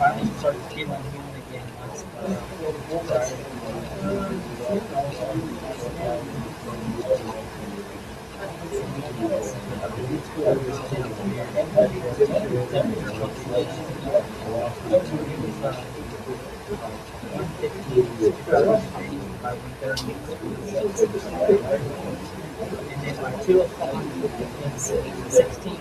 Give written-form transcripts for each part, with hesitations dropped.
Finally started feeling human again. And then by 2 o'clock, it's 16.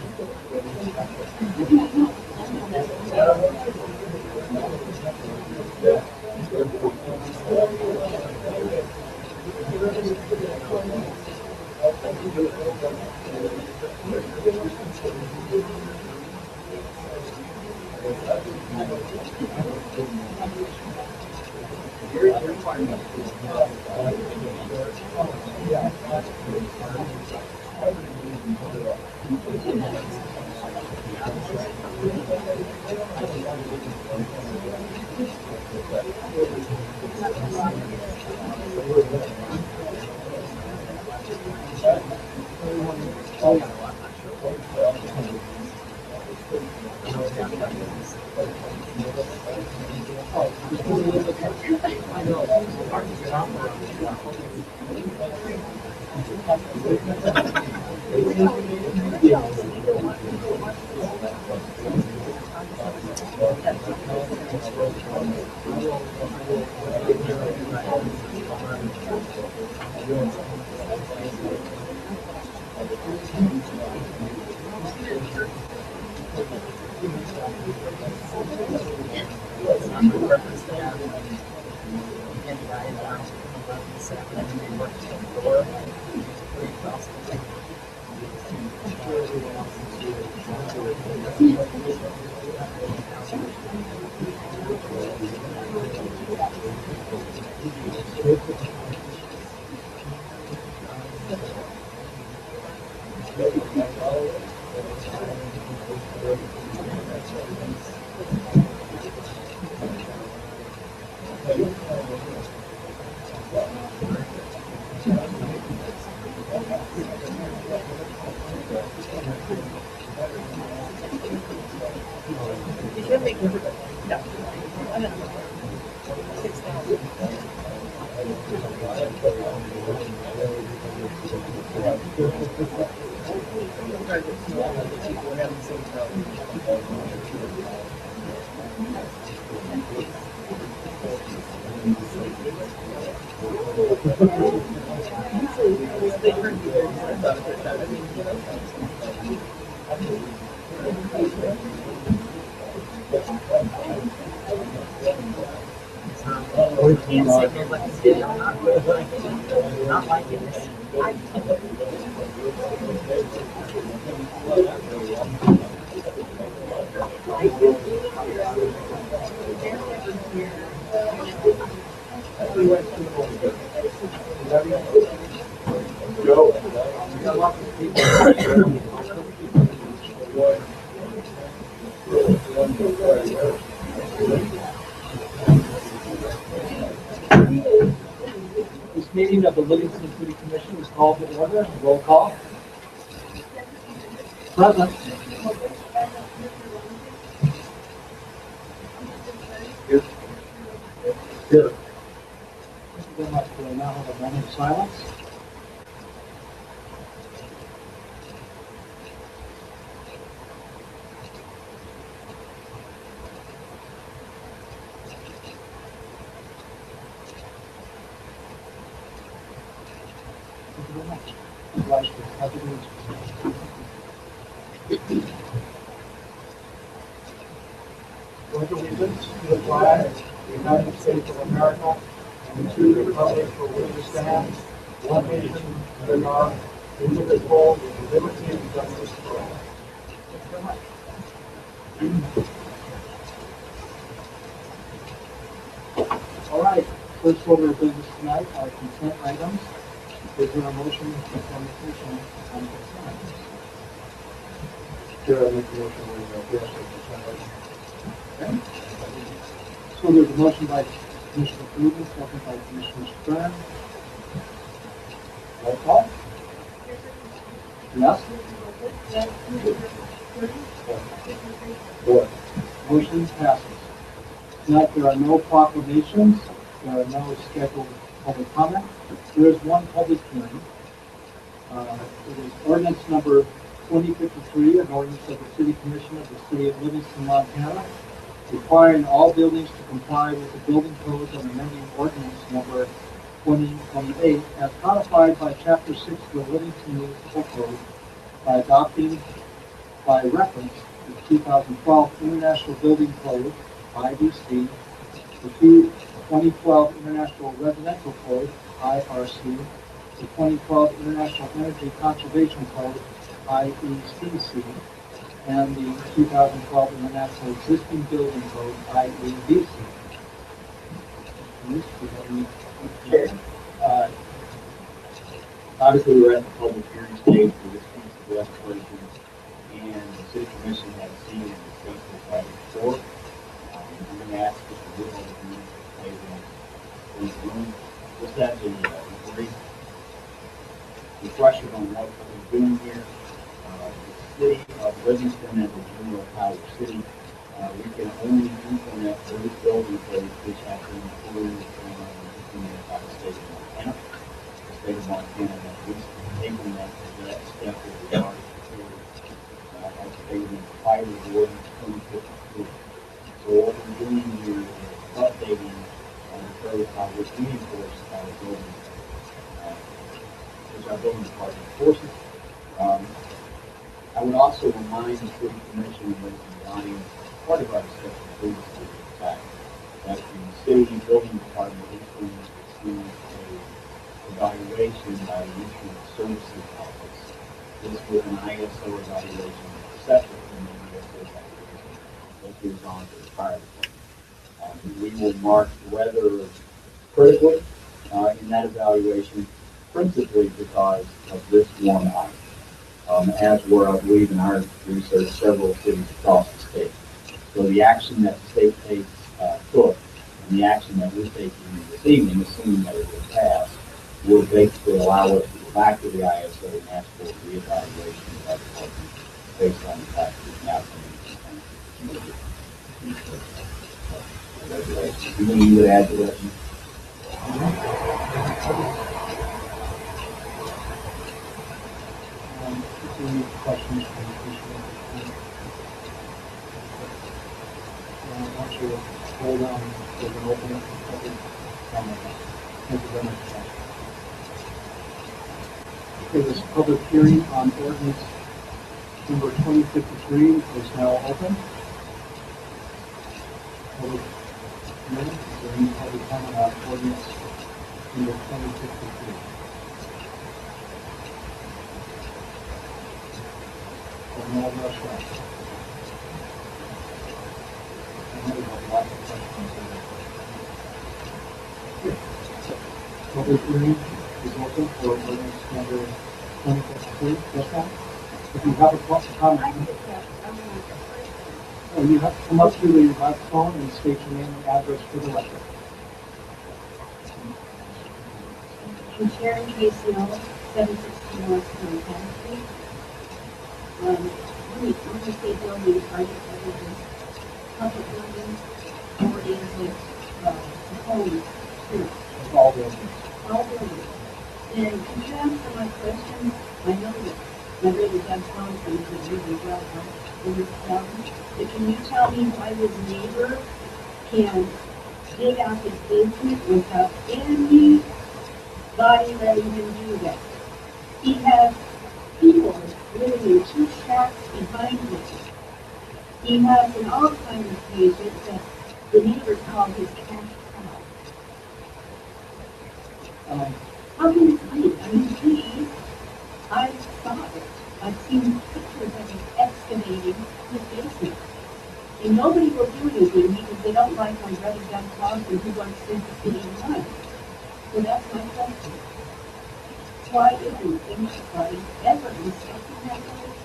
Not liking this. This meeting of the Livingston City Commission is called to order. Roll call. Present. Here. Here. Thank you very much. We'll now have a moment of silence. Thank you very much. Vice Chair, have a good pledge allegiance to the flag of the United States of America and to the republic for which it stands, one nation, under God, indivisible, with liberty and justice for all. Thank you very much. All right, first order of business tonight are consent items. Is there a motion for consultation on consent items? Chair, I make a motion we pass the consent items. Okay. So there's a motion by Commissioner Rubin, second by Commissioner Stern. Roll call? Yes? Four. Motion passes. Tonight there are no proclamations. There are no scheduled public comment. There is one public hearing. It is ordinance number 2053, an ordinance of the City Commission of the City of Livingston, Montana, requiring all buildings to comply with the building codes and amending ordinance number 2028 as codified by Chapter 6 of the Livingston Municipal Code by adopting by reference the 2012 International Building Code, IBC, the 2012 International Residential Code, IRC, the 2012 International Energy Conservation Code, IECC, and the 2012 International Existing Building Code, IEBC. Sure. Obviously, we're at the public hearing stage for this piece of legislation, and the City Commission has seen and discussed this item before. I'm going to ask Mr. Woodhull to come in and play in the room. Just as a brief refresher on what we're doing here. The City of Livingston as a general power city, we can only implement those building codes which have been approved by the state of Montana. The state of Montana has recently taken that step with regard to as stated in the fire ordinance 2052. So what we're doing here is updating the code by which we enforce our building which our building department enforces. I would also remind the City Commission that part of our discussion previously was the fact that the city building department is going to receive an evaluation by the Insurance Services Office. This was an ISO evaluation separate from the ISO evaluation that goes on to the fire department. We will mark whether critically in that evaluation, principally because of this one item. As were, I believe, in our research, several cities across the state. So the action that the state took, and the action that we're taking this evening, assuming that it will pass, will basically allow us to go back to the ISO and ask for a reevaluation of that department based on the fact that it's now coming. Anything you would add to that? Any questions from the commission? I want you to hold on to an opening for public comment. Thank you very much. Okay, this public hearing on ordinance number 2053 is now open. Public comment, is there any public comment on ordinance number 2053? No rush left. Public hearing is open for ordinance number 2053. Yes, ma'am? If you have a comment, you have to come up to the microphone and state your name and address for the record. I'm Sharon KCO, 760 North Montana Street. When you say building, are you just public buildings, or is it homes too? All buildings. All buildings. And can you answer my question? I know that my brother Doug Thompson is really well in this town. But can you tell me why this neighbor can dig out his basement without anybody letting him do that? He has people living in 2 shacks behind him. He has an Alzheimer's patient that the neighbors call his cash cow. How can this be? I mean, please, I saw it. I've seen pictures of him excavating his basement. And nobody will do anything because they don't like my brother Doug Clausen who wants to the city run. So that's my question. Why isn't anybody ever inspecting that place?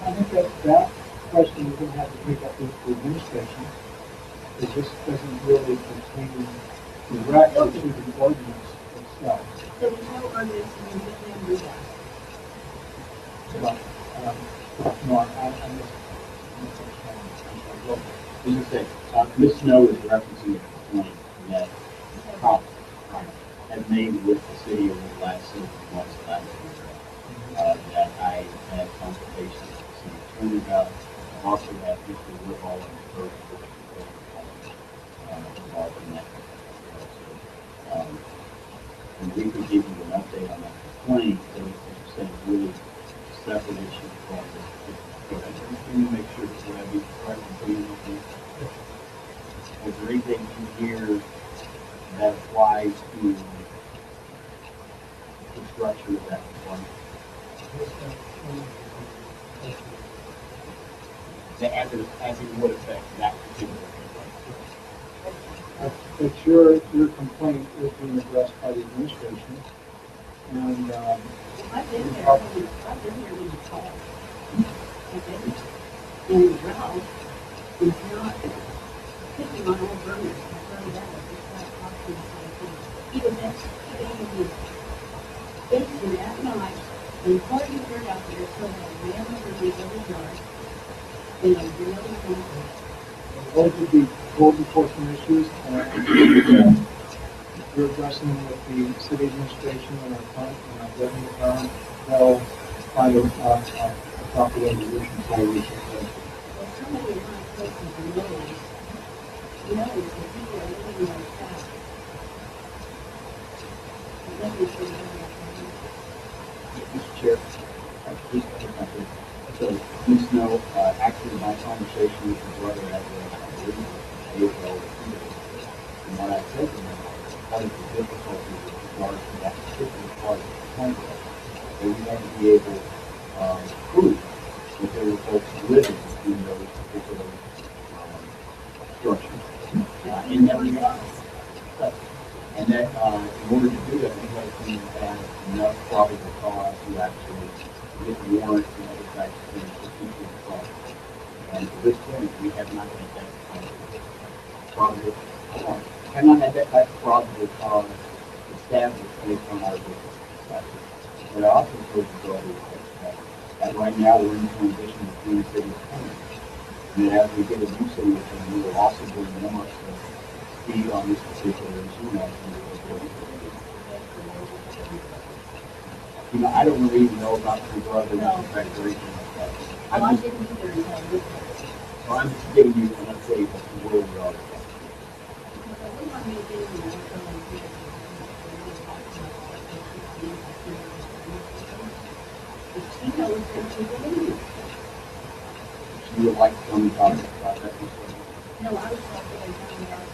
I think that question we're going to have to pick up with the administration, because this doesn't really pertain directly to the ordinance itself. So there's no ordinance and you can do that. But, no, I Well, as I say, Ms. Snow is referencing a complaint that had made with the city over the last 6 months that I was aware of, that I had consultations with the city attorney about. I also had Mr. Woodhall and the clerk involved in that. And we could give you an update on that complaint, but as you said, it's really a separate issue from this. Can you make sure that we're having the correct information? Was there anything in here that applies to the structure of that complaint? As it would affect that particular complaint? But your complaint is being addressed by the administration, and I've been here when you called. Okay? And Ralph is not picking on old burners. That's really bad. It's not talking about he was excavating his basement at night, and pouring the dirt out there so that a man would be able to yard. And I really think those would be code enforcement issues, and we're addressing them with the city administration and our revenue firm. They'll find a proper resolution for you. well, somebody in my places knows that people are living like that. And let me say that. Mr. Chair, please comment. So, Ms. Snow, actually, my conversation with your brother that was, I believe, April, and what I said to him, what is the difficulty with regard to that particular part of the contract, that we had to be able to prove that there were folks living in those particular structures. And that, in order to do that, we had to have enough probable cause to actually get warrants and other types of things for people to cross. And to this point, we have not had that probable cause. Have not had that type of probable cause established based on our business. But I also told you earlier that right now we're in transition between city attorneys. And as we get a new city attorney, we will also bring them up to speed on this particular issue. You know, I don't really even know about your brother and his declaration like that. I didn't either until this. So I'm just giving you an update as to where we are. You would like to come and talk about that? No, I was talking about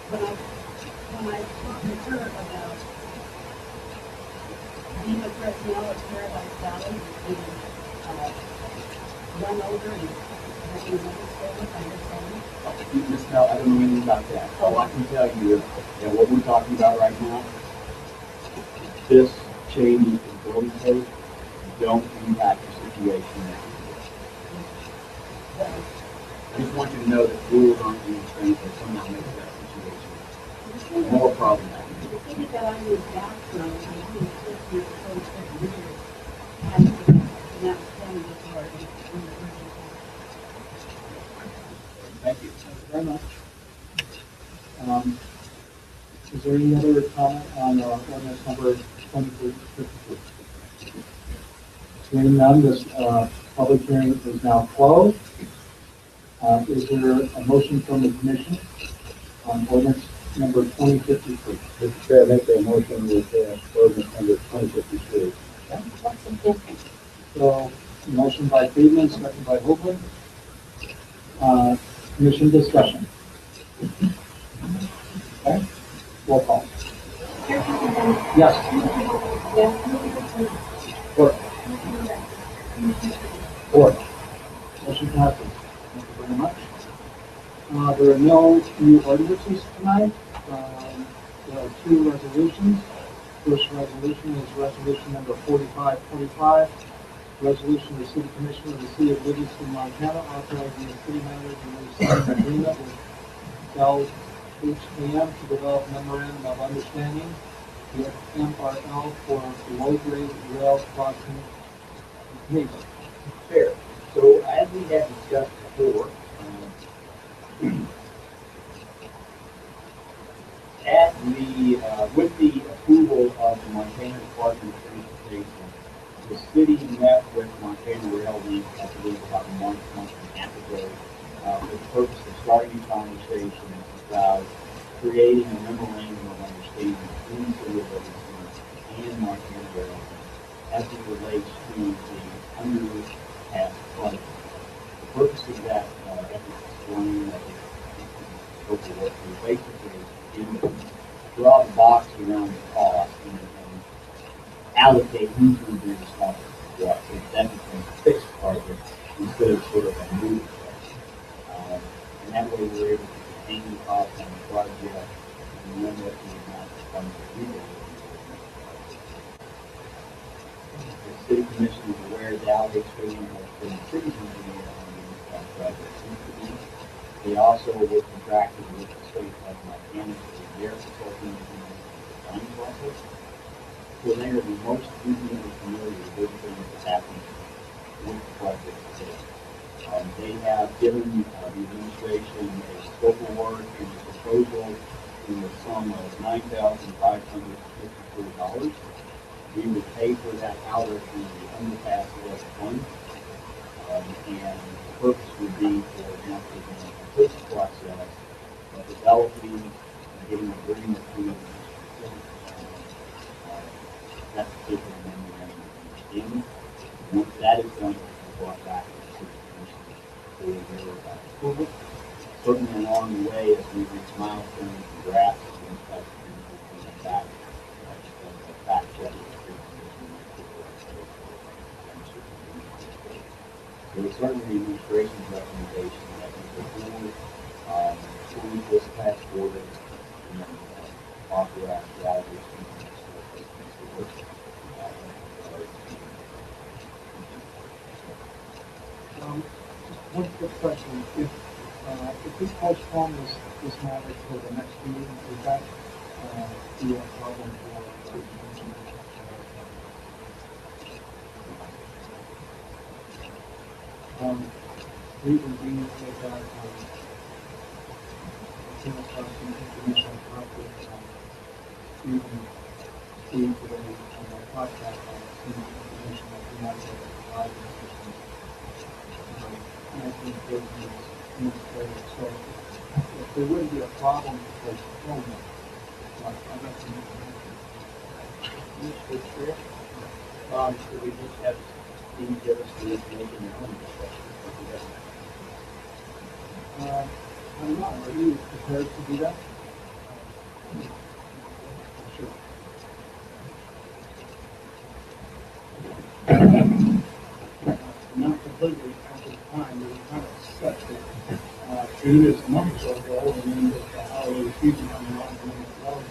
when I talked to her about being a personnel at Paradise Valley and run over and having another stolen by her son. Ms. Mel, I don't know anything about that. All I can tell you is that what we're talking about right now, this change in building code don't impact the situation now. I just want you to know that rules aren't being changed that somehow makes that situation more problematic. The city that I moved back from, I moved 6 years, 27 years, and that was planning authority. Thank you. Thank you very much. Is there any other comment on ordinance number 2352? Hearing none, this public hearing is now closed. Is there a motion from the commission on ordinance number 2053. Mr. Chair, I make a motion with ordinance number 2053. So, motion by Friedman, second by Hoagland. Commission discussion. Okay, roll call. Yes. Four. Four. Motion passes. Thank you very much. There are no new ordinances tonight. There are two resolutions. First resolution is resolution number 4545. Resolution of the City Commission of the City of Livingston, Montana, authorizing the city manager to sign an agreement with Dell HAM to develop memorandum of understanding with MRL for low-grade rail crossing pavement. Fair. So as we had discussed before, with the approval of the Montana Department of Transportation, the city met with Montana Rail Link, I believe about a month and a half ago, for the purpose of starting a conversation about creating a memorandum of understanding between the city of Livingston and Montana Rail Link as it relates to the underpass project. The purpose of that explain that scope of work is basically to draw the box around the cost and allocate who's going to be responsible for what. So that becomes a fixed project instead of sort of a moving project. And that way we're able to contain the cost on the project and limit the amount of funds that we will. The city commission is aware that Alex William has been city engineer on the project. They also were contracted with the state of Montana for their consulting design process. So they are the most intimately familiar with everything that's happening with the project today. They have given the administration a scope of work and a proposal in the sum of $9,554. We would pay for that out of the underpass list fund. And the purpose would be for example, the process of developing and getting agreement to that particular memorandum of understanding. Once that is done, it will be brought back to the city commission for their approval. Certainly along the way, as we reach milestones and drafts, and types of things will come back fact check. So it's certainly the administration's recommendation that we go forward, approve this task order, and authorize the allocation of this Just one quick question. If we postpone this matter to the next meeting, would that be a problem for the commission? Reason being is that came across some information conflict even seeing today on our podcast on some information that we might be able to provide in the system. And I think those administrative. So if there wouldn't be a problem with postponement, I'd like to make Mr. Chair, should we just have Steve give us the information and own discussion? I'm not. Are you prepared to do that? Sure. Not completely at the time. We were kind of set that June is a month or so ago, and then the holiday season coming on, and then it was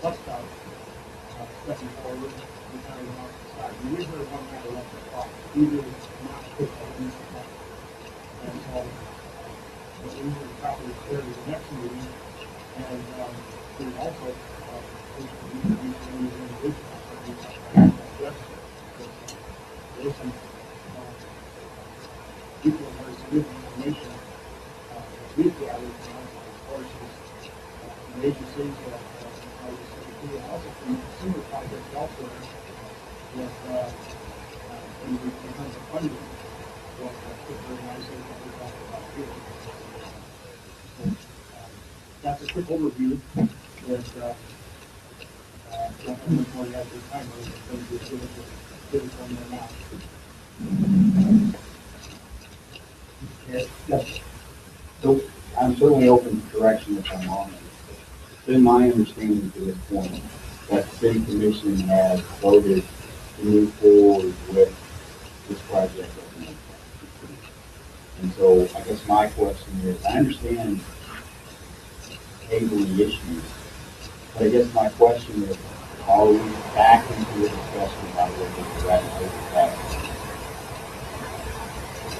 left out. Stepping forward, we kind of went off the side. We usually one kind of left the clock. Usually not quick on the clock. And so but we were probably clear to the next meeting, and we also there's some people that are significant information we've gathered from sources, agencies that and also from consumer projects elsewhere that in terms of funding that fit very nicely what we talked about here. that's a quick overview that, don't know much more you have to time, but I'm going to give it on there now. Yes, So I'm certainly open to correction if I'm wrong. It's been my understanding to this point that the city commission has voted to move forward with this project. And so I guess my question is, I understand cabling issues, but I guess my question is, are we back into the discussion about whether we're at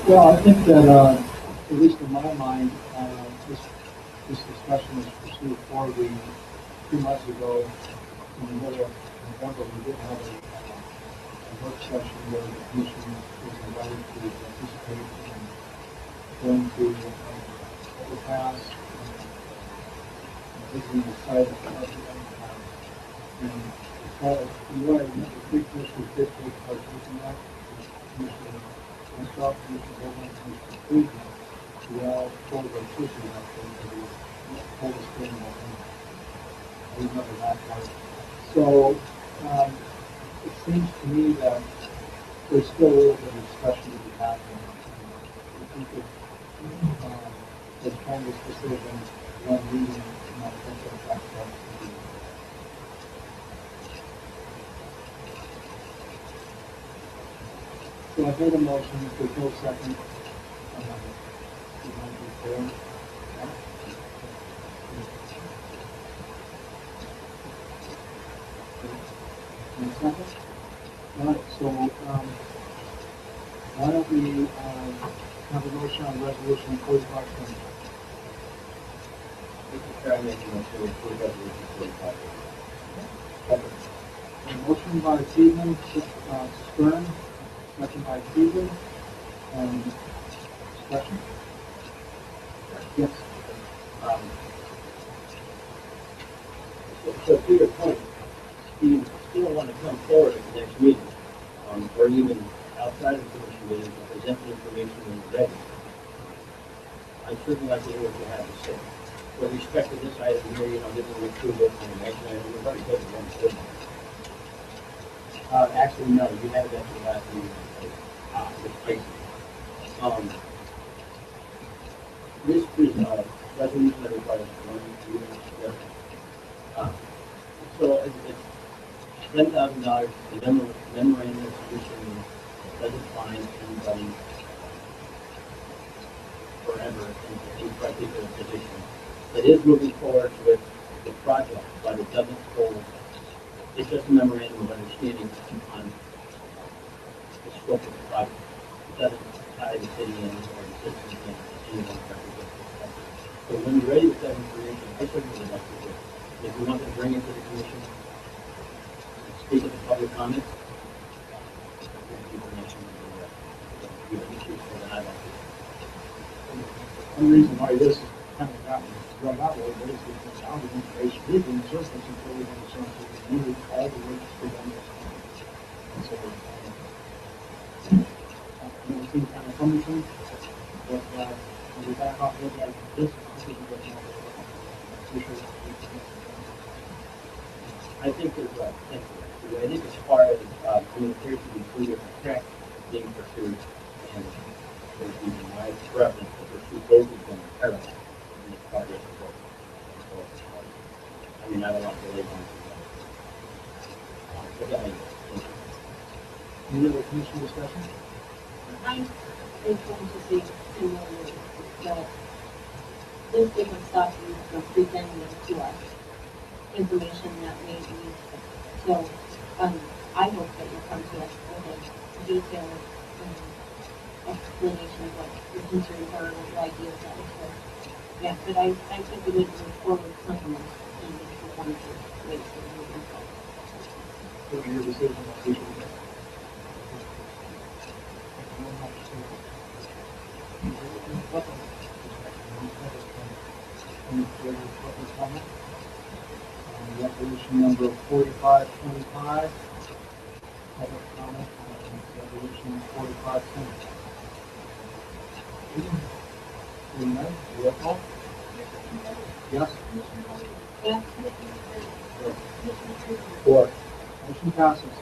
well, I think that, at least in my mind, this discussion was pursued forwardly 2 months ago, in the middle of November. We did have a work session where the commission was invited to participate in going to overpass, visiting the site of the overpass. And you want to make a big commissioners did take part in that. Commissioner myself, Commissioner Bowman, Commissioner Cleveland, we all told our pushing that thing, and we told us thing that I remember that part. So, it seems to me that there's still a little bit of discussion to be happening. If we could, expand this decision, one meeting, and I think that's what we do. So I heard a motion, if there's no second, you want to refer? Any second? All right, so, why don't we, have a motion on resolution 4520? Mr. Chair, I make a motion to approve resolution 45. Second. A motion by Friedman, Stern, second by Friedman, discussion? Yes. So to your point, you still want to come forward at the next meeting, or even outside of the commission meeting to present the information when you're ready. I'd certainly like to hear what you have to say. With respect to this item here, this is an approval, and the next item, we've already said we're going to. Actually, no, you had it at the last meeting. This case. This is a resolution that requires one reading. So it's $10,000, the memorandum of solution doesn't find anybody forever in a particular position. It is moving forward with the project, but it doesn't hold, it's just a memorandum of understanding on the scope of the project. It doesn't tie the city in or the citizens in any one particular perspective. So when you're ready with that information, I certainly would like to hear it. If you want to bring it to the commission, speak at the public comment. One reason why this is kind of gotten run out a little bit is because now the information we've been just until we have a chance to review all the work that's been done. And so, it seems kind of cumbersome, but, when we back off, look at this is what I think there's thank you. I think as far as it appears to be clear track being pursued, and there's even my preference to pursue both of them in parallel in this project. I mean, I don't want to delay one. But yeah, thank you. Any other commission discussion? I think going to say similarly that this different stuff is presenting to us information that may be useful. So, I hope that you come to us with a detailed explanation of what your concerns are and what your ideas are. So, yeah, but I think we would move forward compromise and this is one of the ways that we move forward. What are your decisions on these? Any further public comment? Resolution number 4525. Public comment on resolution 4520. Seeing none, roll call. Yes? Yes. Four. Motion passes.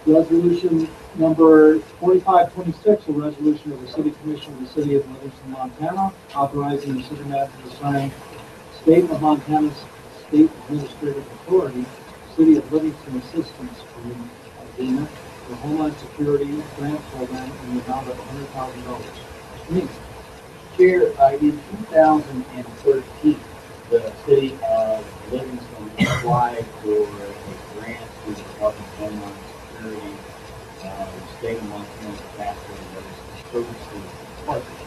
Resolution number 4526, a resolution of the City Commission of the City of Livingston, Montana, authorizing the city manager to sign State of Montana's State Administrative Authority, City of Livingston Assistance Agreement for Homeland Security Grant Program in the amount of $100,000. Mr. Meeks. Chair, in 2013, the city of Livingston applied for a grant through the Department of Homeland Security, state of Montana Disaster Emergency Services Department.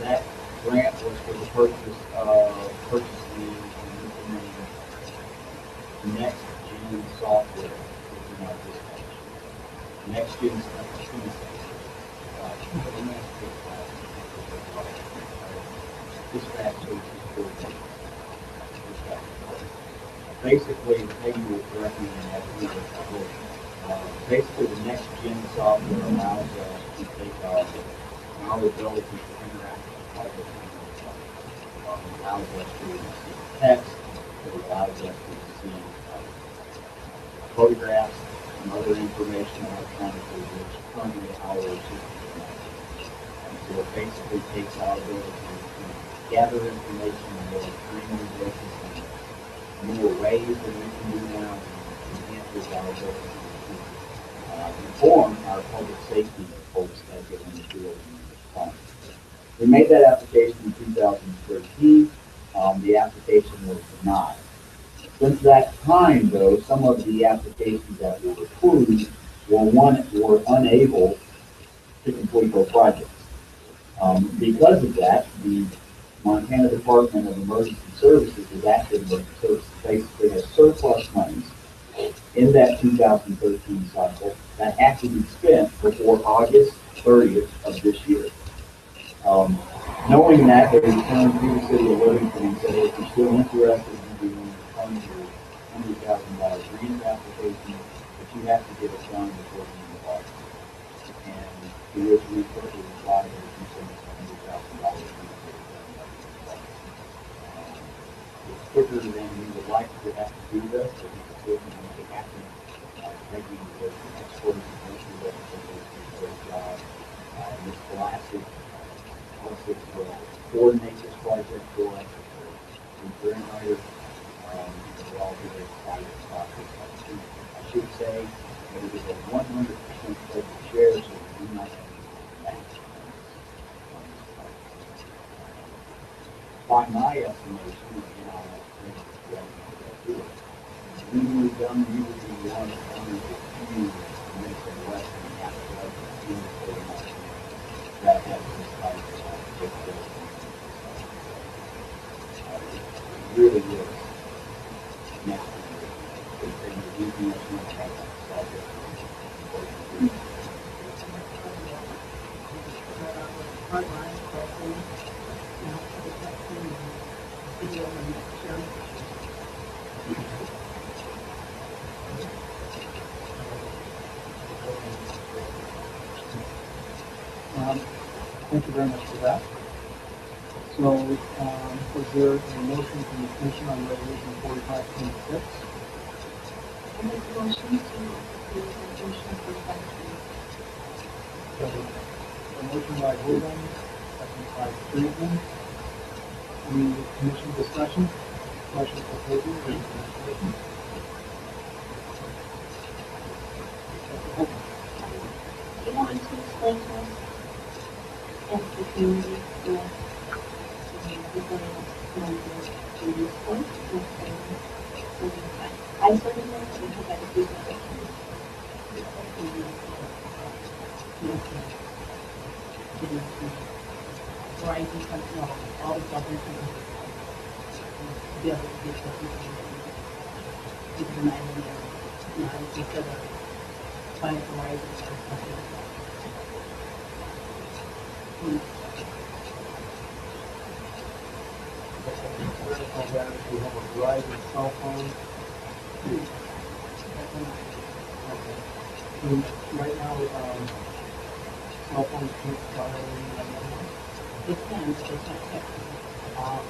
That grant was for the purpose of purchasing and implementing next-gen software within our dispatch. Next-gen dispatch services for dispatch. Basically, the thing you would recommend as we go, basically the next gen software allows us to take our ability to interact with public, allows us to receive text, it allows us to receive photographs and other information electronically, which currently our system cannot. So it basically takes our ability to gather information on a more timely basis and more ways than we can do now, and enhances our ability to inform our public safety folks as they're in the field and respond. We made that application in 2013. The application was denied. Since that time, though, some of the applications that were approved were unable to complete their projects. Because of that, the Montana Department of Emergency Services is active basically has surplus monies in that 2013 cycle that have to be spent before August 30th of this year. Knowing that, they returned to the city of Livingston and said, if you're still interested in doing your $100,000 grant application, but you have to get it done before the end of August. And to which we quickly replied that if you send us $100,000, it's quicker than we would like to have to do this, but we can still make it happen. Thank you to the experts and commissioners that have done a great job. Ms. Classic will coordinate this project for us. We grant writer, we're all very excited about this opportunity. I should say that it is a 100% public share, so we do not have any match. By my estimation, and I'll let Greg do it, when we're done, we will be one of the few American less than half a dozen in the state of Montana that have this type of capability. It really is now. They do too much more to have that project. Thank you very much for that. So, was there a motion from the commission on resolution 4526? I make a motion to approve resolution for So, a motion by Hogan, second by Friedman. Any commission discussion? Questions for Hogan or commission? Do you want to explain to us as the community what we're going to do this point? I certainly know that we have that to do that. Rising country, all the government be able to get what we can an idea, instead of trying to rise We have a Verizon cell phone. And right now, cell phones can't fire. They can, but they can't technically.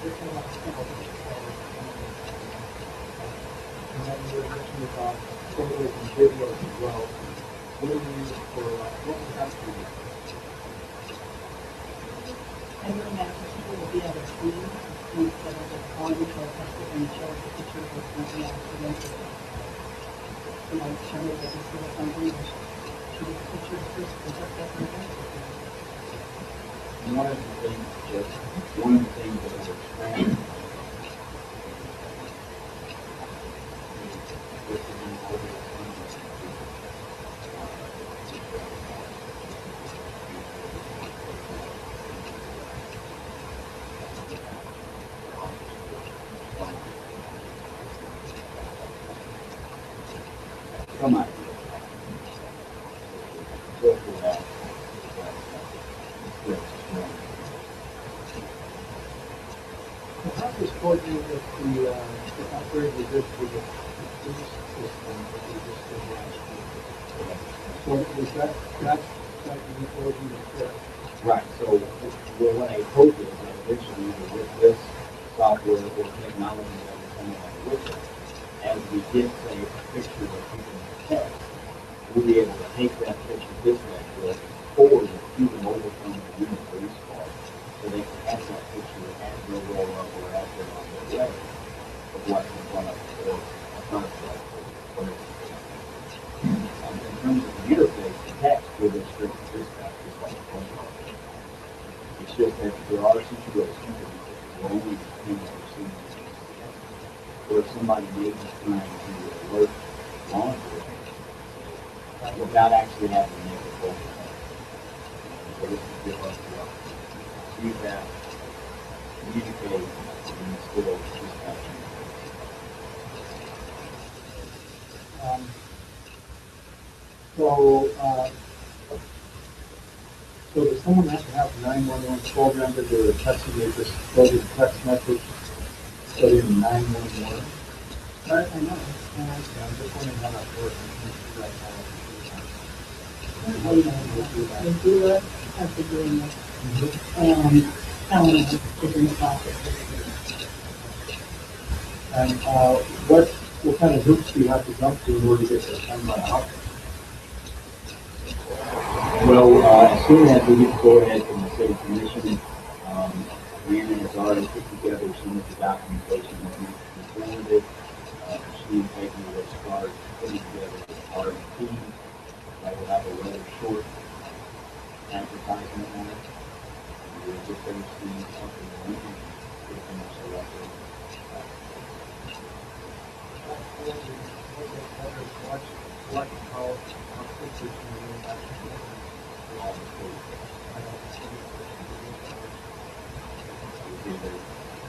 There's a lot of penalties. And then you were mentioning about photos and videos as well. What do we use for, what would that be? I really have people will be at a screen instead of just calling each other and show the pictures of something accident. You know, show me that this is something, show me the pictures first, and just that kind of thing. One of the things, just one of the things that was expanded with the new order of come on. Go for that. How does coordinate with the upgrade we did for the police system that we just did last year? So was that you coordinated there? Right, so well, what I hope is that eventually either with this software or technology that we're coming up with it, as we get, say, a picture of people in the text, we'll be able to take that picture dispatch with, forward it to them over from the unit police car, so they can have that picture as they roll up or as they're on their way of what's in front of them or a front of them. In terms of the interface, the text will go straight to dispatch just like a phone call. It's just that there are situations where only the thing that we're seeing where somebody may be trying to alert law enforcement without actually having to make a phone call. So this will give us the opportunity to see that, communicate, and still dispatching. So does someone have to have a 911 program that they're texting, they just go to the text message, put in 911? I know. Yeah, I'm just wondering how that works. They do it, have to do it, telling them to bring the process. And what kind of hoops do you have to jump through in order to get the 10 by office? Well, as soon as we get the go-ahead from the city commission, Rhiannon has already put together some of the documentation that needs to be forwarded. She and Peggy will start putting together the RFP that will have a rather short advertisement on it. We'll get those things up and running, get them selected.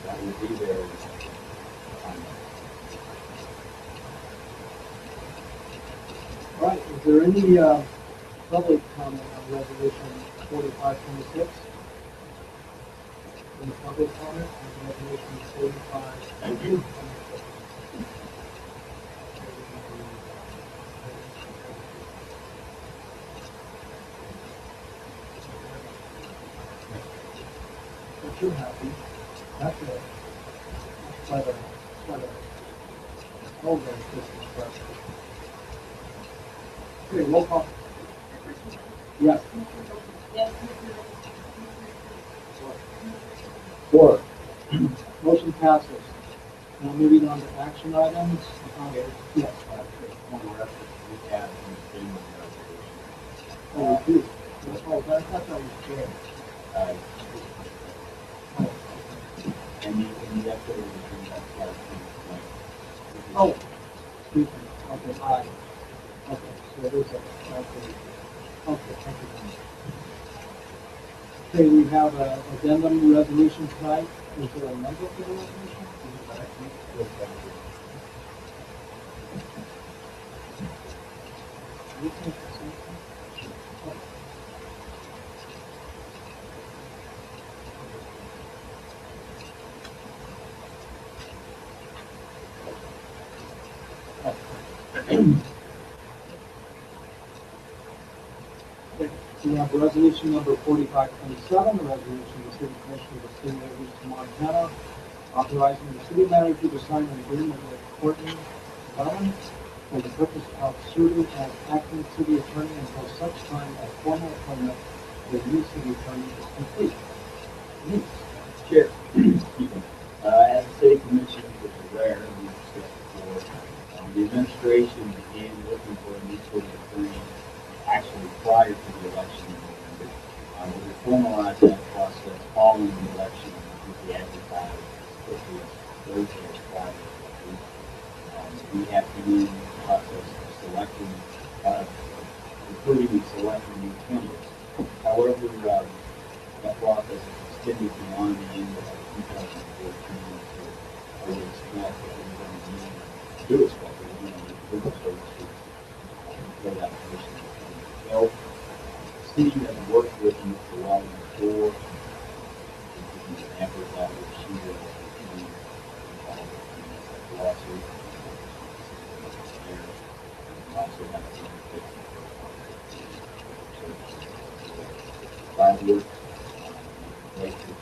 That will be there. All right, is there any public comment on resolution 4526? Any public comment on resolution 45? Thank you. But you're happy. That's it. Quite a program Christmas present. Okay, roll call. Yes. Yes. 4. Motion passes. Now moving on to action items. Yes. We have in the resolution. Oh, we do. Oh, I thought that was Jan. Uh, And you have to return that part to Oh, excuse me. Okay, aye. Okay, so there's a, okay, thank you. Okay, we have a addendum resolution tonight. Is there a number for the resolution? You think it's something? We have resolution number 4527, a resolution of the City Commission of the City of Livingston, Montana, authorizing the city manager to sign an agreement with Courtney Levin for the purpose of serving as acting city attorney until such time as formal appointment of the new city attorney is complete. Denise. Chair, as the city commission is aware, we discussed before, the administration began looking for a new city attorney actually prior to the election in November. We formalized that process following the election, with the advertised quickly as Thursday or Friday. We have been in the process of selecting, recruiting and selecting new candidates. However, that process is extended beyond the end of 2014, so I would expect that we're going to need to do expect that we're going to need legal services to fill that position. Well, the city has worked with Mr. Wallen before. An example of that was she was involved in the lawsuit. And also have fireworks, places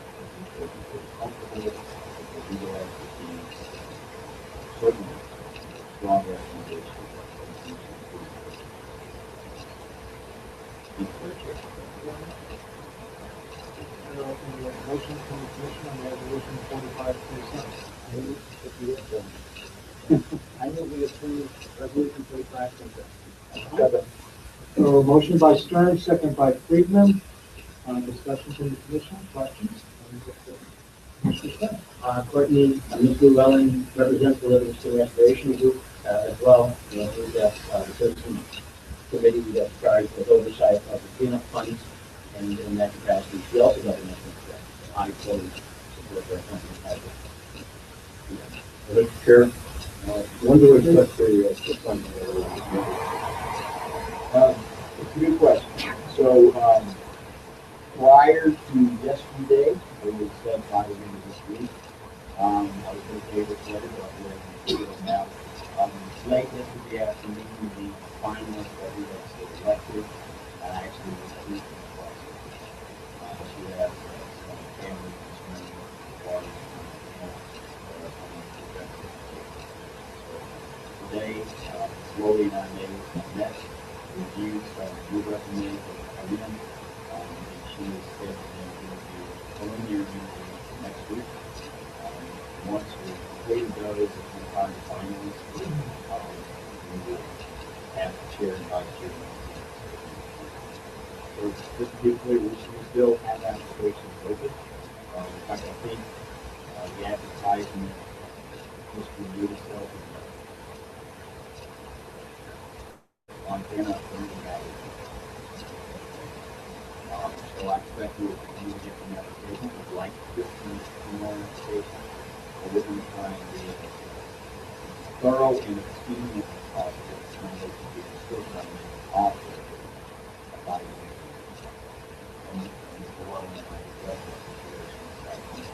that are comfortable with the legal expertise, certainly strong recommendation. Motion from the commission on resolution 4527. I move we approve resolution 4527. So motion by Stern, second by Friedman. Discussion from the commission, questions? Mr. Stern. Courtney, Ms. Llewellyn represents the Livingston Restoration Group as well. We've got the Citizen Committee that charged with oversight of the cleanup funds, and in that capacity, she also got an estimate. I fully support their company project. Mr. Chair, when do we expect the funding? It's a good question. So, prior to yesterday, it was said by the end of this week, I was going to table this letter, but we're going to now. Late yesterday afternoon, the finalist that we had selected actually was approved in the process. She has some family concerns regarding today, Lori and I met, reviewed, we recommend that I come in, and she is scheduled to do a preliminary interview next week. Once we complete those, if we find finalists, we will have the chair and vice chair. So just to be clear, we still have applications open. In fact, I think the advertisement just renewed itself on Montana Burning Alley. So I expect we will continue to get some applications. We'd like to get some more applications, but we're going to try and be as thorough and expedient as possible to try and make the still trying to offer by the end. And Mr. Wallen and I addressed that situation at that point.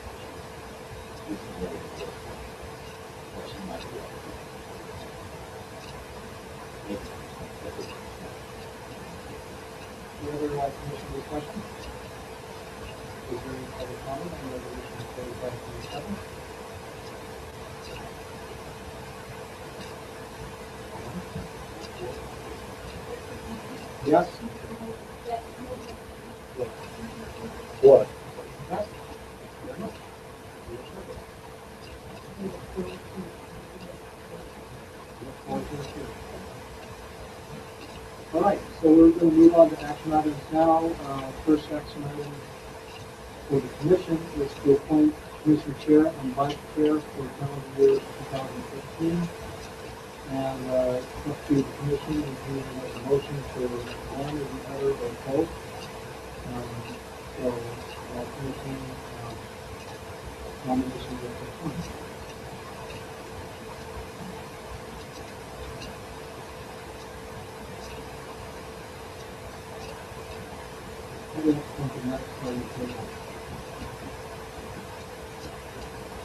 This is really what she might be able to do. That's it. Any other commission discussion? Is there any public comment on resolution 4527? Yes? What? Yes? All right, so we're going to move on to action items now. First action item for the commission is to appoint commission chair and vice chair for calendar year 2015. And up to the commission, if you make a motion for one or the other or both. So, commission nominations at this point.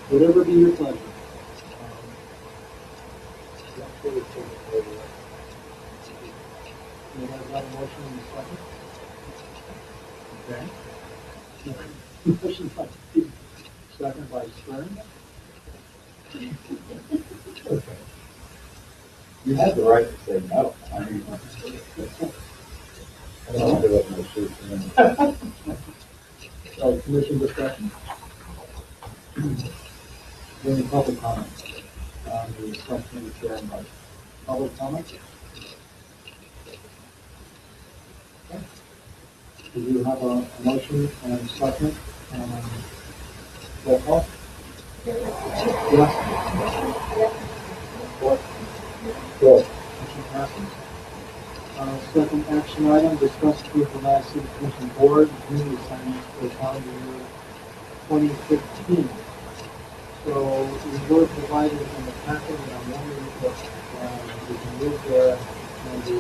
Whatever be your pleasure. We have got a motion in a second. Okay. Motion by Steve, second by Stern. You have the right to say no. I mean, I don't give up my shirt. So, commission discussion? Any public comment on the subcommittee chair and vice? Public comment? Okay. Do you have a motion and second? Roll call? Yes. Four. Motion passes. Second action item, discuss approve the last city commission board community assignments for calendar year 2015. So we were provided in the packet, and I'm wondering if we can move there on the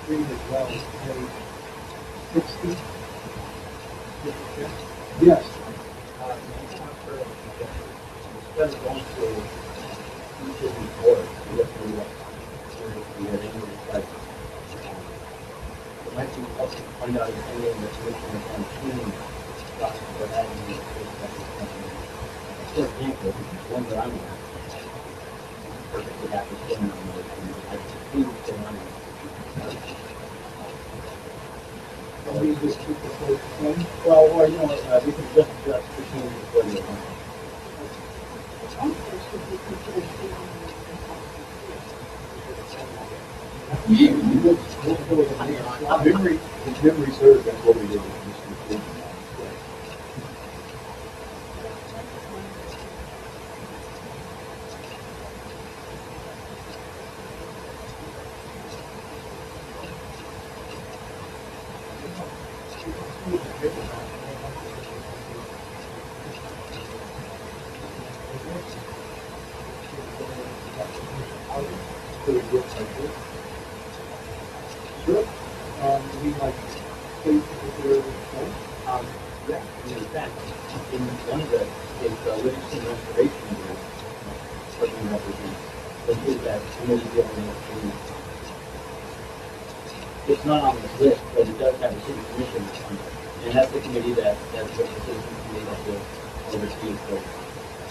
screen as well, page 60. Yes. Instead of going through each of these boards, we have to look we had any request. It might be helpful to find out if any of the commissioners on team got or had any requests. For example, one that I'm on, perfectly happy staying on those, and I can see what's going on. Can we just keep the whole thing? Well, or, you know, we can just adjust the changes for the event. Also should be considered being Memory, if memory serves, that's what we did with Mr. Freeman. Sure. We like state particular thing. Yeah, and in fact, in one of the, Livingston Restoration Group, what we represent, they did that committee dealing with the, it's not on this list, but it does have a city commission on it. And that's the committee that's what the citizen committee that will oversee the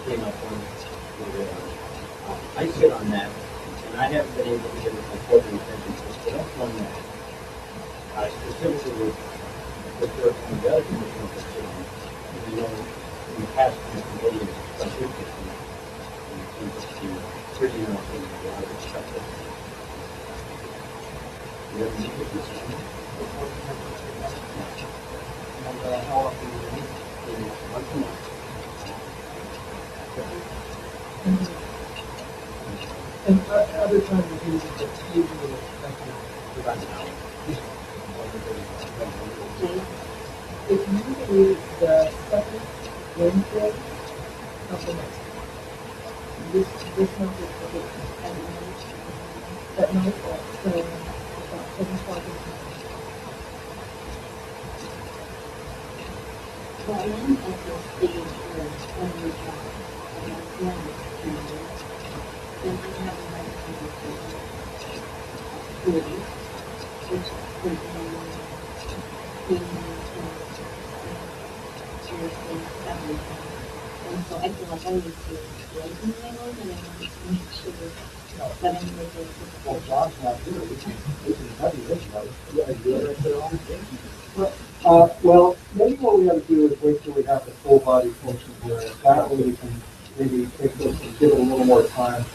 clean up on the, I sit on that, and I haven't been able to get a appropriate attention to it, so that's one that I specifically would refer to the other commissioners that sit on it. And we know in the past, the committee is special interest in it. And it seems to be pretty interesting to a lot of perspective. You have any issues? And how often do you meet? Once a month. And other times you use it, usually expected About an hour. If you use the second Wednesday of the month, this month is the 8th, at night, so about 7 o'clock. Well, I am at the stage where when we job, and I'm doing this candidate, then we have a right to do activities, which would be seriously everything. And so I feel like I need to lengthen my load, and I need to make sure that I'm making Well, John's not here, we can have you this way. Yeah, you interested in all? Well, maybe what we have to do is wait till we have the full body function here. That way we can maybe take this and give it a little more time.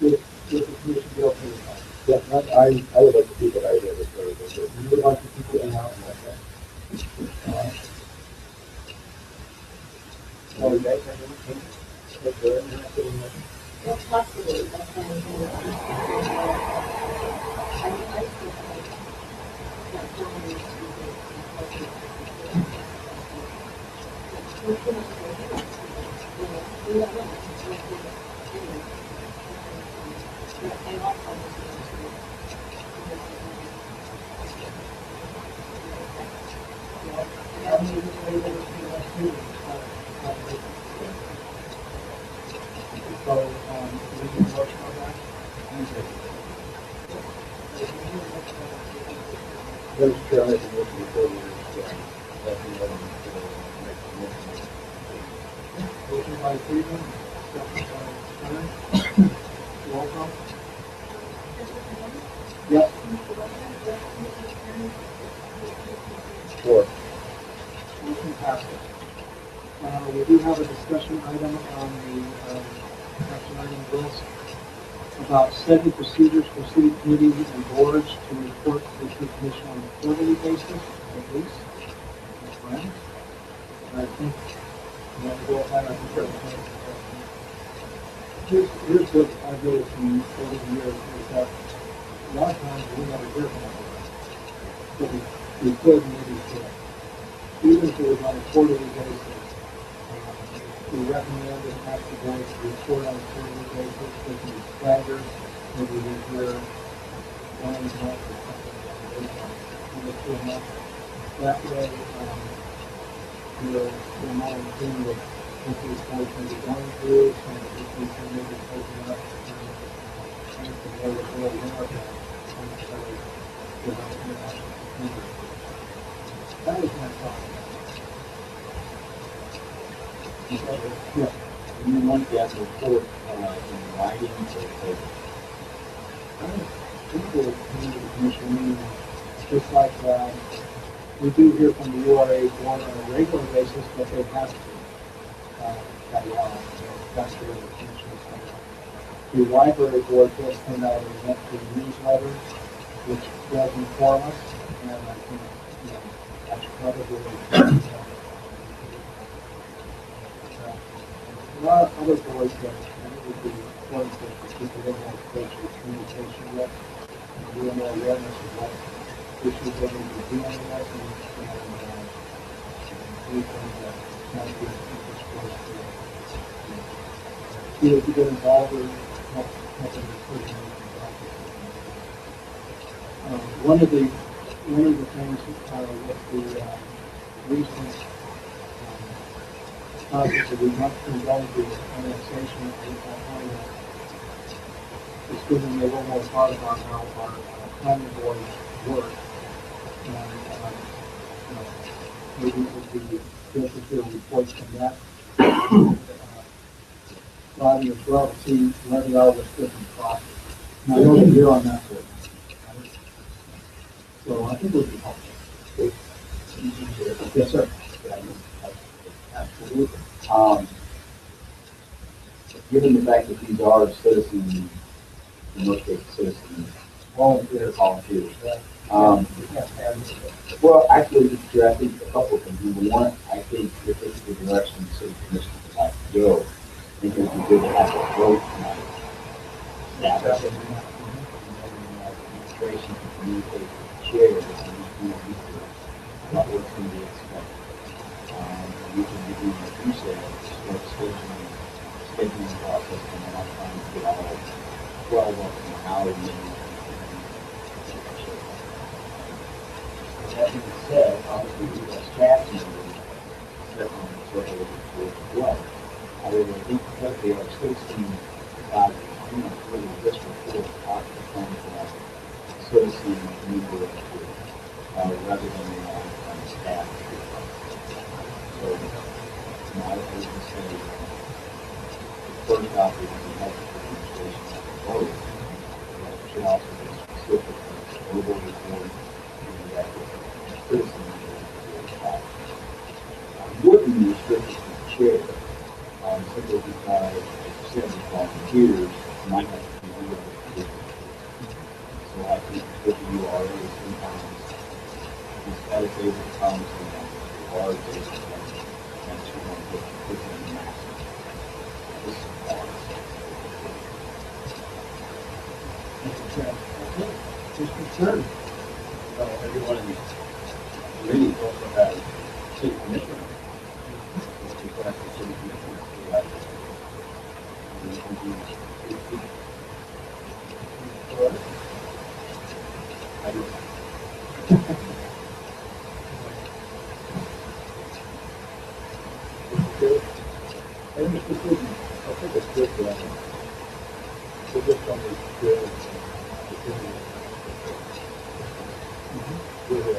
Would the commission be okay with that? Yeah, I would like to keep it out there this way. You would like to keep it out, okay? So you guys have any changes? If there are any, well, possibly, that's why I'm going to I feel like that time needs to be good. We're too much for it. You know, we don't know. Anyway. I also was going to I mean, maybe we can let you, so, we can work on that. Mr. Chair, I make a motion before we, let me know make a motion. Motion by Friedman, second by Stern. Roll call. Yes. Four. Motion passes. We do have a discussion item on the action item list about setting procedures for city committees and boards to report to the city commission on a quarterly basis, at least. That's right. And I think, you want to go ahead, I think that's here's what I've noticed over the years, is that a lot of times we never hear from them. But we could maybe should. Even if it was on a quarterly basis, we recommend and ask the board to report on a quarterly basis, they can be staggered, maybe we hear one month or something, or 2 months. That way, we're not in tune with what these boards may be going through, so that we can maybe open up and know what they're aware of that, and so without interaction. That was my thought. Yeah. You want that report, in writing or paper? I think we'll come to the commission meeting, just like, we do hear from the URA board on a regular basis, but they have to, that law, that's the way the commission is set up. The library board does send out a monthly newsletter, which does inform us, and I think, that's probably, a lot of other boards that I think would be important to keep a little more close communication with, and do more awareness of what issues they need to be on the lesson, and do things that might be of interest for us to either to get involved or help in the decision making process. One of the things with the recent process that we must involve the annexation of it's given me a little more thought about how our planning boards work. And, maybe it would be good to hear reports from that body as well to see where they are with different processes. And I know that you're on that board. So I think it would be helpful. Yes, sir. Absolutely. Given the fact that these are citizens, in most cases citizens, volunteers. Well, actually, Mr. Chair, I think a couple of things. Number one, I think if this is the direction the city commission would like to go, I think it would be good to have a vote tonight. Establish administration to communicate with the chair about what's going to be expected. You can begin, like you said, start scheduling process, and then I'm trying to get all 12 of them out of the that being said, obviously we have staff members that on the circle of the board as well. However, I think because they are 16 bodies, really this report ought to come from citizen community rather than the staff. So, I would say the first copy is the health administration of the vote. It should also be specific to the global report and that citizen wouldn't be restricted to the chair, simply because, as you said, the volunteers might have to be real. So I think with the URA, sometimes it's dedicated to comments on large cases. Just concerned. Everyone in the committee also has city commissioner. Which requires the city commissioner to have And Mr. Goodman, I think it's good that to get somebody good, with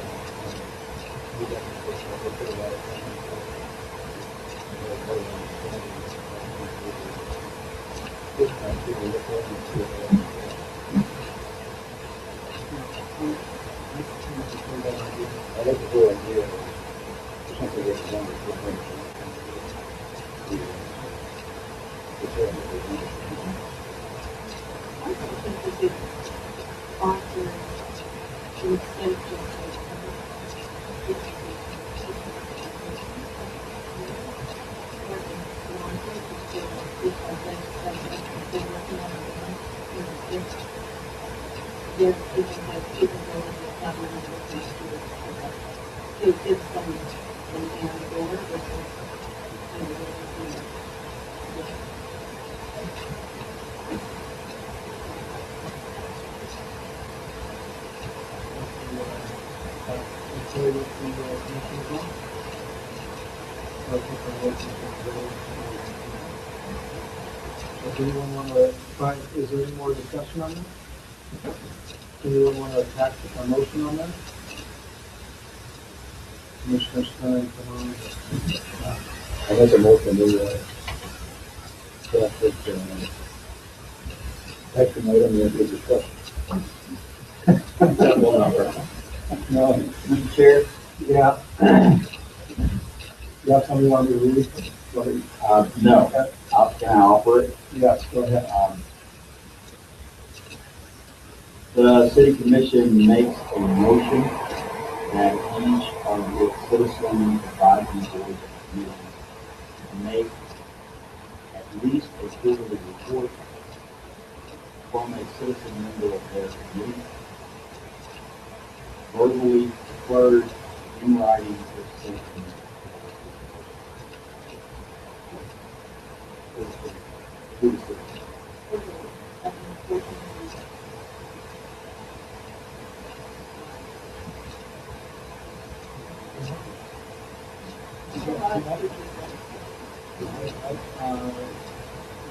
they're going to have capability of having a different students. To give some an order versus, Okay with the commission as well? Okay, for motion to approve. Does anyone want to try, is there any more discussion on that? Does anyone want to attack a motion on that? Commissioner Stein, come on. I make a motion to, pass this, action item into discussion. That one number. No, Mr. Chair? yeah. You have something you want me to read? Go ahead. No. Can I offer it? Yes, go ahead. The city commission makes a motion that each of its citizen advisory boards and committees make at least a quarterly report from a citizen member of their committee, verbally declared in writing to the city commission. To the city.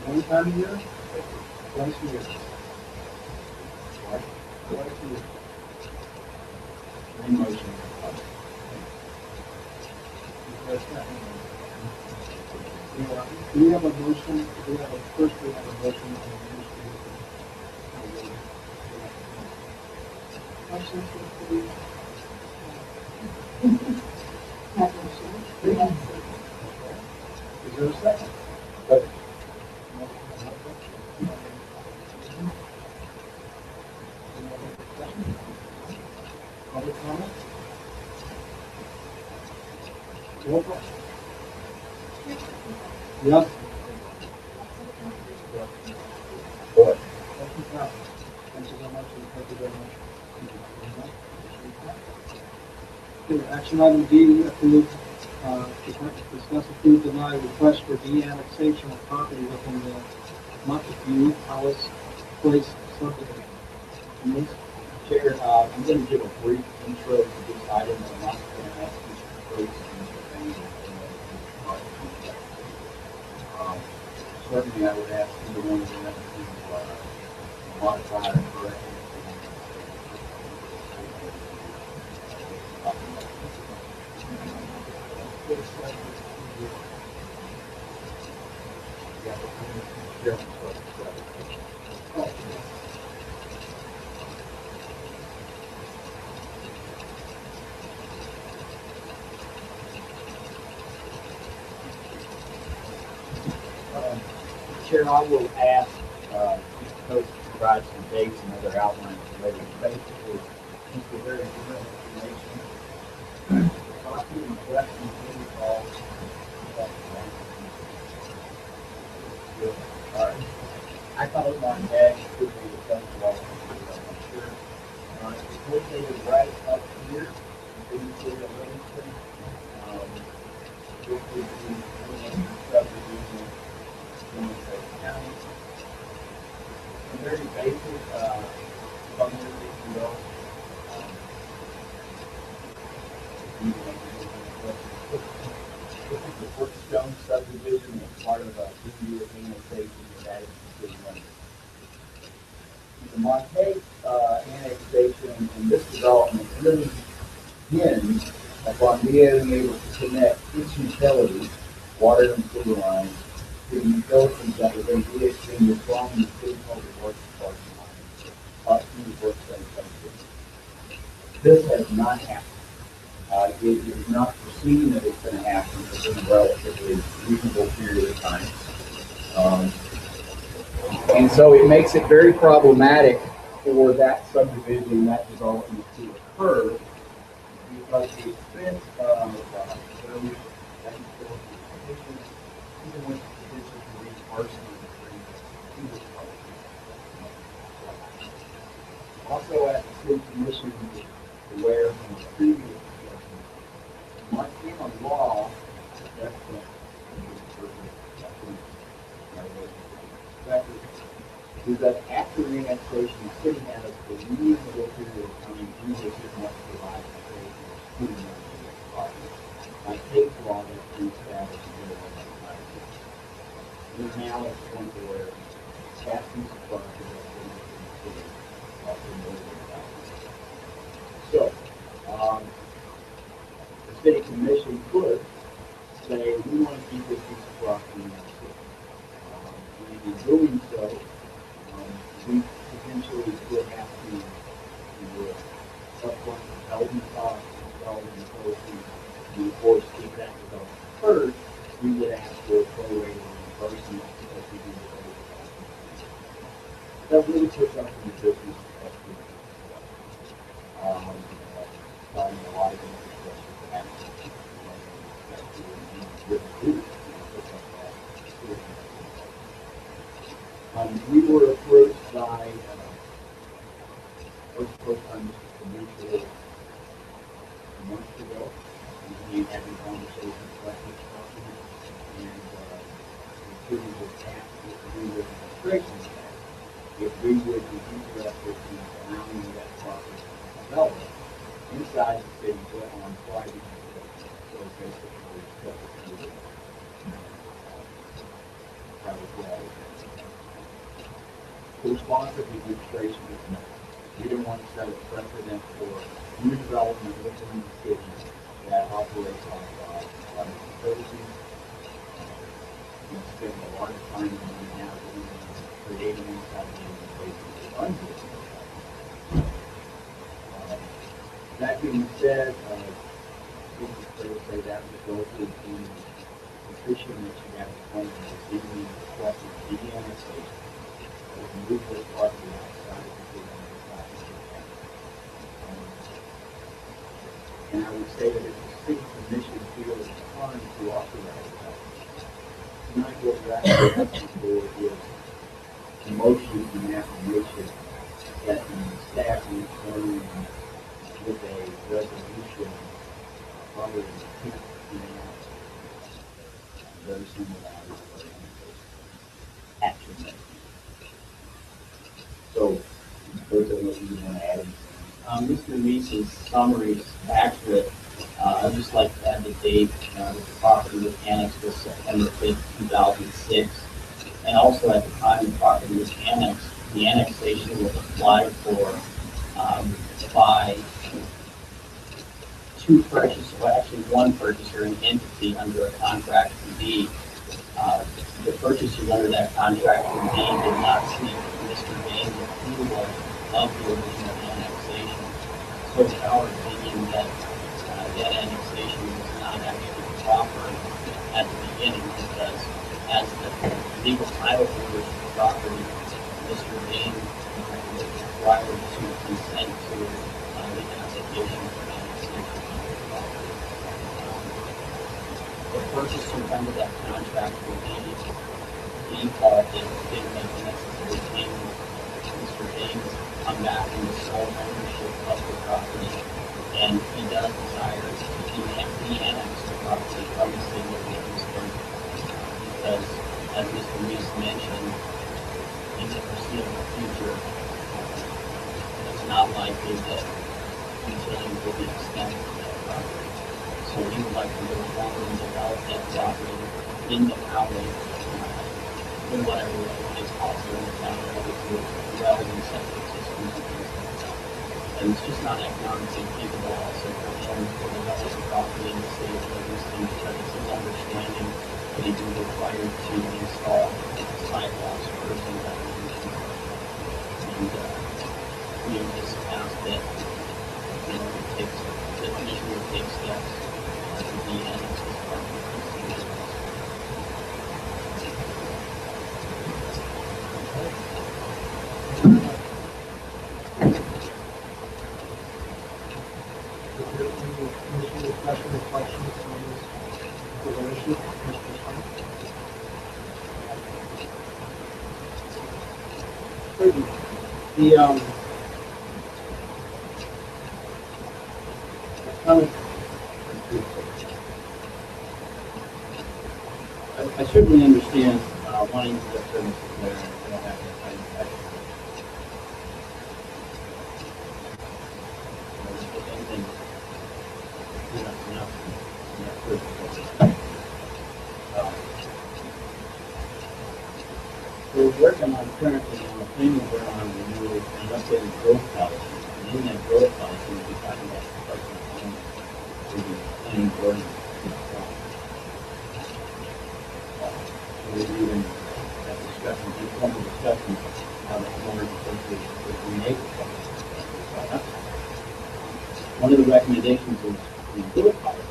One time a year? Twice a year. Twice a year. One motion. Do we have a motion, do we have a, first we have a motion on the motion to approve. That motion. Yes. Is there a second? Public comment? Roll call. Yes. What? Motion passes. Thank you very much, and thank you very much. Okay, action item D, approve, discuss, approve, deny request for de-annexation of property within the Montague Palace Place subdivision. Ms. Chair, I'm going to give a brief intro to this item. I'm not going to ask you to close anything. Certainly, I would ask either one of them to modify or correct Chair, I will ask Mr. Coach to provide some dates and other outlines later. Basically, just a very general information. Copy and questions will call. All right. I thought it was on tag. It could be the phone call. I'm sure. It's located right up here in the city of Livingston. It would be subdivision in the county. Some very basic functions, if you will. This is the Brookstone subdivision as part of a 2-year annexation that added to the city limits. The Montague annexation and this development really hinge upon being able to connect its utilities, water and sewer lines, to the utilities that were going to be extended from the city public works department lines up to the Brookstone subdivision. This has not happened. It is not foreseen that it's going to happen within a relatively reasonable period of time. And so it makes it very problematic for that subdivision, that development to occur, because the expense of those even with the potential for reimbursement Also, as the city commission is aware from the previous discussion, Montana law, that's is that after annexation, the city has a reasonable period of time in which it must provide for the property. By case law, that's been established in the We're now at the point where passing the property has been considered for more than that. So, the city commission could say, we want to keep this piece of property in our city. And in doing so, we potentially would have to upfront development costs, development authorities, and of course, if that development occurs, we would ask for a prorated reimbursement because we do the that really puts us in the business of providing a lot of infrastructure for access. We were approached by Mr. Mutual a month ago. We had having conversations about this property, and the city was asked if we would administration staff, if we would be interested in allowing that property to develop inside the city, but on private property. So basically, private water. The response of the administration was no. We didn't want to set a precedent for new development within the city that operates on private facilities. We spend a lot of time and money now creating inside the organization to run this. That being said, I think it's fair to say that resulted in the petition that you have in front of you this evening requesting the annexation. Move this property outside of the city and I would say that if the city commission feels inclined to authorize that, tonight what we're actually asking for is a motion and affirmation that the staff return with a resolution probably in the 10th very similar action. So, those are what you want to add. Mr. Reese's summary is accurate. I'd just like to add the date that the property was annexed was September 5th, 2006. And also at the time the property was annexed, the annexation was applied for by two purchasers, well actually one purchaser, an entity under a contract for deed. The purchasers under that contract for deed did not seek Mr. Bain's approval of the original annexation. So it's our opinion that that annexation was not actually proper at the beginning because as the legal title holders of the property, Mr. Bain was required to consent to the application for annexation of the property. The purchaser under that contract will be defaulted, didn't make the necessary payments. Mr. Bain has come back into sole ownership of the property, and he does desire to de-annex the property from the city of Livingston because, as Mr. Reese mentioned, in the foreseeable future, it's not likely that utilities will be extended to that property. So he would like to go forward and develop that property in the county in whatever way is possible in the county, with relevant septic systems and things like that. And it's just not economically feasible also for him to develop the property in the city of Livingston because it's his understanding that he'd be required to install sidewalks first and that. And we would just ask that the commission would take steps to de-annex this property. Comment? I certainly understand wanting to get services there, and I don't have to, if anything, enough. We're working on currently on a planning board on renewal and updated growth policy. And in that growth policy, we'll be talking about personal home to the planning board. We're even that discussion, informal discussion, how the homeowners association with the neighborhood. One of the recommendations is the growth policy,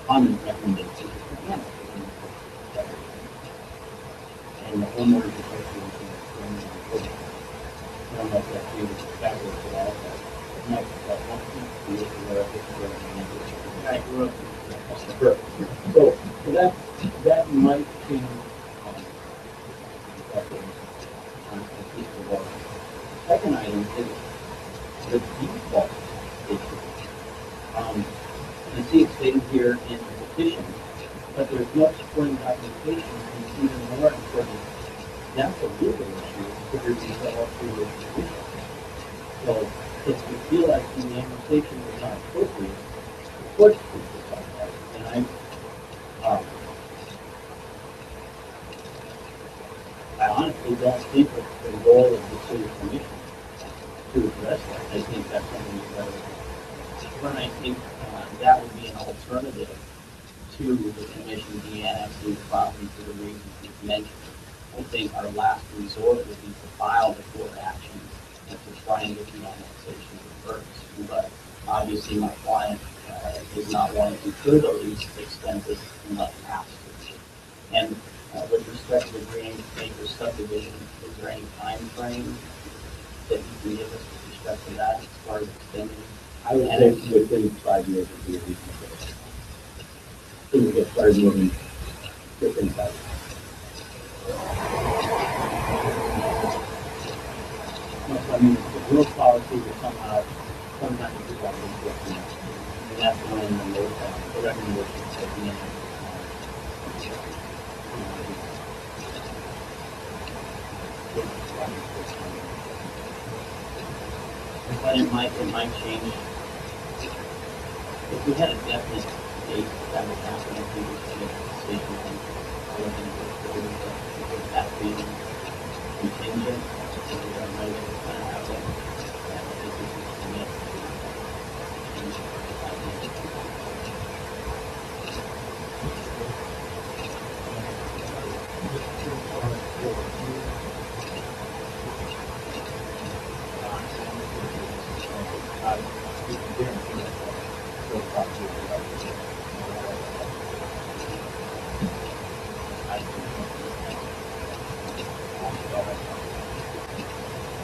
common recommendation is the panel. And the homeowners association is going to be I don't know if that's really fabulous at all, but it might be that one thing to where it's where I grew up in so that might change second item is the default issue. You see it stated here in the petition, but there's no supporting documentation, and even more important, that's a legal issue to be resolved through the petition. So if you feel like the annexation is not appropriate, the court should decide that. And I honestly don't think it's the role of the city commission to address that. I think that's something that when I think that would be an alternative to the commission de-annexing the property for the reasons you've mentioned. I think our last resort would be to file the court action and to try and get the annexation reversed. But obviously my client does not want to incur the least expenses unless asked to. And with respect to the Green Acres subdivision, is there any time frame that you can give us with respect to that as far as extending? I would say within 5 years would be a reasonable. Things get started moving within 5 years. No, so I mean, the growth policy will come out sometime in 2014. And that's when the recommendations at the end. But it might change. If we had a definite date that would happen, if we would make a decision on looking at would that be contingent? So we are ready to kind of have that decision to make.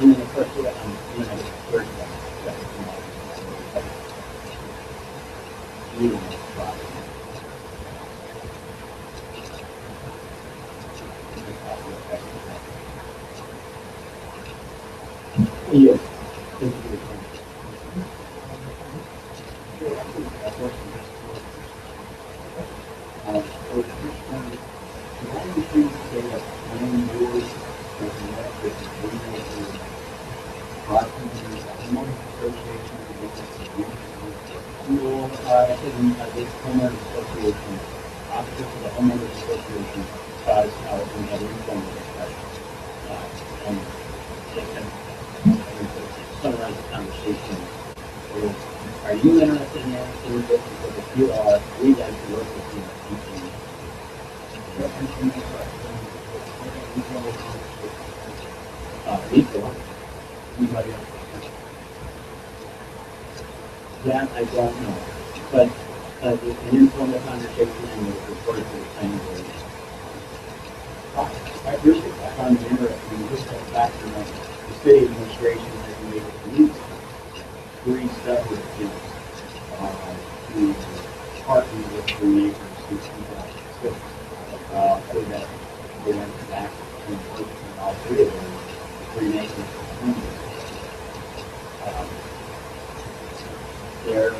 And then of course, I'm going to have a third one. Yes. Thank you. This homeowners association, opposite to the homeowners association, decides how we have informal discussion. And summarize the conversation. Are you interested in anything with this? Because if you are, we'd like to work with you. Legal. Anybody else? That I don't know. But an informal conversation and we'll report it to the planning board. I appreciate that. I find it interesting. Just that factor of the city administration has made at least 3 separate attempts to partner with the neighbors since 2006. So that they went back and worked with all 3 of them, 3 neighbors. There,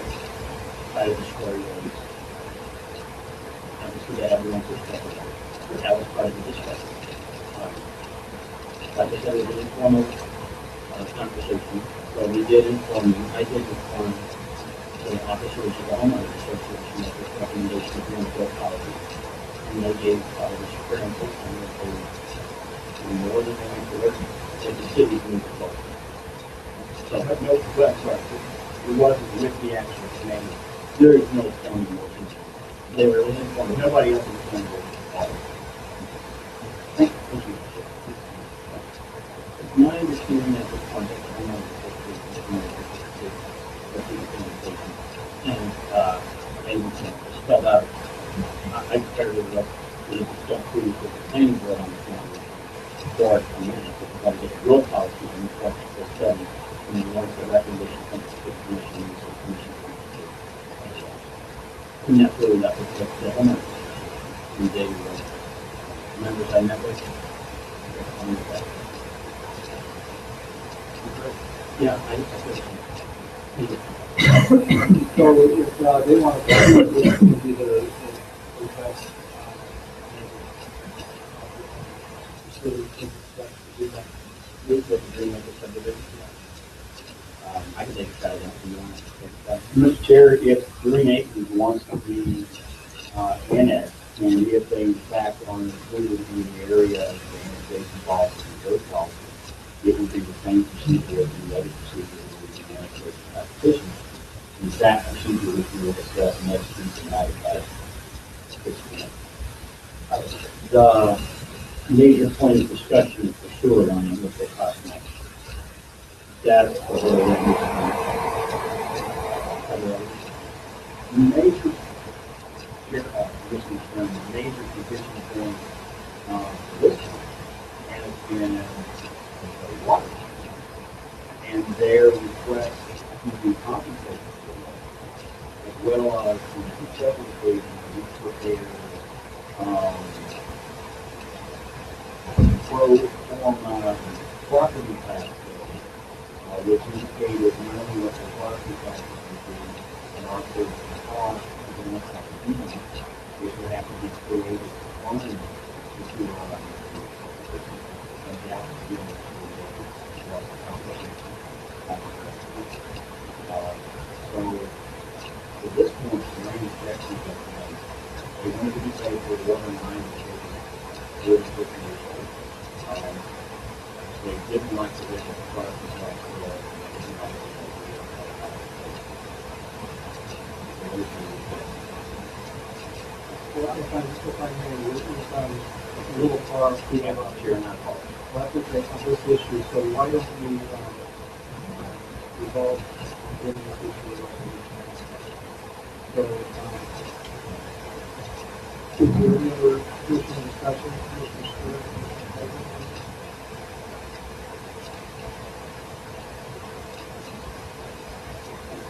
try to destroy roads. Obviously, that everyone's perspective, but that was part of the discussion. Um, Like I said, it was an informal conversation, so we did inform you, I did inform the officers of the homeowners association that this recommendation of no fair policy, and they gave the superintendent that they were more than willing to work with the city to move forward. So, But no, but, sorry, it wasn't with the actual committee. there is no formal motion. They were informed. Nobody else was going to vote. Thank you. It's my understanding at this point that the homeowners association is going to and they spelled out. I prepared it up to discuss through with the planning board on the family for a minute, but we've got to get a real policy on what the study and then once the recommendation comes to the commission, and the commission comes to the and that's really left with the homeowners. And they were members I met with. Yeah, I think. So if they want to, this would be the best. With the agreement with subdivision. I can take a shot at that if you want to take a shot. Mr. Chair, if Green Acres wants to be in it, and if they in fact are included in the area of the annexation policy and road policy, it would be the same procedure as the other procedure with the annexation application. In that procedure, which we will discuss next week tonight at 6 p.m. The major point of discussion for sure on it with the cost next. That's the way that Major, the major condition point for this has been water. And their request to be compensated for that, as well as on several occasions, we prepared pro forma property tax bill, which indicated not only what the property taxes would be, and also the cost of the next opportunity, which would have to be created on the so at this point, the main objective that they wanted to be paid for the water line, which is good they didn't like to look at the property tax bill. Well, if I may, this is a little far. Here and that part. Well, that's okay, on this issue, so why don't we resolve this issue? So, is there any other additional discussion, Mr. Stewart?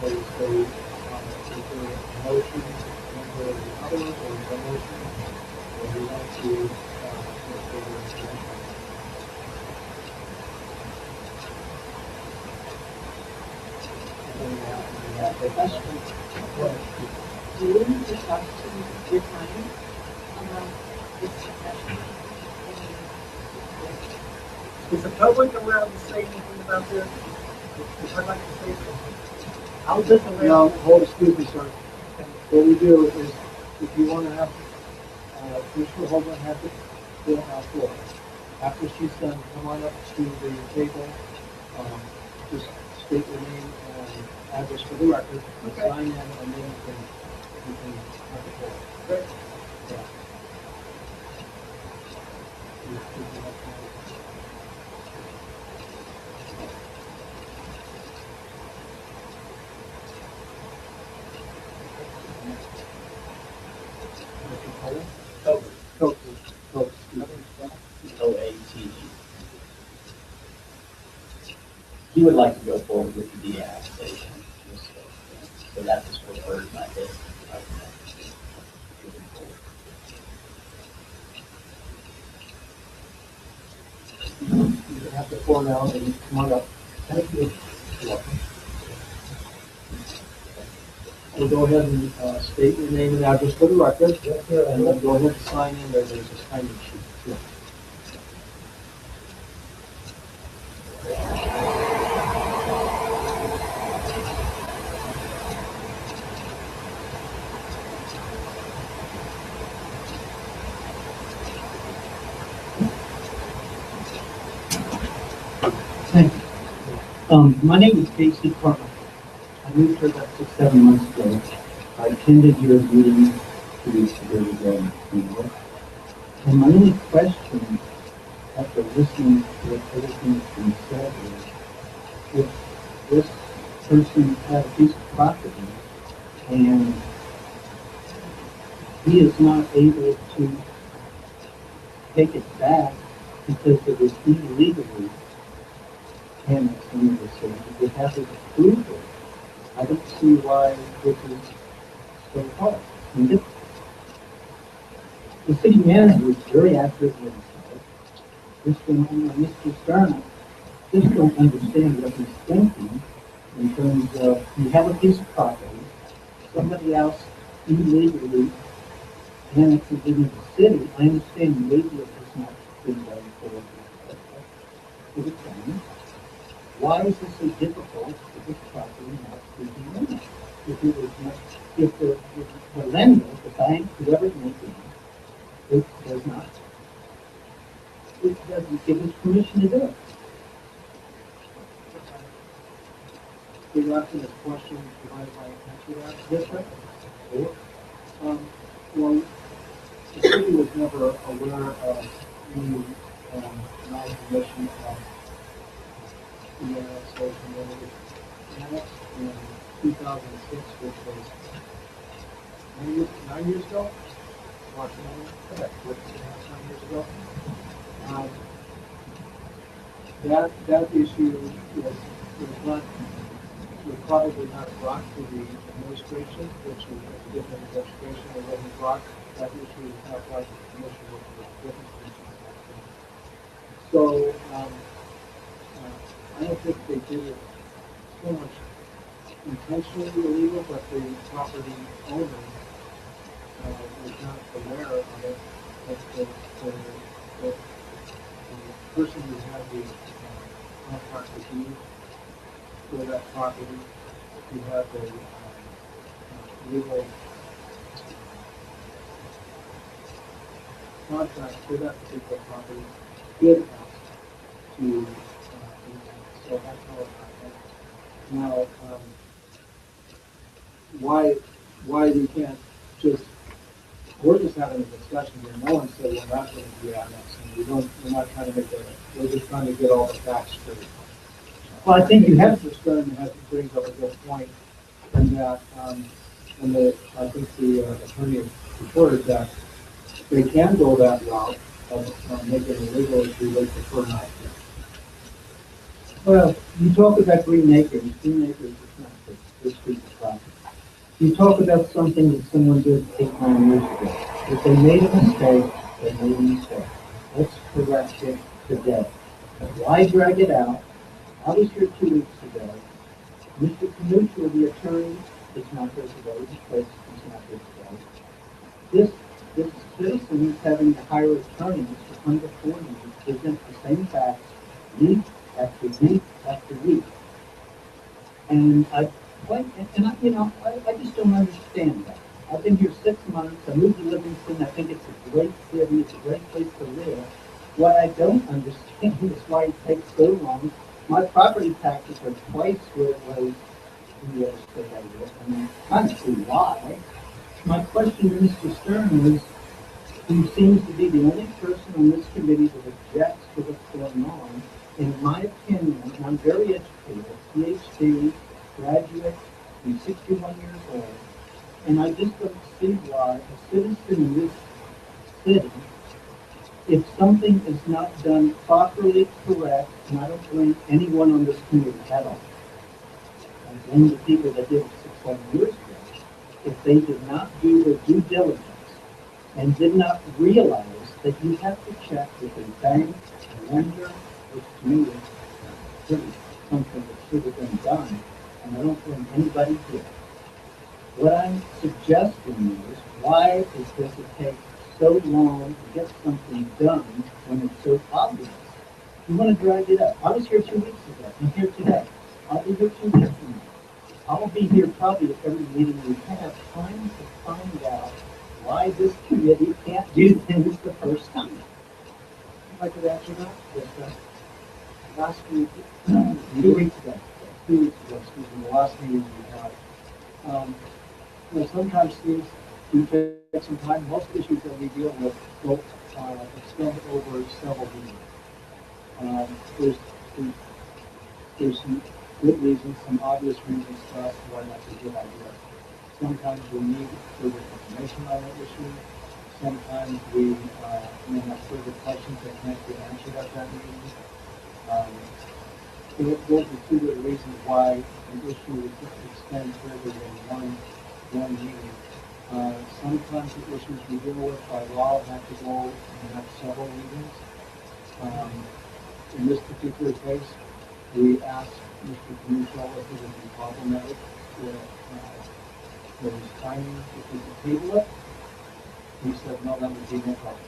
Okay, so, is there a motion, one way or the other, or is there a motion, or do you want to, The question, do you need to talk to your client about this discussion? Is the public allowed to say anything about this? If I'd like to say something. I'll just allow. No, excuse me, sir. What we do is, if you want to have, Commissioner Holden has it fill out for us. After she's done, come on up to the table, just state your name and address for the record, sign in, and then you can have it forward. Great. Yeah. OATG. He would like to go forward with the deannexation. So that's his preferred method. You have to pour now and come on up. Thank you. we'll go ahead and state your name and address for the record. And then go ahead and sign in there. There's a sign-in sheet. Thank you. My name is Casey Carter. I moved here about 6, 7 months ago. I attended your meeting 2 weeks ago. And my only question, after listening to everything that's been said, is if this person had a piece of property and he is not able to take it back because it was illegally annexed into the city, we have his approval. I don't see why this is so hard and difficult. The city manager is very accurate with himself. This gentleman, Mr. Stern, just don't understand what he's thinking in terms of you have a piece of property, somebody else illegally annexes it into the city. I understand maybe it has not been done for the county. Why is this so difficult for this property not to be annexed? If it was not, if the lender, the bank, whoever it may be, it does not. It doesn't give us permission to do it. You're asking this question, do you mind if I answer that? Yes, sir. Well, the city was never aware of any non-commission of the annexation when it was annexed in 2006, which was 9 years ago. Approximately, correct, 9 years ago. That issue was not, was probably not brought to the administration, which was a different investigation. It wasn't brought, that issue was not brought to the commission, which was a different issue. So, I don't think they did it so much intentionally illegal, but the property owner was not aware of it, that the person who had the contract with you for that property, who had the legal contract for that particular property, did ask to, so that's how it happened. Now, why we can't just, we're just having a discussion here, no one said we're not going to do that next, and we're not trying to make that, we're just trying to get all the facts straight. Well, I think you have, Mr. Stern brings up a good point, and that, and the, I think the attorney reported that they can go that route of making it illegal if they prefer not to. well, you talk about Green Acres. Green Acres is not this piece of property. You talk about something that someone did 8, 9 years ago. If they made a mistake, they made a mistake. Let's correct it today. Why drag it out? I was here 2 weeks ago. Mr. Canuccio, the attorney, is not here today because he's not here today. This citizen who's having to hire attorneys to come before you to present the same facts week after week after week. And I just don't understand that. I've been here 6 months. I moved to Livingston. I think it's a great city. It's a great place to live. What I don't understand is why it takes so long. My property taxes are twice what it was in the other state I live. I mean, I don't see why. My question to Mr. Stern is, he seems to be the only person on this committee that objects to what's going on. In my opinion, and I'm very educated, PhD, graduate, I'm 61 years old, and I just don't see why a citizen in this city, if something is not done properly correct, and I don't blame anyone on this committee at all. I blame the people that did it 6, 7 years ago. If they did not do their due diligence and did not realize that you have to check with a bank, a lender, which to me is really something that should have been done, and I don't blame anybody here. What I'm suggesting is, why does it take so long to get something done when it's so obvious? You want to drag it up. I was here 2 weeks ago. I'm here today. I'll be here 2 weeks from now. I'll be here probably at every meeting we have, trying to find out why this committee can't do things the first time. If I could answer that? Yes, sir. Last week, 2 weeks ago. 2 weeks ago, excuse me, the last meeting we had, sometimes things do take some time. Most issues that we deal with will extend over several meetings. Um, there's, there's, there's some good reasons, some obvious reasons for us why that's a good idea. Sometimes we need further information on that issue. Sometimes we may have further questions that can't get answered at that meeting. Those are two good reasons why an issue would extend further than one meeting. Sometimes the issues we deal with by law have to go and have several meetings. In this particular case, we asked Mr. Canuso if it would be problematic if there was timing, if we could table it. He said, no, that would be no problem.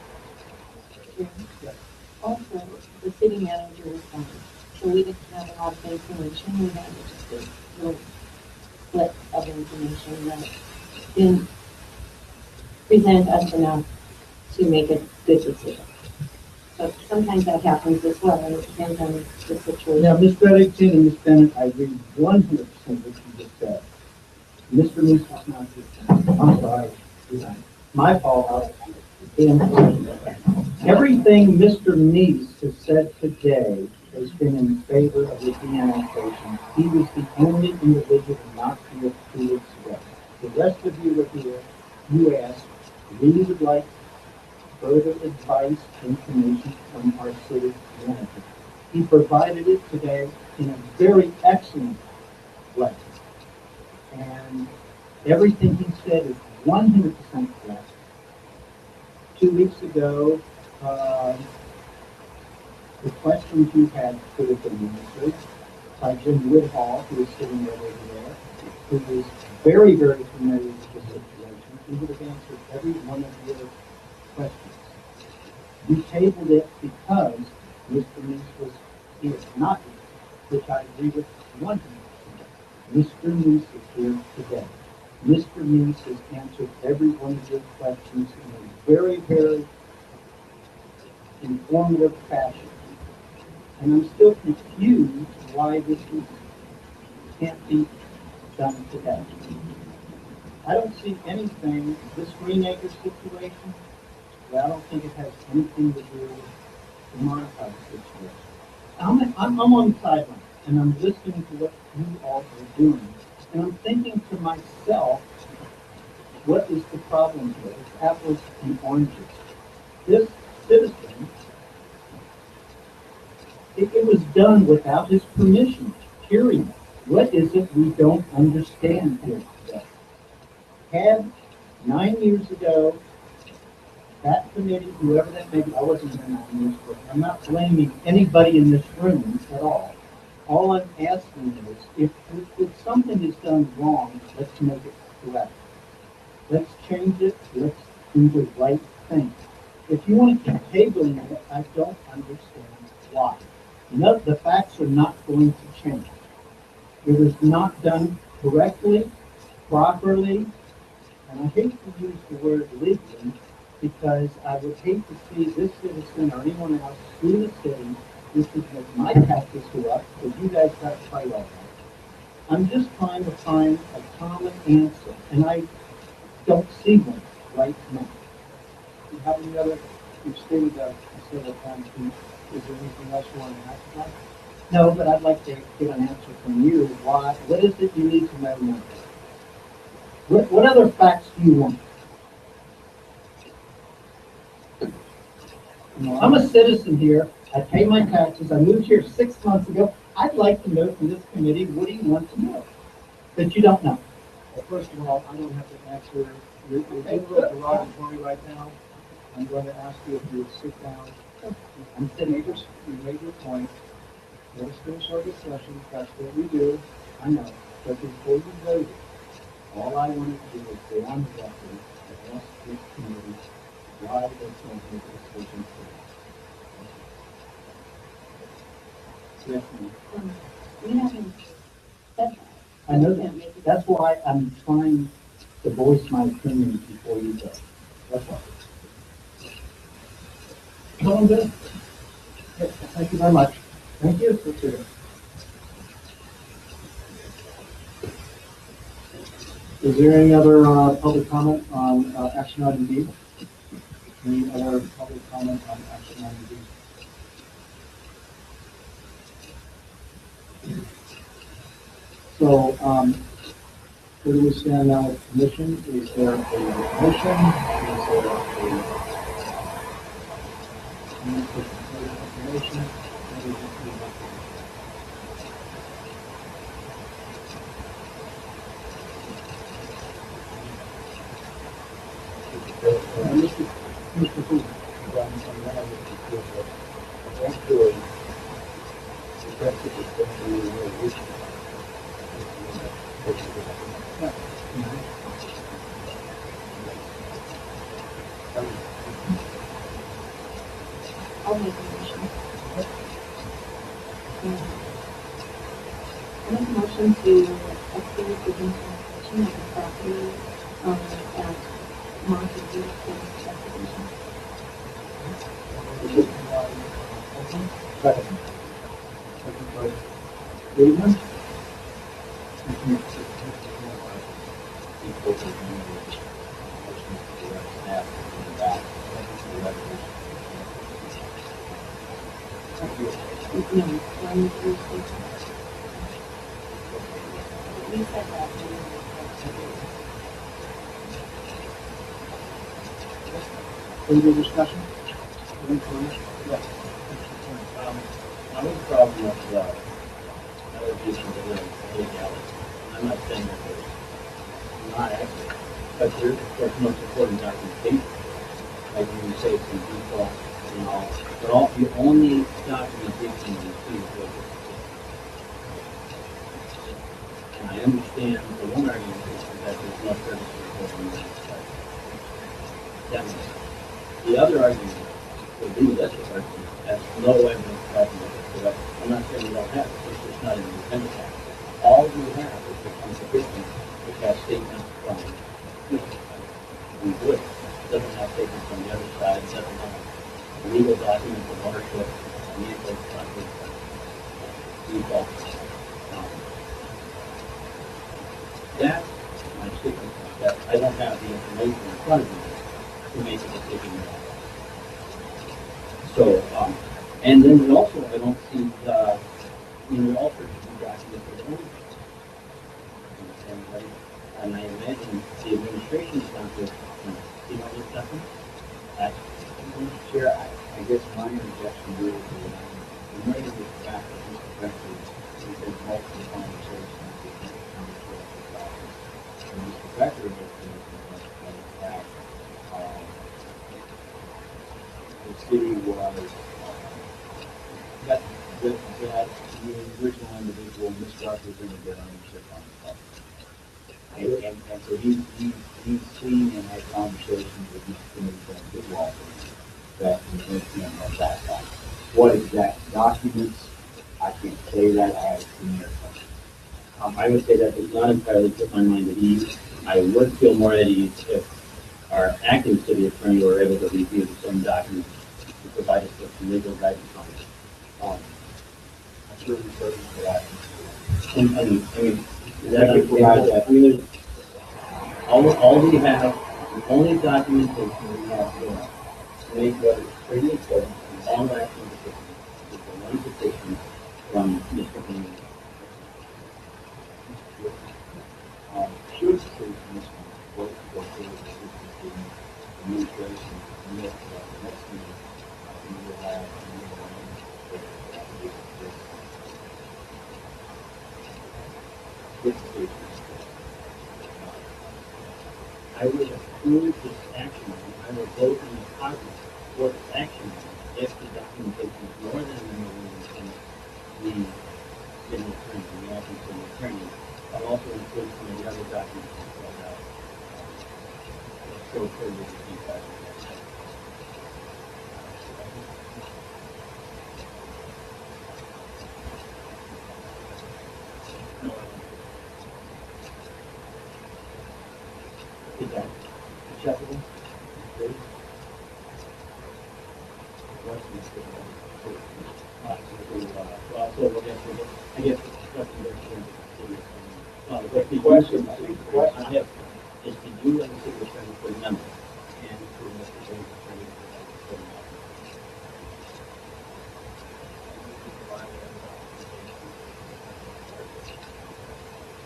Yes. Also, the city manager was fine, so we didn't have a lot of information, we had just a little split of information that didn't present us enough to make a good decision. So sometimes that happens as well, and it depends on the situation. Now, Ms. Bennington and Ms. Bennett, I agree 100% what you just said. Mr. Moose was not here. I'm sorry. My fault. Everything Mr. Meese has said today has been in favor of the annexation. He was the only individual not here 2 weeks ago. The rest of you were here. You asked, we would like further advice, information from our city manager. He provided it today in a very excellent way. And everything he said is 100% correct. 2 weeks ago, the questions you had could have been answered by Jim Woodhall, who is sitting right over there, who is very, very familiar with the situation. He would have answered every one of your questions. You tabled it because Mr. Meese was here, not here, which I agree with 100%. Mr. Meese is here today. Mr. Meese has answered every one of your questions in a very, very informative fashion. And I'm still confused why this can't be done today. I don't see anything, this Green Acres situation, well, I don't think it has anything to do with the monetize situation. I'm on the sideline, and I'm listening to what you all are doing. And I'm thinking to myself, what is the problem here? It's apples and oranges. This citizen, it was done without his permission, period. What is it we don't understand here today? Had 9 years ago, that committee, whoever that may be, I wasn't here 9 years ago. I'm not blaming anybody in this room at all. All I'm asking is, if something is done wrong, let's make it correct. Let's change it. Let's do the right thing. If you want to keep tabling it, I don't understand why. No, the facts are not going to change. It was not done correctly, properly, and I hate to use the word legally, because I would hate to see this citizen or anyone else sue the city. This would make my taxes go up, because you guys got to fight all that. I'm just trying to find a common answer, and I don't see one right now. Do you have any other, you've stated that several times, is there anything else you want to ask about? No, but I'd like to get an answer from you. Why? What is it you need to know now? What other facts do you want? I'm a citizen here. I pay my taxes. I moved here 6 months ago. I'd like to know from this committee, what do you want to know that you don't know? Well, first of all, I don't have to answer, you're being a little derogatory right now. I'm going to ask you if you would sit down. I'm sitting here. You made your point. Let us finish our discussion. That's what we do. I know. But before you voted, All I wanted to do was go on the record and ask this committee why they can't make a decision today. Yes, ma'am. We haven't said that. I know We can't that. make it. That's why I'm trying to voice my opinion before you go. That's all. No, I'm good. Yes, thank you very much. Thank you. Appreciate it. Is there any other public comment on action item B? Any other public comment on action item B? So, where do we stand now with commission? Is there a motion? Is there a information? Mr. Booth. Actually, the practice is going to be really issue. I'll make a motion. I make a motion to approve the implementation of the property, at Montague subdivision. Second. Second by Freeman. No, one, two, three. We said that. Further discussion? Any comments? My only problem with allegations of illegality, I'm not saying that there's not accurate, but there's no supporting documentation. Like when you say it's in default and all, but all, the only documentation you see is what is. And I understand the one argument is that there's no service report on the website. Definitely. The other argument would be this argument, that's no evidence documented. So I'm not saying we don't have it, it's just not in the appendix. All we have is the constitution, which has statements from, we would. It doesn't have statements from the other side, it doesn't have a legal document of ownership, financial document, default. That's my statement, that I don't have the information in front of me to make a decision now. So, and then we also, I don't see, we also should be documented ownership. And I imagine the administration is going to, this stuff. That's, Chair, I guess my objection really is that I'm ready to get back to this perspective. We've been multiple conversations with the Commissioner's office. And Mr. Becker has been that the city was, that the original individual misrepresented their ownership on the property. And so he's seen and had conversations with Mr. Kimmel and Big Walter that at that time. What exact documents? I can't say that. I haven't seen their stuff. I would say that does not entirely put my mind at ease. I would feel more at ease if our acting city attorney were able to review the same documents to provide us with some legal guidance on it. I'm sure we're certain for that. I mean, is that understandable? I mean, there's, all we have, the only documentation we have here to make what is pretty important, and all action decision, is the one petition from Mr. King. Should the city commission vote to go forward with this administration, and yet the next meeting, we will have a new this station. I would approve this action, I would vote in the positive for this action if the documentation is more than the city attorney, the acting city attorney, but also in include some of the other documents that, show clearly the feedback. No, is that acceptable? Good. Questions? Well, so I guess the question there, but the Question, I think the question- I have, is to you and the city attorney for the memo, and to Mr. James attorney for the memo.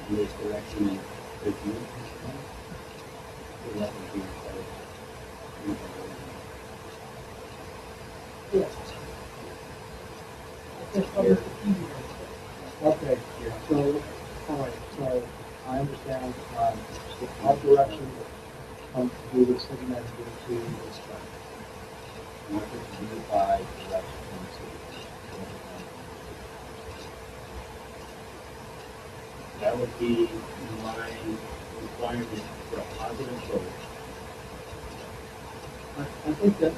And this direction is with you. So that would be, Yes. Just public opinion. Okay, so, all right, so I understand, our direction comes to the city manager to this time. What is unified direction from the city? that would be my requirement for a positive vote. I think that,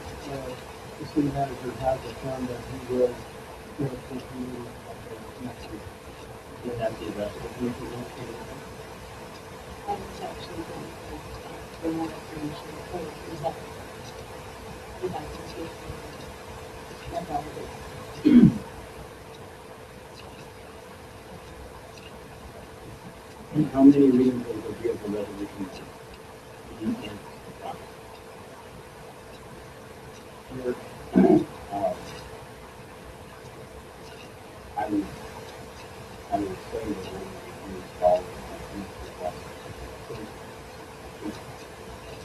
the city manager has affirmed that he will give it to you next week. Would that be the commission next meeting? I was actually going for more information, is that, is that consistent? That's all it is. And how many readings will there be of the resolution? And Here, I would say that we use all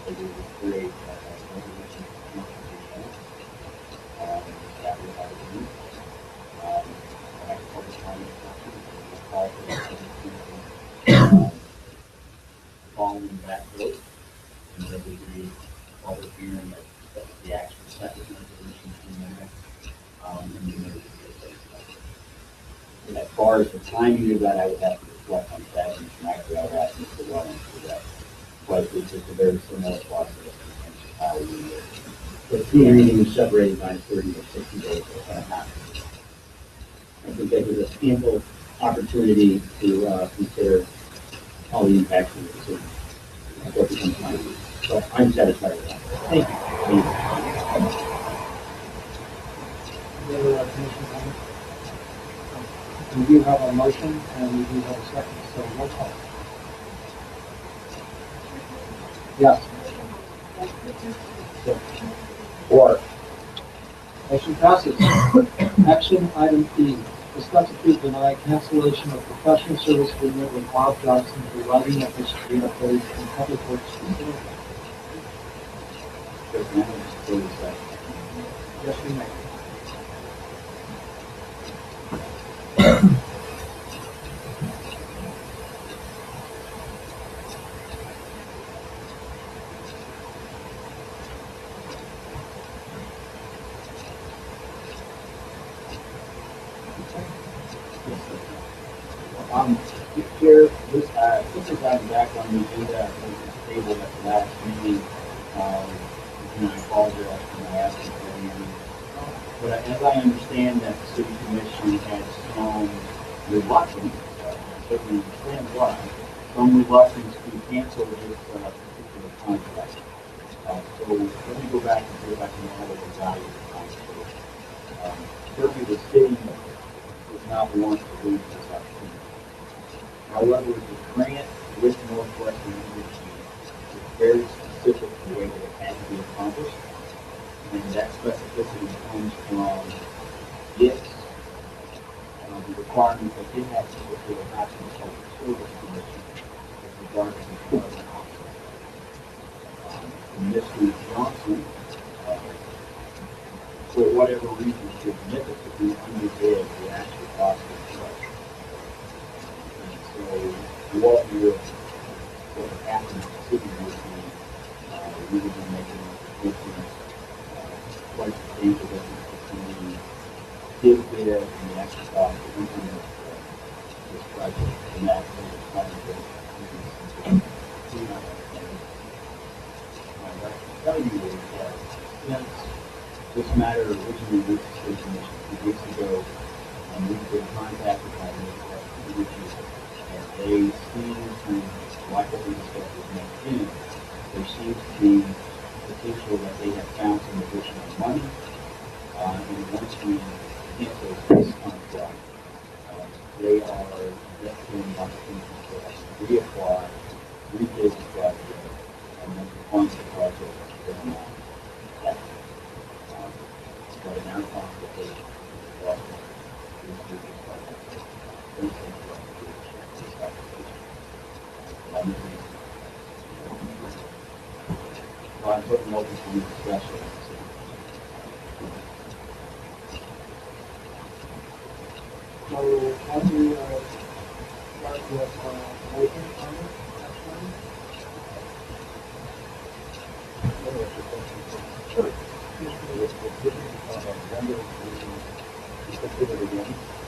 it would create a resolution that would have a use. Next public comment session, call for the city following that vote, and then we read public hearing of the actual second resolution in there. And then and as far as the timing of that, I would have to reflect on that, and actually I would ask Mr. Wellens for that. But it's just a very similar process in terms of how we do it. the two readings separated by 30 or 60 days or something. I think that gives us ample opportunity to consider all the impacts of the decision. That's what becomes final. So I'm satisfied with that. Thank you. Any other commission comments? We do have a motion and we do have a second, so roll call. Yes. Or, Motion passes. Action item E, discuss if to deny cancellation of professional service agreement with Bob Johnson for lighting of the street upgrades and public works facility. there's now just 30 seconds. Yes, we may. Here, this is back on the agenda, was tabled at the last meeting. And I apologize for my absence there. But as I understand that the city commission has shown reluctance, certainly understand why, some reluctance to cancel this particular contract. So let me go back and see if I can add a value to the contract. Certainly the city does not want to lose this opportunity. However, the grant with Northwestern Energy is very specific to the way that it has to be accomplished. And that specificity comes from its the requirement that it has to fulfill the National Public Service Commission with regard to the development contract. Mr. Johnson, for whatever reason, significantly underbid the actual cost of the project. So what happened to the city was we would be making quite substantial difference between his bid and the actual cost of implementing this project. And that was kind of the This matter originally reached the city commission 2 weeks ago, and we've been contacted by the commission, and they seem to, like what we discussed with Matt Finn, there seems to be potential that they have found some additional money, and once we cancel this contract, they are investigating the opportunity for us to reapply, rebid the project, and then to fund the project from that. But in our consultation, we also include this project. Don't think about this application. So I'm putting open for discussion. So, how do you, start with, motion on it, actually? Sure.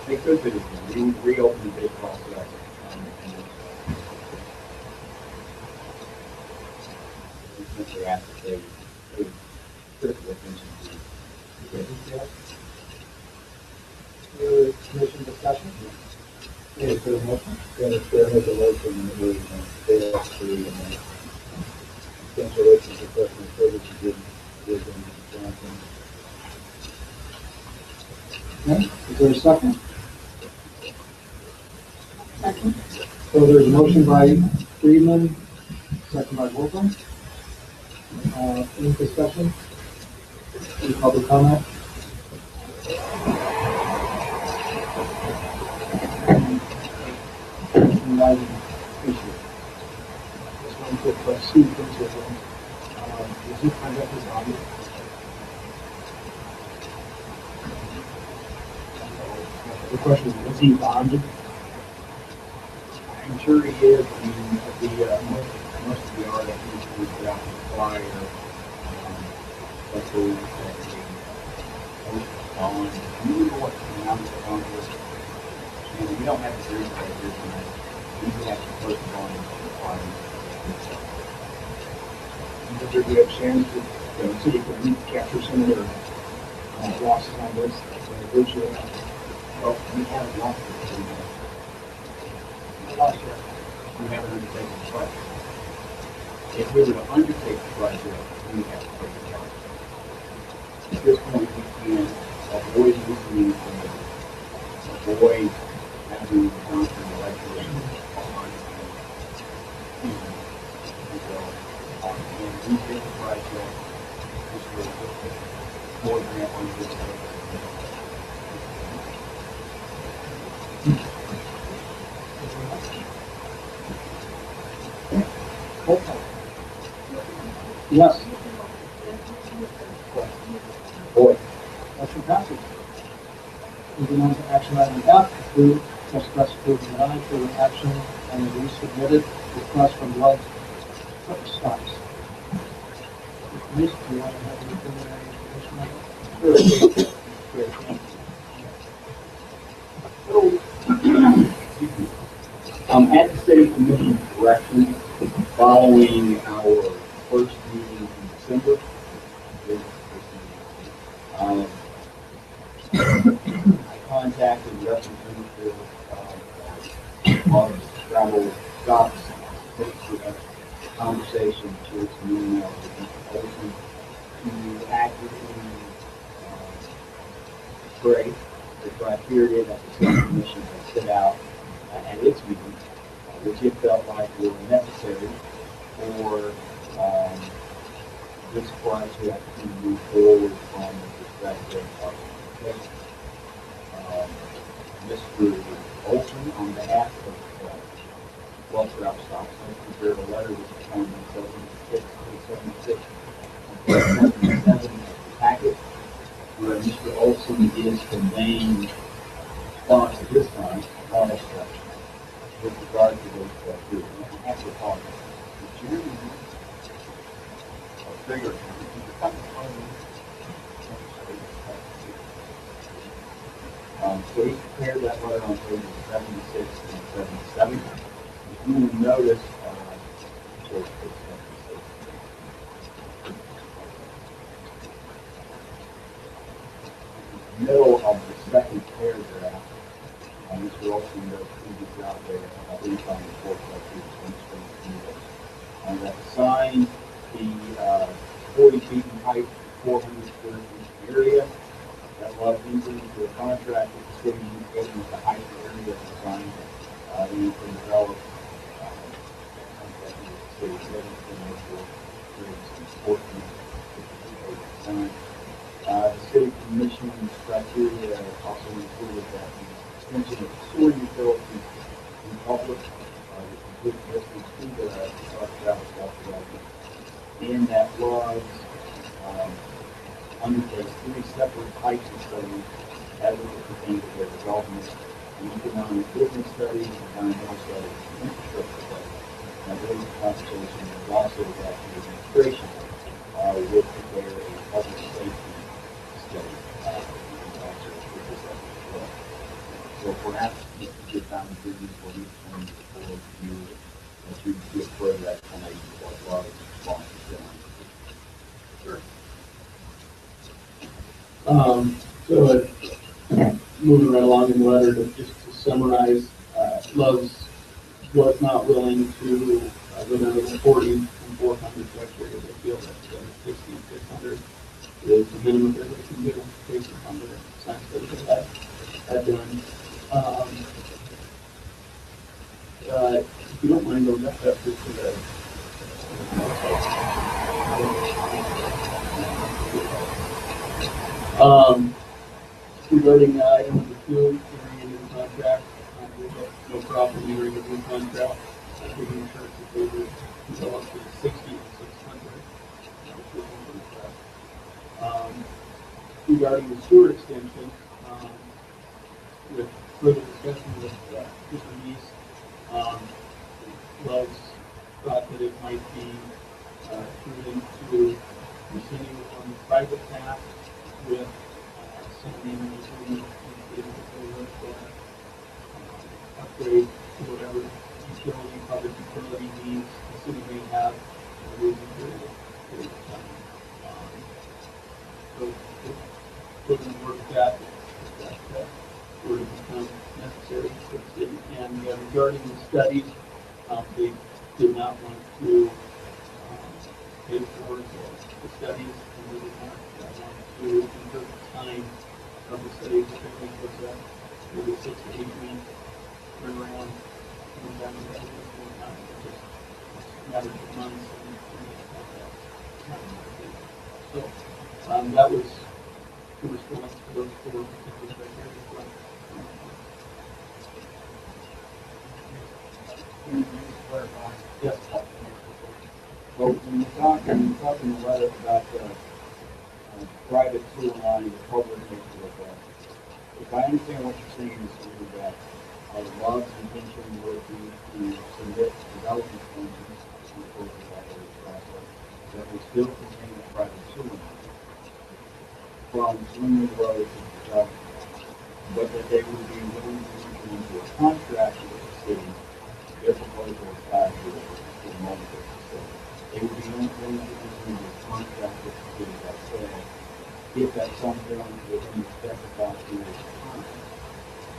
They could bid again. We would reopen the bid process. We simply ask that they critical attention to the bid. Your commission discussion? Is there a motion? Gonna share make a motion that we pay off the cancellation of professional services with Johnson. Okay, is there a second? Second. So there's a motion by Friedman, second by Wolfman. Any discussion? Any public comment? Lighting issue. Just one quick question, things with them. Is this project is on? The question is he bonded? I'm sure he is. I mean, most of the RFPs we put out prior, but the bond, do you know what the amount of the bond was? And we don't have to agree right here tonight. We have to post bond requirements. Does there be a chance that the city could capture some of their losses on this? Virtually. Well, we haven't lost it. Last year. We haven't undertaken the project. If we were to undertake the project, we would have to take the project. At this point, we can avoid losing the avoid having the constant election on and we did the project, which was more than that one year ago. Yes. Boy, Motion passes. Moving on to action item F, approve, discuss, approve, and deny for action on the resubmitted request from Blood Stops. Commission, do you want to have any preliminary information on it? At the city commission direction, following our first meeting in December, I contacted representative of travel stops, a conversation to some email with Mr. Olson to accurately grade the criteria that the city commission has set out at its meeting, which it felt like were necessary for this project to move forward from the perspective of Mr. Olson, on behalf of Welfare Out Stops, has prepared a letter which is on 76 packet, where Mr. Olson is conveying thoughts at this time on this question with regard to those criteria. I have to apologize. The chairman figure. So he prepared that letter on pages 76 and 77. If you will notice, middle of the second paragraph, Mr. Olson does a pretty good job there, I believe on the fourth, that the sign, the 40 feet in height, 400 square feet area. That was entered into a contract with the city indicating the height of area of the sign. You can develop contract with the city of Livingston, which will create some enforcement design. The city commission criteria also included that the extension of sewer utilities in public, with distance to the south travel south. And that was undertake 3 separate types of studies as it pertains to their development, an economic business study, environmental study, and infrastructure study. And I believe the conversation was also that the administration would prepare a public safety study in concert with this effort as well. So perhaps we could get down to business for each one of the board review that you give further explanation of what was responsible. Sure. So moving right along in the letter, just to summarize, Love's was not willing to go down to the 40 and 400 criteria. They feel that 60 and 600 is the minimum that they can do based on the science study that had done. If you don't mind going back up to the regarding item number 2, entering into the contract, we have no problem entering into the contract. Giving insurance that they would go up to the 60 and 600. Regarding the sewer extension, with further discussion with Mr. East, Love's thought that it might be prudent to continue on the private path with something in upgrade to whatever utility, public utility needs the city may have in a reasonable period of time. So we're going to work that were to become necessary for the city. And regarding the studies, they did not want to pay for the studies, and they did not want to incur the time of the studies, which I think was maybe 6 to 8 weeks turnaround. And then just matter of months and so that was the response to those 4 particular criteria. Yes. Well, when you're talking about private sewer line, the public nature of that, if I understand what you're saying is that Love's intention would be to submit development plans to the local process that would still contain a private sewer line from Swingwood Road to the development, but that they would be willing to enter into a contract with the city. Their proposal is 5 years for the moment of the city. They would be willing to enter into a contract with the city that said, if at some point within the specified period of time,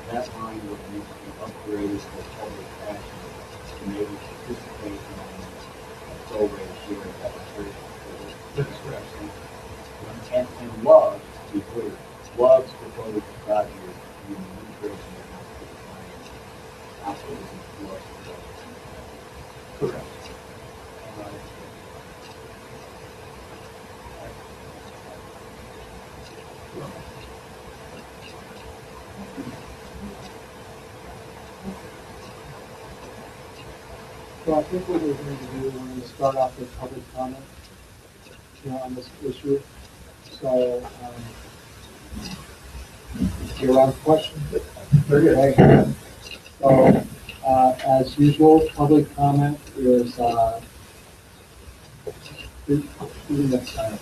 that line would need to be upgraded for public action to maybe participate in a sole rate share of that upgrade. That's correct. And Love, to be clear, Love's proposal for 5 years in the administration of absolutely was correct. So I think what we're going to do, we're going to start off with public comment, on this issue. So, you're on question? Very good. So, as usual, public comment is, next time.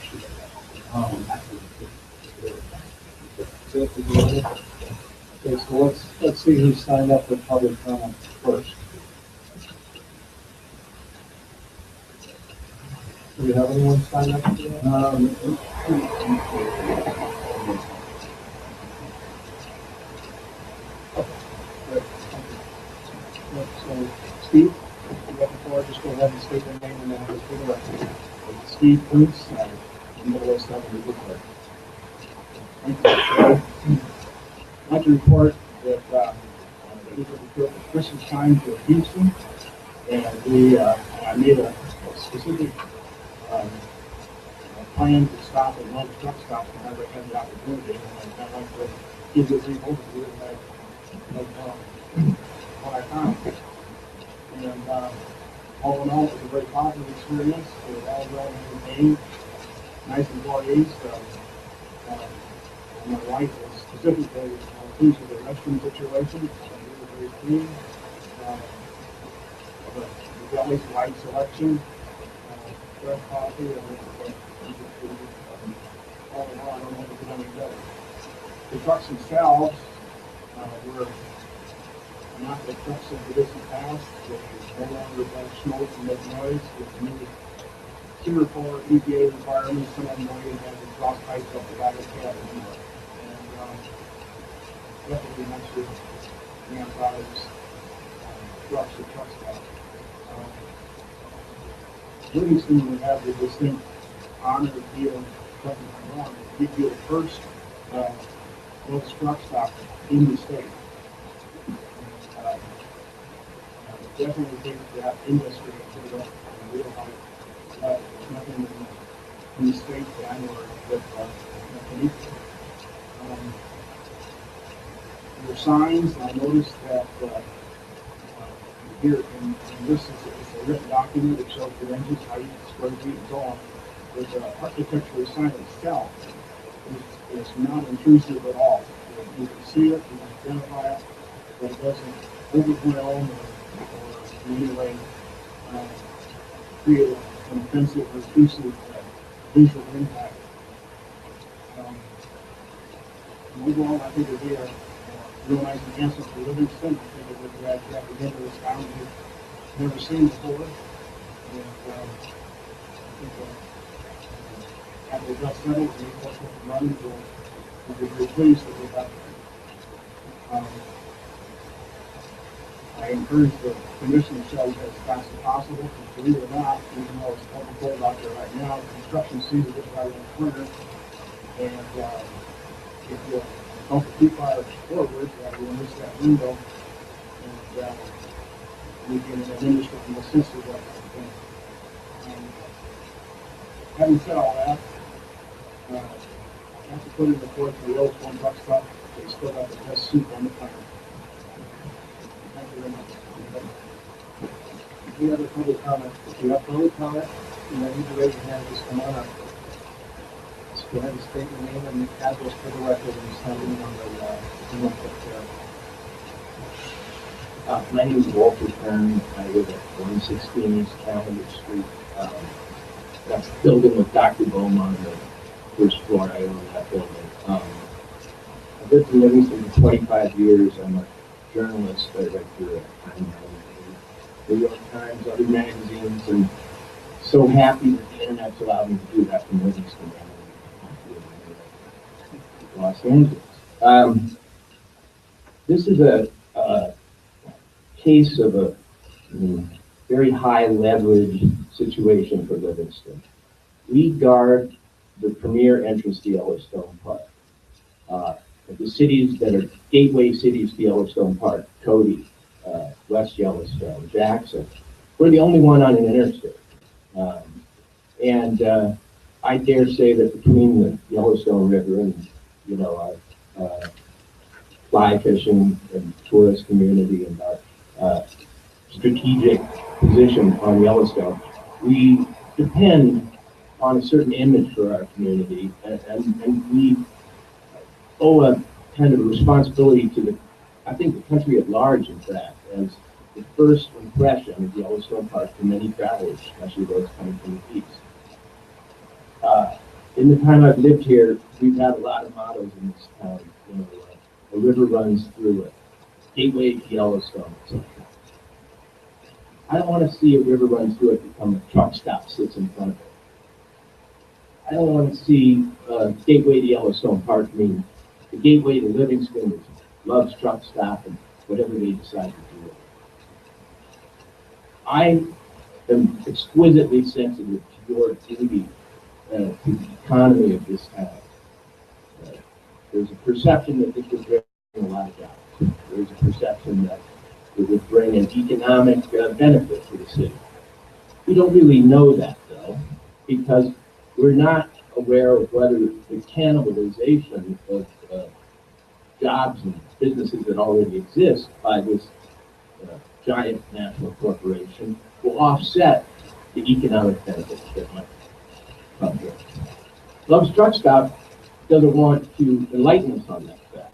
Okay, so let's see who signed up for public comment first. Do we have anyone signed up for that? just go ahead and state your name and address for the record. Steve Kuntz, Middle 7 Legal Clerk. Thank you. I'd like to report that this is the Christmas time for Houston, and I made a specific plan to stop at one truck stop whenever I had the opportunity, and I'd like to give you a brief overview of what I found. And all in all, it was a very positive experience. They were all well maintained, nice employees. My wife was specifically pleased with the restroom situation. They were very clean. The deli's wide selection, fresh coffee, all in all, I don't know if it could any better. The trucks themselves were not the trucks of the distant past. They no longer smoke and make noise with the new Tier 4 EPA requirements. Some of them don't even have the exhaust pipes up the back of the cab anymore. And definitely nice to grandfather's trucks or truck stop. Livingston would have the distinct honor of being, correct me if I'm wrong, he'd be the first Lowe's truck stop in the state. Definitely think that industry is a real height. There's nothing in the state that I know of that beneath it. Your signs, I noticed that here in this it's a written document that shows dimensions, height, square feet, and so on. But the architectural sign itself is not intrusive at all. You can see it, you can identify it, but it doesn't overwhelm or in any way create an offensive or intrusive visual impact. Overall, I think it would be a real nice enhancement for Livingston. I think it would add that again to this town we've never seen before. And I think after the dust settles and we get the running, we'll be very pleased that we have it. I encourage the commission to show as fast as possible, because believe it or not, even though it's cold and cold out there right now, the construction season is right around the corner. And if you don't go too far forward, we'll miss that window, and we get an administrative assistance that kind of thing. Having said all that, I have to put in the report for the old one truck stop. They still got the best soup on the planet. Thank you very much. Any other public comment? If you have public comment, you might need to raise your hand, just come on up. Just go ahead and state your name and address for the record and sign in on the one My name is Walter Kern. I live at 116 East Calendar Street. That's the building with Dr. Bohm on the first floor. I own that building. I've lived in Livingston for 25 years. I'm a journalist. I write for Time Magazine, New York Times, other magazines, and so happy that the internet's allowed me to do that from Livingston to Los Angeles. This is a case of a very high leverage situation for Livingston. We guard the premier entrance to Yellowstone Park. The cities that are gateway cities to Yellowstone Park, Cody, West Yellowstone, Jackson, we're the only one on an interstate. I dare say that between the Yellowstone River and, our fly fishing and tourist community and our strategic position on Yellowstone, we depend on a certain image for our community, and we owe a kind of a responsibility to I think the country at large, in fact, as the first impression of Yellowstone Park for many travelers, especially those coming from the east. In the time I've lived here, we've had a lot of mottos in this town. A river runs through it, gateway to Yellowstone, etc. I don't want to see a river run through it become a truck stop sits in front of it. I don't want to see gateway to Yellowstone Park mean the gateway to Livingston, which loves truck stop and whatever they decide to do. I am exquisitely sensitive to your duty to the economy of this town. There's a perception that this would bring a lot of jobs. There's a perception that it would bring an economic benefit to the city. We don't really know that, though, because we're not aware of whether the cannibalization of jobs and businesses that already exist by this giant national corporation will offset the economic benefits that might come here. Love's Truck Stop doesn't want to enlighten us on that fact.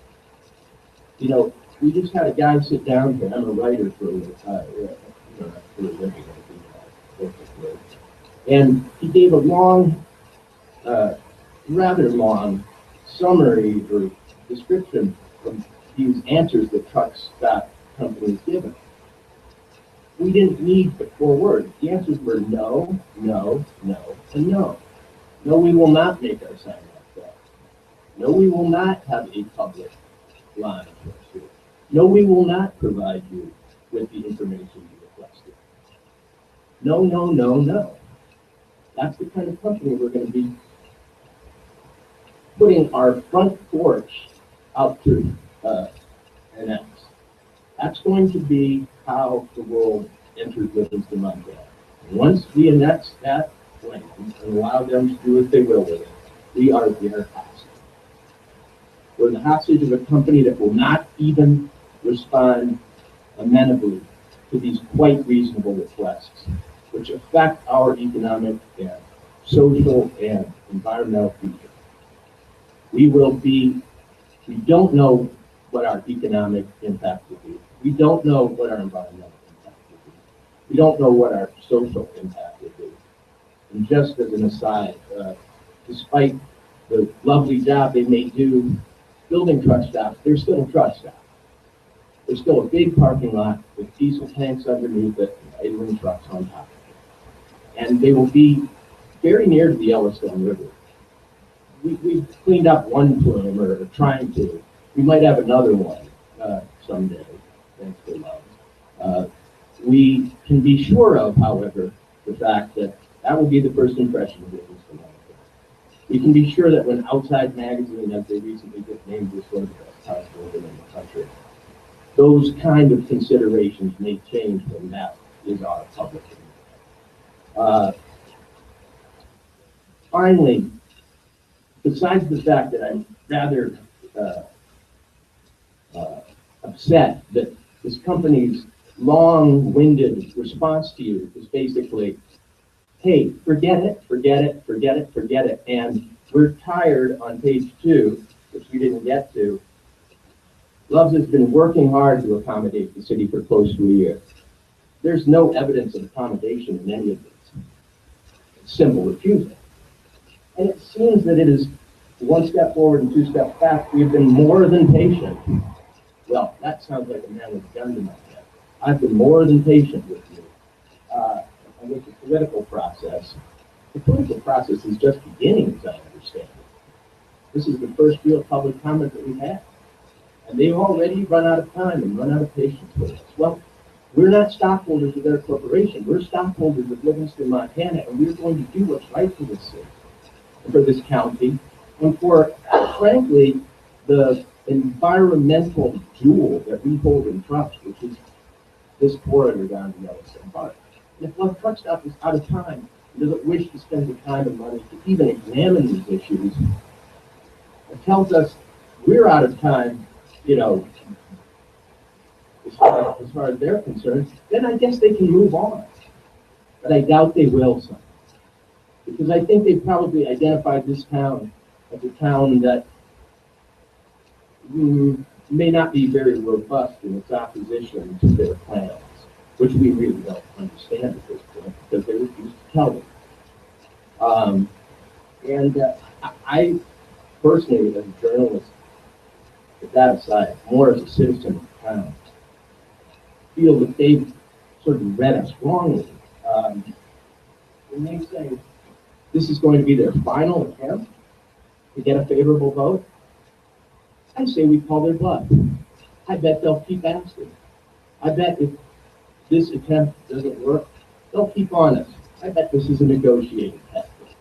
You know, we just had a guy sit down here. I'm a writer for a living, and he gave a long, rather long summary or description of these answers that Truck Stop Company has given. We didn't need the 4 words. The answers were no, no, no, and no. No, we will not make our sign like that. No, we will not have a public line. No, we will not provide you with the information you requested. No, no, no, no. That's the kind of company we're going to be putting our front porch out to announce. That's going to be how the world enters Livingston, Montana. Once we annex that land and allow them to do what they will with it, we are their hostage. We're the hostage of a company that will not even respond amenably to these quite reasonable requests, which affect our economic and social and environmental future. We don't know what our economic impact will be. We don't know what our environmental impact will be. We don't know what our social impact will be. And just as an aside, despite the lovely job they may do building truck stops, they're still a truck stop. There's still a big parking lot with diesel tanks underneath it and idling trucks on top of it. And they will be very near to the Yellowstone River. We've cleaned up one plume, or trying to. We might have another one someday, thanks to Love. We can be sure of, however, the fact that that will be the first impression of Livingston. We can be sure that when Outside Magazine, as they recently just named this one of the best towns to live in the country, those kind of considerations may change when that is our public image. Finally, besides the fact that I'm rather upset that this company's long-winded response to you is basically, hey, forget it, forget it, forget it, forget it. And we're tired on page 2, which we didn't get to. Loves has been working hard to accommodate the city for close to a year. There's no evidence of accommodation in any of this. It's simple refusal. And it seems that it is 1 step forward and 2 steps back. We've been more than patient. Well, that sounds like a man with a gun to my head. I've been more than patient with you. And with the political process is just beginning, as I understand it. This is the first real public comment that we've had. And they've already run out of time and run out of patience with us. Well, we're not stockholders of their corporation. We're stockholders of Livingston, Montana, and we're going to do what's right for this city, and for this county, and for, frankly, the environmental jewel that we hold in trust, which is this corridor down to Yellowstone Park. And if Love Truck Stop is out of time, and doesn't wish to spend the time and money to even examine these issues, it tells us we're out of time, you know, as far as they're concerned, then I guess they can move on. But I doubt they will, son. Because I think they probably identified this town as a town that may not be very robust in its opposition to their plans, which we really don't understand at this point because they refuse to tell them. I personally, as a journalist, with that aside, more as a citizen of the town, feel that they've sort of read us wrongly. When they say this is going to be their final attempt to get a favorable vote, I say we call their bluff. I bet they'll keep asking. I bet if this attempt doesn't work, they'll keep on us. I bet this is a negotiating tactic.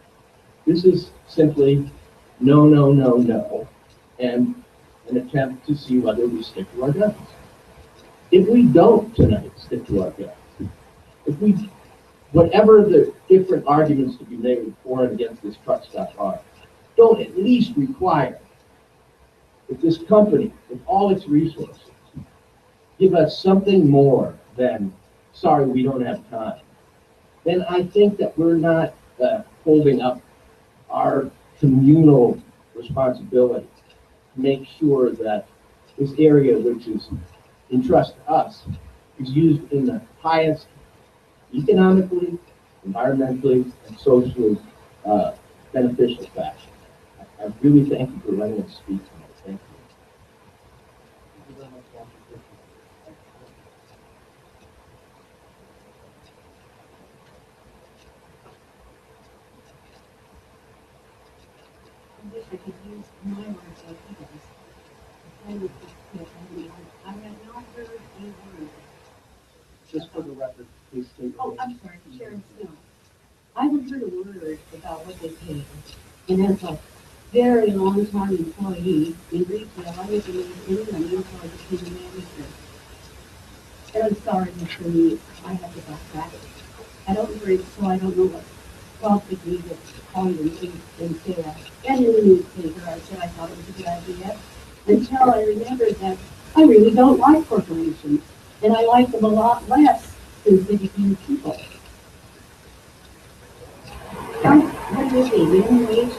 This is simply no, no, no, no, and an attempt to see whether we stick to our guns. If we don't tonight stick to our guns, if we, whatever the different arguments to be made for and against this truck stop are, don't at least require that this company, with all its resources, give us something more than, sorry, we don't have time, then I think that we're not holding up our communal responsibility to make sure that this area, which is entrusted to us, is used in the highest economically, environmentally, and socially beneficial fashion. I really thank you for letting us speak tonight. Thank you. Thank you very much, Walter. I wish I could use my words like he does. I would just quit. I mean, I have not heard a word. Just for the record, please state your Oh, name. I'm sorry, Sharon Snow. I haven't heard a word about what they pay. And as a very long time employee in retail, I wasn't making any money until I became a manager. And I'm sorry, Mr. Lee, I have to backtrack. I don't drink, so I don't know what prompted me to call you and say that. And in the newspaper, I said I thought it was a good idea, until I remembered that I really don't like corporations, and I like them a lot less than city people. What do you think, minimum wage?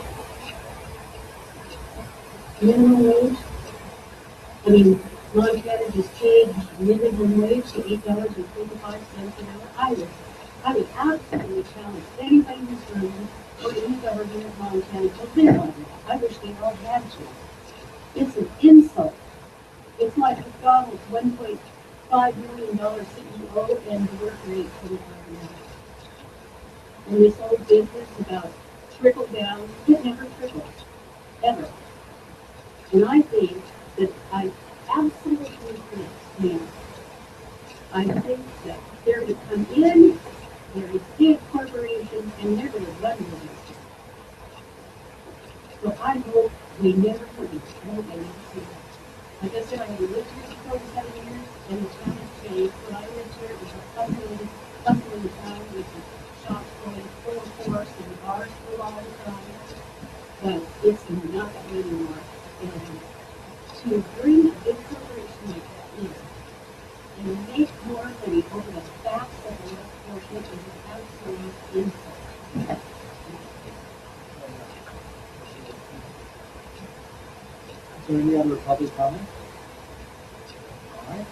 Minimum wage? I mean, Montana just changed minimum wage to $8.25 an hour. I would absolutely challenge anybody in this room or any government of Montana to live on that. I wish they all had to. It's an insult. It's like McDonald's $1.5 million CEO and the work rate 25 an hour. And this whole business about trickle down, it never trickles, ever. And I think that I absolutely agree, ma'am. I think that they're going to come in, they're a big corporation, and they're going to run with it. So I hope we never see it. I hope I never see it. Like I said, I have lived here for 47 years, and the town has changed. When I lived here, it was a hustling town with the shops going full force and the bars full all the time. But it's not that way anymore. And to bring a big corporation like that in and make more money over the backs of the less fortunate is an absolute insult. Is there any other public comment? All right.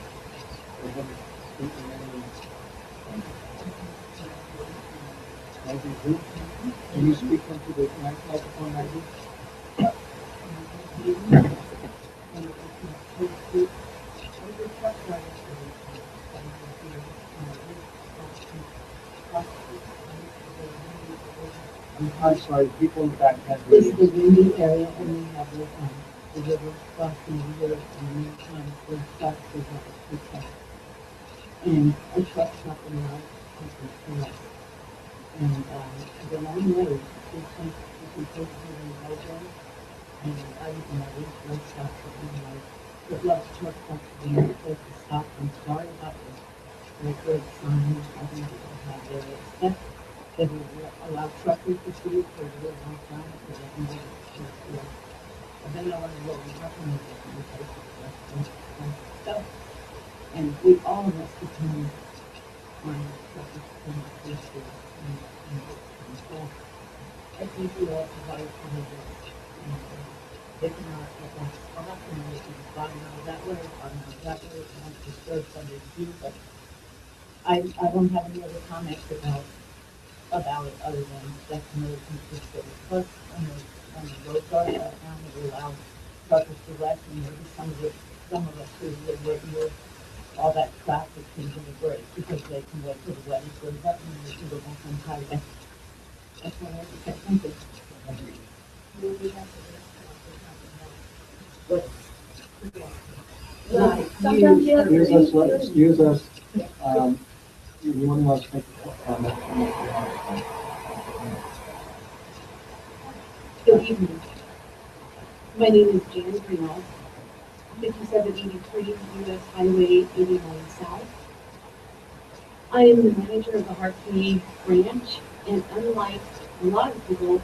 Go ahead and speak in any. Maggie, can you speak into the microphone, Maggie? I'm sorry, people in the back can't hear This is you. a windy area, and we have the river crossing the river, and many times the truck is not a truck. And a truck's not going out, it's us. And the long way, we can take it in the roadway, and I was in my road stop, and like, it loves truck stops, and you're supposed to stop, I'm sorry about this. Like, there's signs, I think people have their respect. They will allow truckers to see it for a really long time, because they can get it. And then I want to go and recommend it in places and stuff. And we all of us become on truckers and police and so I think we all provide for the they cannot get that spot and they can find out that way, find out that way, and disturb somebody's view, but I don't have any other comments about it other than that's another consistent. Plus, on the road guard, now we allow truckers to rest, and maybe some of us who live right near all that traffic can give a break because they can wait for the weather to clear up and they can go back on highway. That's what I have to say. Thank you. Excuse us, excuse us. Anyone wants to make a comment? Good evening. My name is Jan Greenwald, 5783 US Highway 89 South. I am the manager of the Hartley branch, and unlike a lot of people,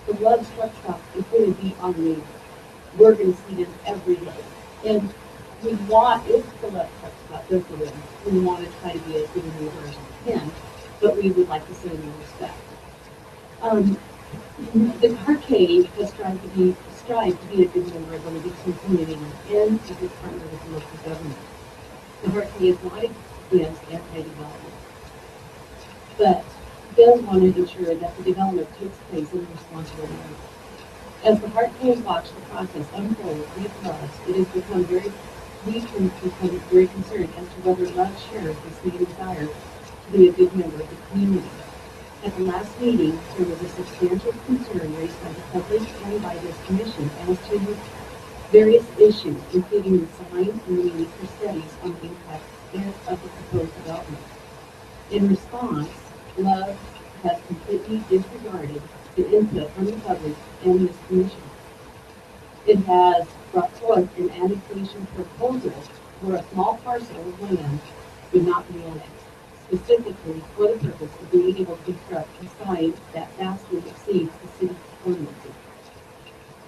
the Love's Truck Stop is going to be our neighbor. We're going to see them every day. And we want, if the Love's Truck Stop does go in, we want to try to be as good a neighbor as we can, but we would like to show them respect. The Arcade has strived to be a good member of the Livingston community and a good partner with the local government. The Arcade is not against anti-development, but does want to ensure that the development takes place in a responsible manner. As the Arcade watch the process unfold with Loves, we can become very concerned as to whether Love shares the same desire to be a good member of the community. At the last meeting, there was a substantial concern raised by the public and by this commission as to various issues, including the sign and the need for studies on the impact of the proposed development. In response, Love has completely disregarded the input from the public and this commission. It has brought forth an annexation proposal where a small parcel of land would not be annexed, specifically for the purpose of being able to construct a sign that vastly exceeds the city's ordinances.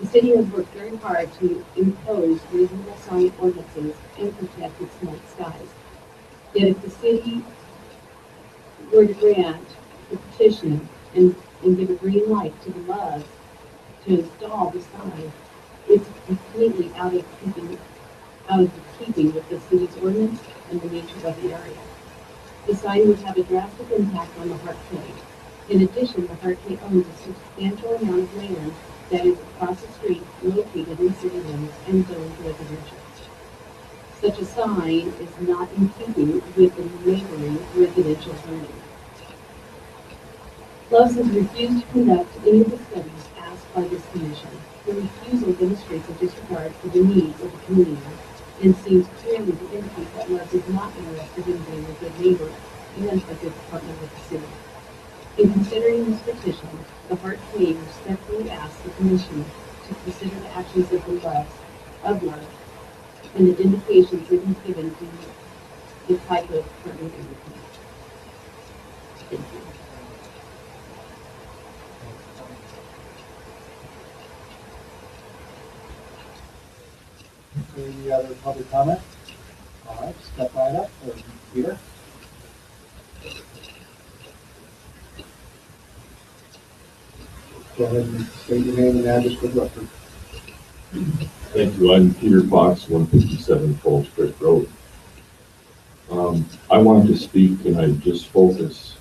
The city has worked very hard to impose reasonable sign ordinances and protect its night skies. Yet if the city were to grant the petition and give a green light to the Love to install the sign, it's completely out of keeping with the city's ordinance and the nature of the area. The sign would have a drastic impact on the Hartley. In addition, the Hartley owns a substantial amount of land that is across the street located in city limits and zoned residential. Such a sign is not in keeping with the neighboring residential zoning. Loves has refused to conduct any of the studies asked by this commission. The refusal demonstrates a disregard for the needs of the community and seems clearly to indicate that Loves is not interested in being a good neighbor and a good partner with the city. In considering this petition, the Hart Committee respectfully asks the Commission to consider the actions of Love and the indications it has given to the type of partner they would be. Thank you. Any other public comment? All right, step right up, Peter. Go ahead and state your name and address for the record. Thank you. I'm Peter Fox, 157 Falls Creek Road. I want to speak and I just focus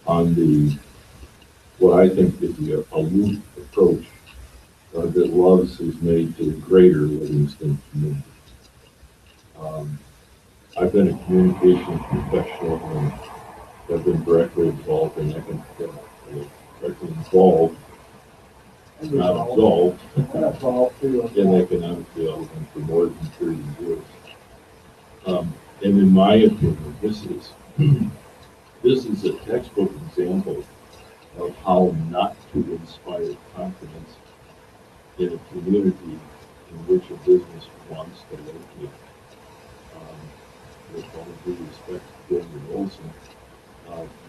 on what I think is the aloof approach that Loves has made to the greater Livingston community. I've been a communications professional and have been directly involved in directly involved, not absolved, in economic development for more than 30 years. And in my opinion, this is a textbook example of how not to inspire confidence in a community in which a business wants to locate. With all due respect to Gordon Olson,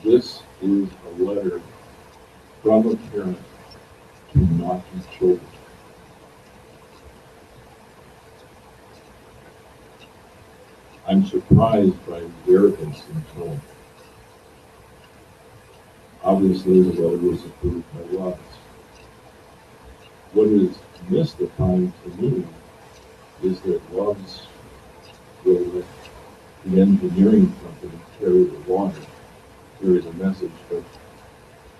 this is a letter from a parent to naughty children. I'm surprised by the arrogance in tone. Obviously, the letter was approved by Loves. What is mystifying to me is that Loves will let the engineering company carry the water, carry the message, but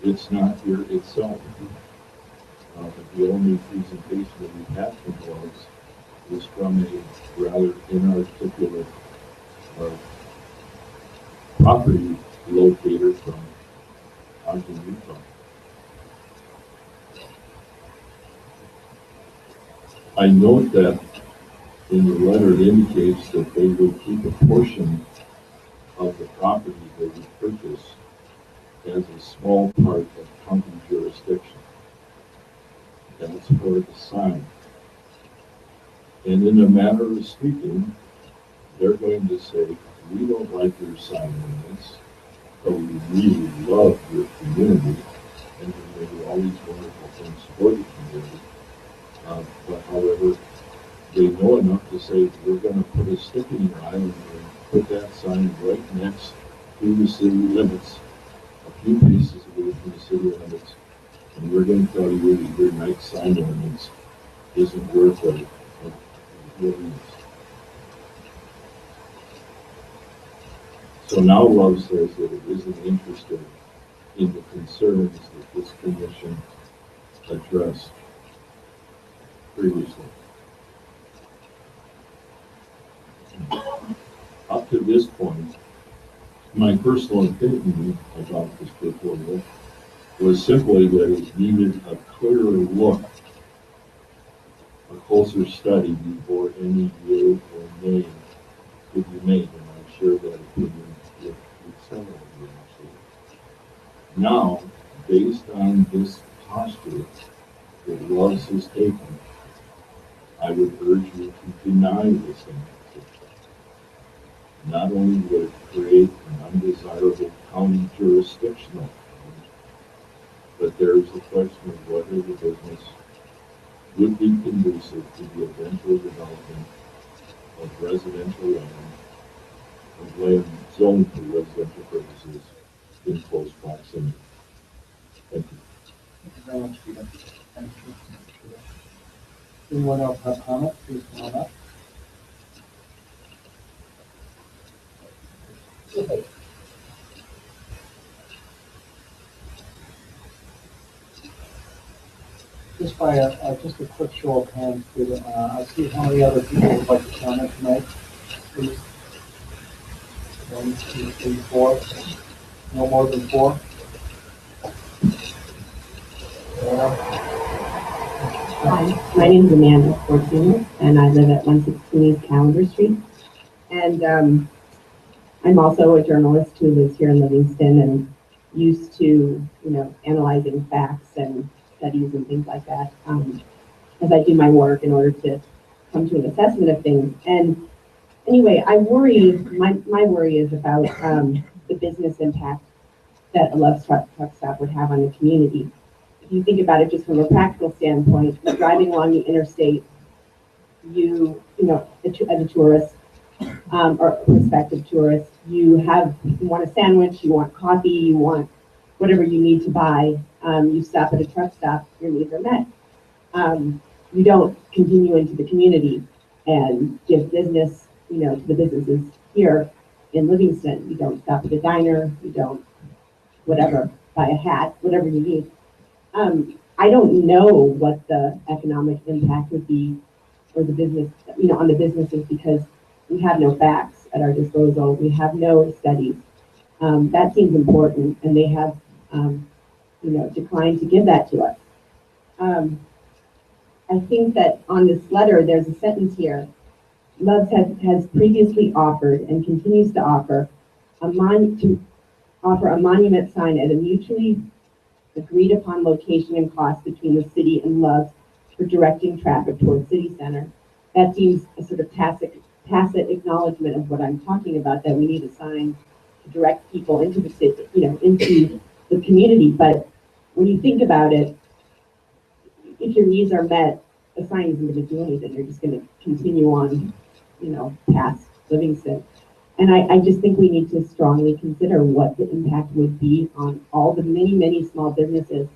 it's not here itself. The only presentation that we have from Loves is from a rather inarticulate property locator from Ogden, Utah. I note that in the letter it indicates that they would keep a portion of the property they would purchase as a small part of county jurisdiction. That's for the sign. And in a manner of speaking, they're going to say, we don't like your sign ordinance, but we really love your community, and we do all these wonderful things for the community. But however, they know enough to say, we're going to put a stick in your eye and put that sign right next to the city limits, a few paces away from the city limits, and we're going to tell you that your nice sign ordinance isn't worth it. So now Love says that it isn't interested in the concerns that this commission addressed previously. Up to this point, my personal opinion about this proposal was simply that it needed a clearer look, a closer study before any yea or nay could be made, and I share that opinion with several of you actually. Now, based on this posture that Loves has taken, I would urge you to deny this annexation. Not only would it create an undesirable county jurisdictional change, but there is a question of whether the business would be conducive to the eventual development of residential land, of land zoned for residential purposes in close proximity. Thank you. Thank you very much, Peter. Thank you. Anyone else have comments? Please come on up. Just by just a quick show of hands, I see how many other people would like to comment tonight. Please. 1, 2, 3, 4. No more than 4. Hi, my name is Amanda Fortuna, and I live at 116 East Calendar Street. And I'm also a journalist who lives here in Livingston and used to, analyzing facts and studies and things like that as I do my work in order to come to an assessment of things. And anyway, I worry, my worry is about the business impact that a Love's truck stop would have on the community. If you think about it just from a practical standpoint, you're driving along the interstate, you know, as a tourist or prospective tourist, you want a sandwich, you want coffee, you want whatever you need to buy. You stop at a truck stop, your needs are met. You don't continue into the community and give business, to the businesses here in Livingston. You don't stop at a diner, you don't, whatever, buy a hat, whatever you need. I don't know what the economic impact would be or the business, on the businesses, because we have no facts at our disposal. We have no studies. That seems important, and they have, declined to give that to us. I think that on this letter, there's a sentence here. Love's has previously offered and continues to offer a monument sign at a mutually agreed upon location and cost between the city and Love's for directing traffic towards city center. That seems a sort of tacit acknowledgement of what I'm talking about, that we need a sign to direct people into the city, into the community. But when you think about it, if your needs are met, the sign isn't going to do anything. You're just going to continue on, past Livingston. And I just think we need to strongly consider what the impact would be on all the many, many small businesses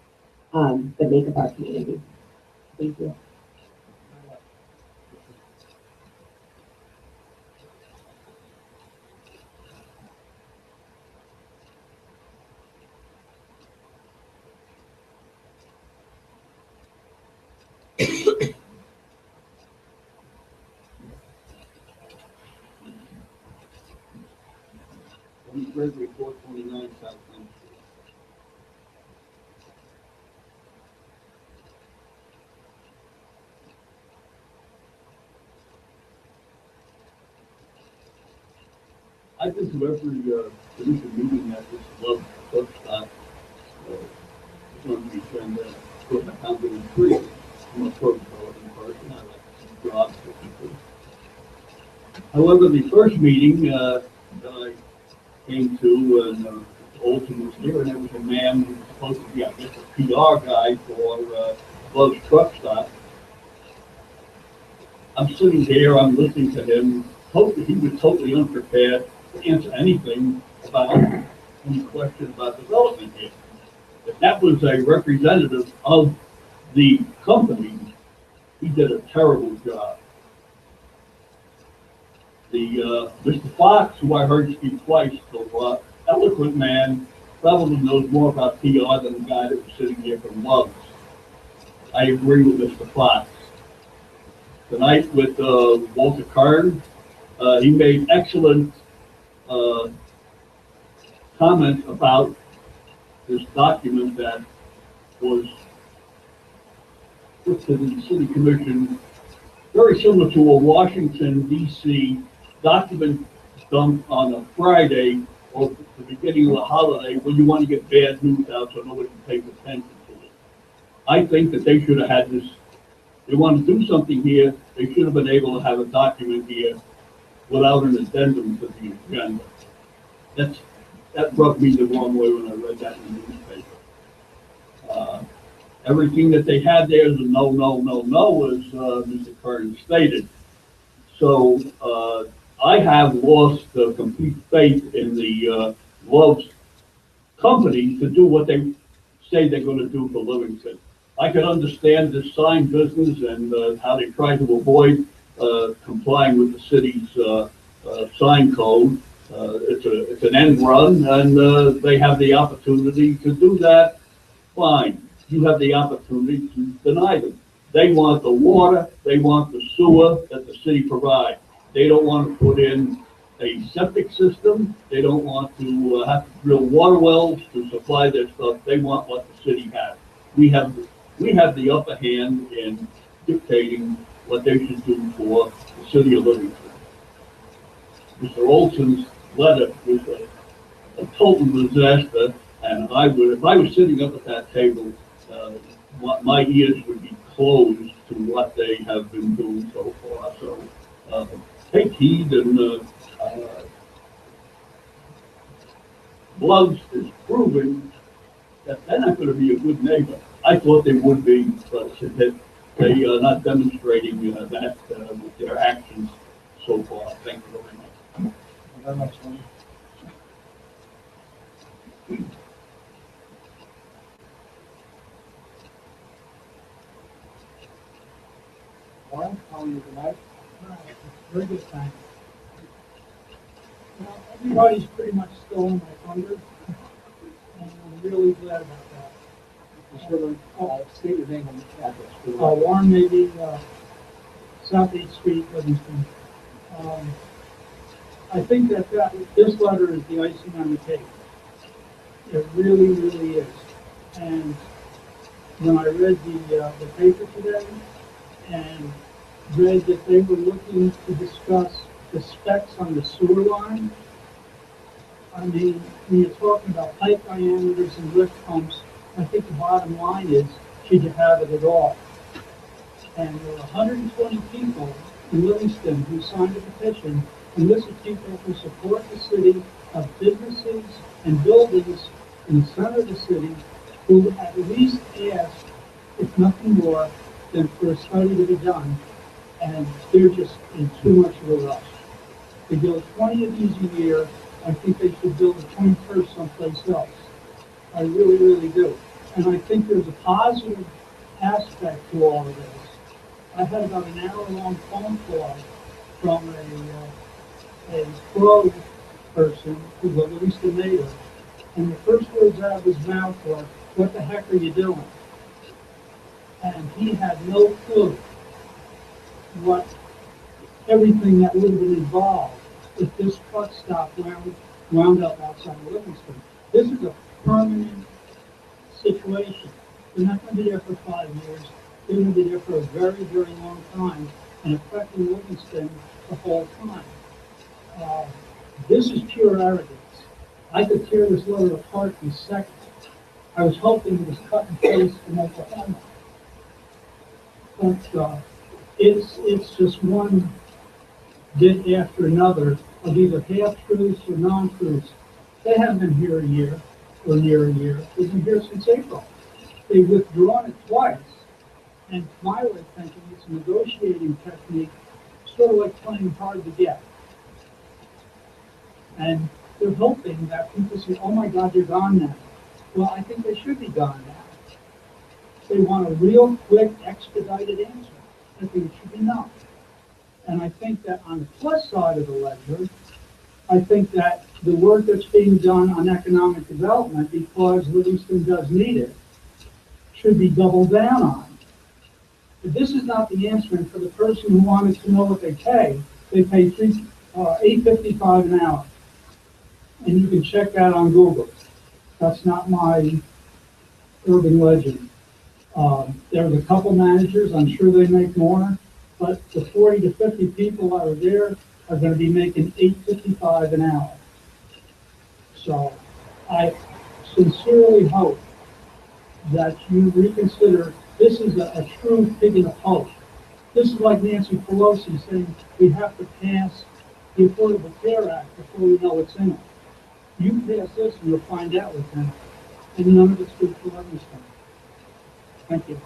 that make up our community. Thank you. Gregory 429 South Main Street. I've been to every, commission meeting at this Love Truck Stop. Just wanted to be friend, of course, I found it in free. I'm a pro development person, I like to see jobs for people. However, the first meeting, that I came to, and, Olson was here, and there was a man who was supposed to be, I guess, a PR guy for, Love's Truck Stop. I'm sitting here, I'm listening to him, totally, he was totally unprepared to answer anything about any question about development here. If that was a representative of the company, he did a terrible job. The, Mr. Fox, who I heard speak twice so far, eloquent man, probably knows more about PR than the guy that was sitting here from Love's. I agree with Mr. Fox. Tonight with Walter Kern, he made excellent comments about this document that was put to the city commission, very similar to a Washington DC document dumped on a Friday or the beginning of a holiday when you want to get bad news out so nobody pays attention to it. I think that they should have had this. They want to do something here, they should have been able to have a document here without an addendum to the agenda. That rubbed me the wrong way when I read that in the newspaper. Everything that they had there is a no, no, no, no, as Mr. Curtin stated. So I have lost complete faith in the Love's company to do what they say they're going to do for Livingston. I can understand this sign business and how they try to avoid complying with the city's sign code. It's an end run, and they have the opportunity to do that. Fine, you have the opportunity to deny them. They want the water, they want the sewer that the city provides. They don't want to put in a septic system. They don't want to have to drill water wells to supply their stuff. They want what the city has. We have the upper hand in dictating what they should do for the city of Livingston. Mr. Olson's letter was a total disaster, and if I was sitting up at that table, my ears would be closed to what they have been doing so far. So take heed, and Love's is proving that they're not going to be a good neighbor. I thought they would be, but they are not demonstrating that with their actions so far. Thank you very much. Thank you very much, Tony. Warren, how are you tonight? Very good, thanks. Well, everybody's pretty much stolen my thunder, and I'm really glad about that. You should have, state your name and address. Warren Maybe, South 8th Street, Livingston. I think that this letter is the icing on the cake. It really, really is. And when I read the paper today and read that they were looking to discuss the specs on the sewer line, I mean, when you're talking about pipe diameters and lift pumps, I think the bottom line is, should you have it at all? And there were 120 people in Livingston who signed a petition, and this is people who support the city, of businesses and buildings in the center of the city, who at least asked, if nothing more, than for a study to be done, and they're just in too much of a rush. They build 20 of these a year. I think they should build a 21st someplace else. I really, really do. And I think there's a positive aspect to all of this. I had about an hour-long phone call from a pro person who's a Livingston native, and the first words out of his mouth were, "What the heck are you doing?" And he had no clue what everything that would have been involved if this truck stop wound up outside of Livingston. This is a permanent situation. They're not going to be there for 5 years. They're going to be there for a very, very long time and affecting Livingston the whole time. This is pure arrogance. I could tear this letter apart in seconds. I was hoping it was cut and paste from Oklahoma. But it's just one bit after another of either half-truths or non-truths. They haven't been here a year or near a year. They've been here since April. They've withdrawn it twice. And to my way of thinking, it's a negotiating technique, sort of like playing hard to get. And they're hoping that people say, oh my God, you're gone now. Well, I think they should be gone now. They want a real quick, expedited answer. I think it should be no. And I think that on the plus side of the ledger, I think that the work that's being done on economic development, because Livingston does need it, should be doubled down on. But this is not the answer, and for the person who wanted to know what they pay $8.55 an hour. And you can check that on Google. That's not my urban legend. There's a couple managers, I'm sure they make more, but the 40 to 50 people that are there are going to be making $8.55 an hour. So I sincerely hope that you reconsider. This is a true pig in a poke. This is like Nancy Pelosi saying we have to pass the Affordable Care Act before we know what's in it. You pass this and you'll find out what's in it. And none of it's good for Livingston. Thank you.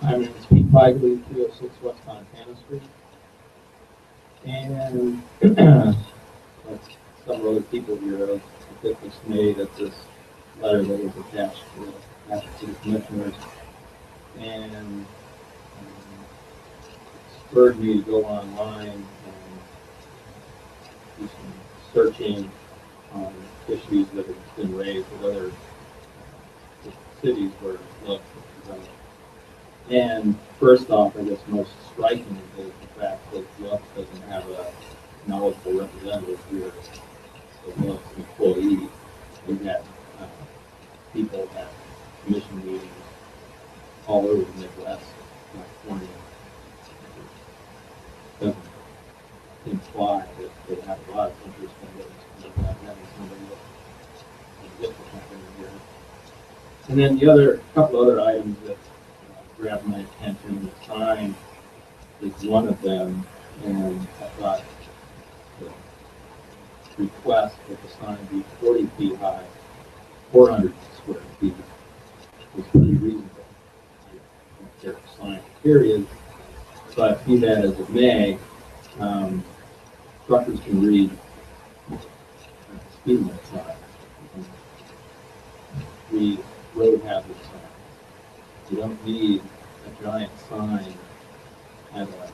My name is Pete Feigly, 206 West Montana Street. And like several other people here, I was a bit dismayed at this letter that was attached to the Massachusetts Commissioners. And spurred me to go online and do some searching on issues that have been raised with other cities where love is presented. And first off, I guess most striking is the fact that Lux doesn't have a knowledgeable representative here, a Lux employee. We've had people at commission meetings all over the Midwest, California. It doesn't imply that they have a lot of interest in this, but having somebody that gets the company here. And then the couple other items that grabbed my attention, the sign is one of them, and I thought the request that the sign be 40 feet high, 400 square feet, was pretty reasonable. I don't care if the sign period, but be that as it may, truckers can read the speed limit sign, read road hazard sign. You don't need a giant sign at an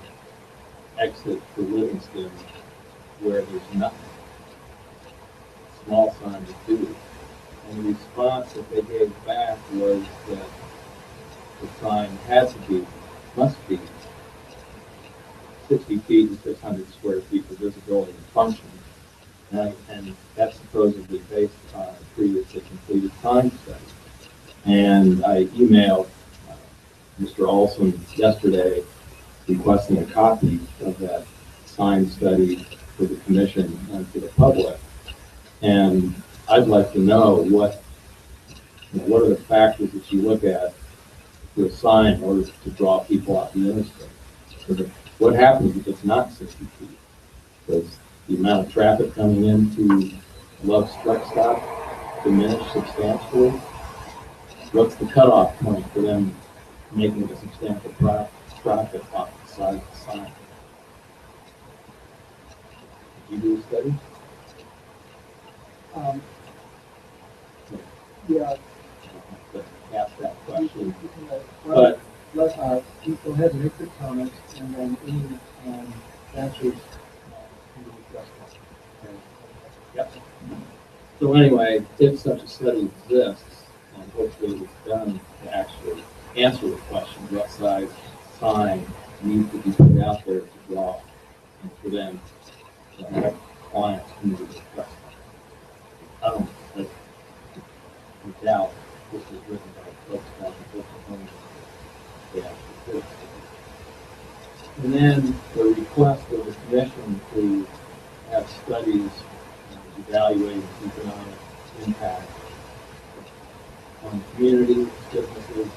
exit for Livingston where there's nothing. Small sign would do. And the response that they gave back was that the sign must be 60 feet and 600 square feet for visibility and function. And that's supposedly based on a previously completed time study. And I emailed Mr. Olson yesterday requesting a copy of that sign study for the commission and for the public. And I'd like to know what are the factors that you look at for a sign in order to draw people off the interstate. What happens if it's not 60 feet? Does the amount of traffic coming into Love's truck stop diminish substantially? What's the cutoff point for them making a substantial profit off the side of the sign? Did you do a study? Yeah. Ask that question. But you go ahead and make your comments, and then any, answers, can be addressed. Yep. So anyway, if such a study exists, and hopefully it's done to actually answer the question, what size sign needs to be put out there to draw, and for them to have clients who need to request. I don't, like, doubt this was written by folks back in Oklahoma. They actually did. And then the request of the commission to have studies evaluating economic impact on communities, businesses,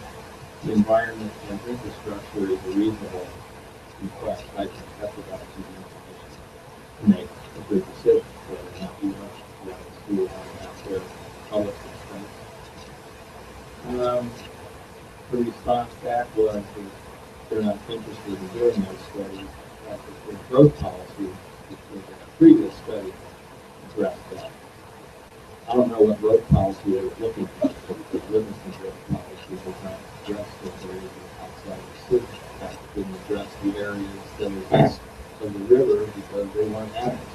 the environment, and infrastructure is a reasonable request. I think that's about the information to make a good decision whether or not you want to do it out there public expense. The response back was that they're not interested in doing those studies. After the growth policy, which was a previous study, addressed that. I don't know what growth policy they were looking at, but the Livingston growth policy does not address those areas outside of the city. In fact, it didn't address the areas that are east of the river because they weren't annexed.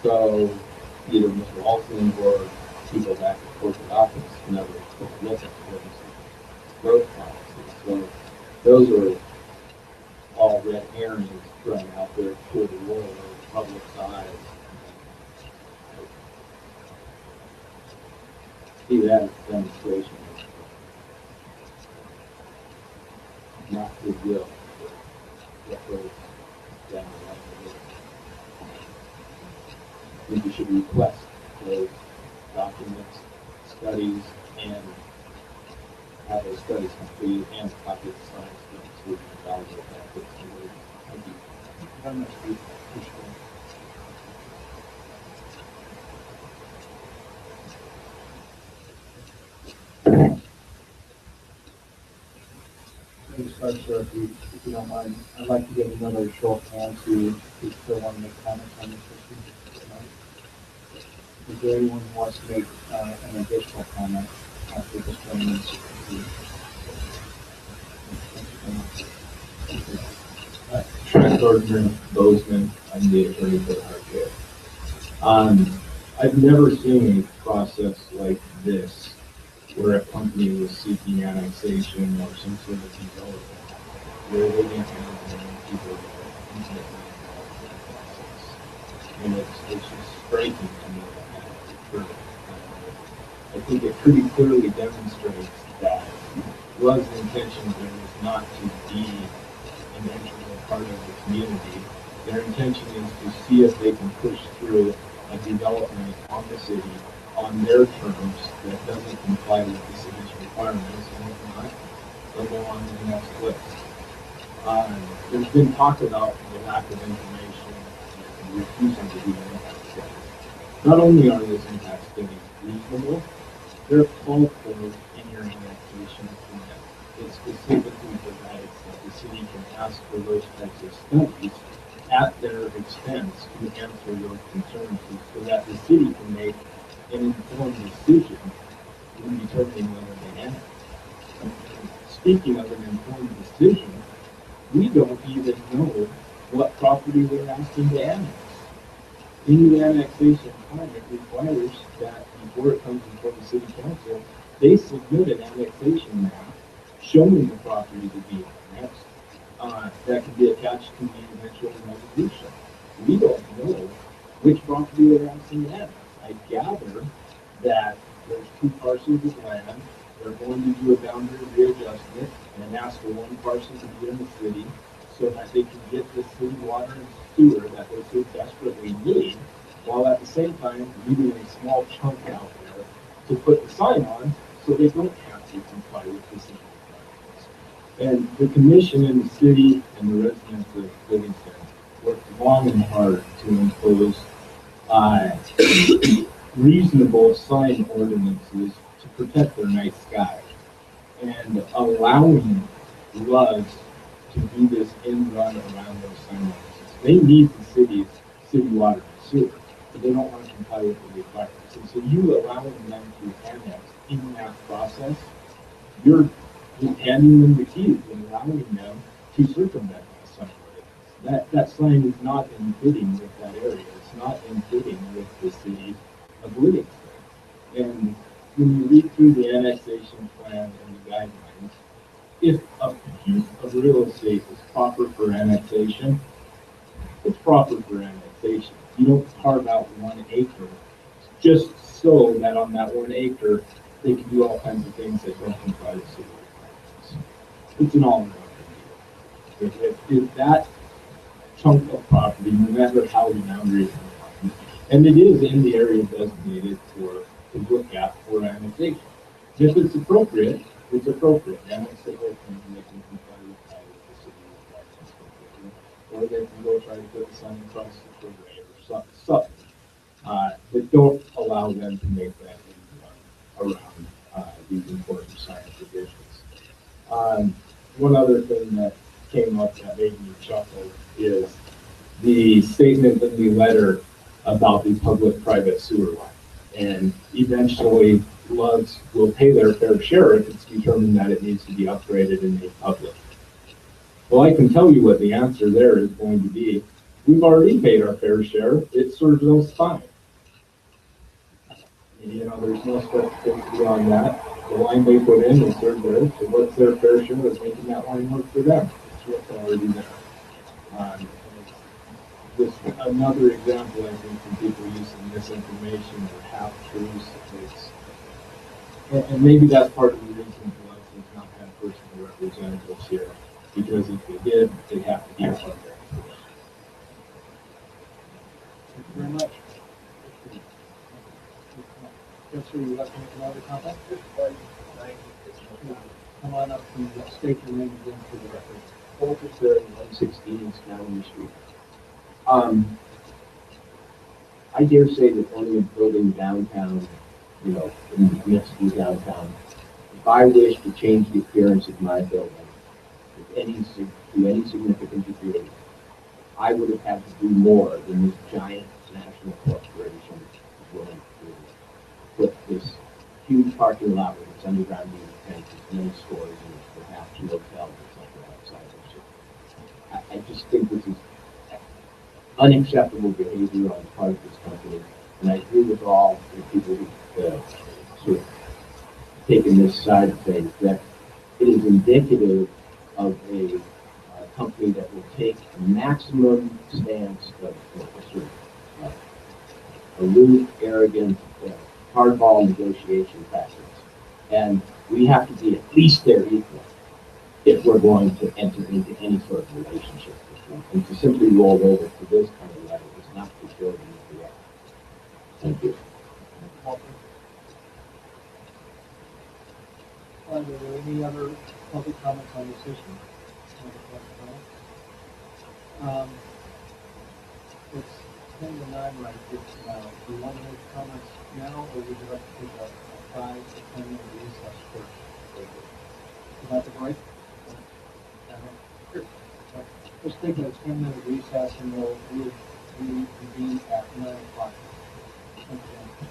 So either Mr. Olson or people back at corporate office never took a look at the Livingston growth policy. So those are all red herrings thrown out there for the world or the public's eyes. See that as a demonstration of not goodwill for what goes down the line. I think you should request those documents, studies, and have those studies completed and a copy of the science study so we can evaluate that. Thank you. Very much, Steve. Appreciate it. Let me start, sir, if you don't mind. I'd like to get another show of hands who still want to make comments on this issue. Is there anyone who wants to make an additional comment after this one? Trent Gardner, Bozeman, I'm the attorney for RJ. I've never seen a process like this where a company was seeking annexation or some sort of development where they didn't have their own people that are intimately involved in the process. And it's just striking to me that that occurred. I think it pretty clearly demonstrates that was the intention there was not to be an integral part of the community. Their intention is to see if they can push through a development on the city on their terms that doesn't comply with the city's requirements, and if not, they'll go on to the next list. There's been talk about the lack of information and refusing to do an impact study. Not only are those impact studies reasonable, they're called for in your annexation plan. It specifically provides that the city can ask for those types of studies at their expense to answer your concerns so that the city can make an informed decision in determining whether they annex. Speaking of an informed decision, we don't even know what property we're asking to annex. Any annexation plan, it requires that before it comes before the city council, they submit an annexation map showing the property to be annexed. That can be attached to the eventual resolution. We don't know which property they're asking to annex. I gather that there's 2 parcels of land. They're going to do a boundary readjustment and ask for 1 parcel to be in the city so that they can get the city water and sewer that they so desperately need, while at the same time leaving a small chunk out there to put the sign on so they don't have to comply with the city requirements. And the commission and the city and the residents of Livingston worked long and hard to impose reasonable sign ordinances to protect their night sky, and allowing Russ to do this end run around those sign ordinances. They need the city water and sewer, but they don't want to comply with the requirements. And so you allowing them to annex in that process, you're handing them the keys and allowing them to circumvent some ordinance. That sign is not in fitting with that area. It's not in fitting with the city of Livingston. And when you read through the annexation plan and the guidelines, if a piece of real estate is proper for annexation, it's proper for annexation. You don't carve out 1 acre just so that on that 1 acre, they can do all kinds of things that don't comply with city requirements. It's an all-in-one deal. If that chunk of property, no matter how the boundary is defined, and it is in the area designated to look at for annexation. If it's appropriate, it's appropriate. Annex the whole thing and they can comply with that if the city requires completely. Or they can go try to put a sign across the freeway or something. But don't allow them to make that around these important sign provisions. One other thing that came up that made me chuckle is the statement in the letter about the public-private sewer line. And eventually, Loves will pay their fair share if it's determined that it needs to be upgraded and made public. Well, I can tell you what the answer there is going to be. We've already paid our fair share. It serves us fine. You know, there's no specificity on that. The line they put in will serve theirs. So what's their fair share of making that line work for them? It's what's already there. Just another example, I think, from people using misinformation or half-truths. And maybe that's part of the reason for us to not have personal representatives here, because if they did, they'd have to be on there. Thank you very much. Spencer, you like to make another comment? Come on up and state your name again for the record. Walter Fair, 116 East Calvary Street. I dare say that owning a building downtown, you know, in Mexico downtown, if I wish to change the appearance of my building to any significant degree, I would have had to do more than this giant national corporation is willing to do. Put this huge parking lot with its underground unit tanks, its many stores, and perhaps two hotels, etc. outside of it. I just think this is unacceptable behavior on the part of this company, and I agree with all the people who sort of taken this side of things, that it is indicative of a company that will take a maximum stance of sort of aloof, arrogant, hardball negotiation tactics. And we have to be at least their equal if we're going to enter into any sort of relationship with them. And to simply roll over to this kind of level is not to show them what they are. Thank you. Are there any other public comments on this issue? It's 10 to 9 right now. Do you want to make comments now, or would you like to take a 5 to 10 minute recess first? Is that the break? Just take a 10-minute recess and we'll reconvene at 9 o'clock. Thank you.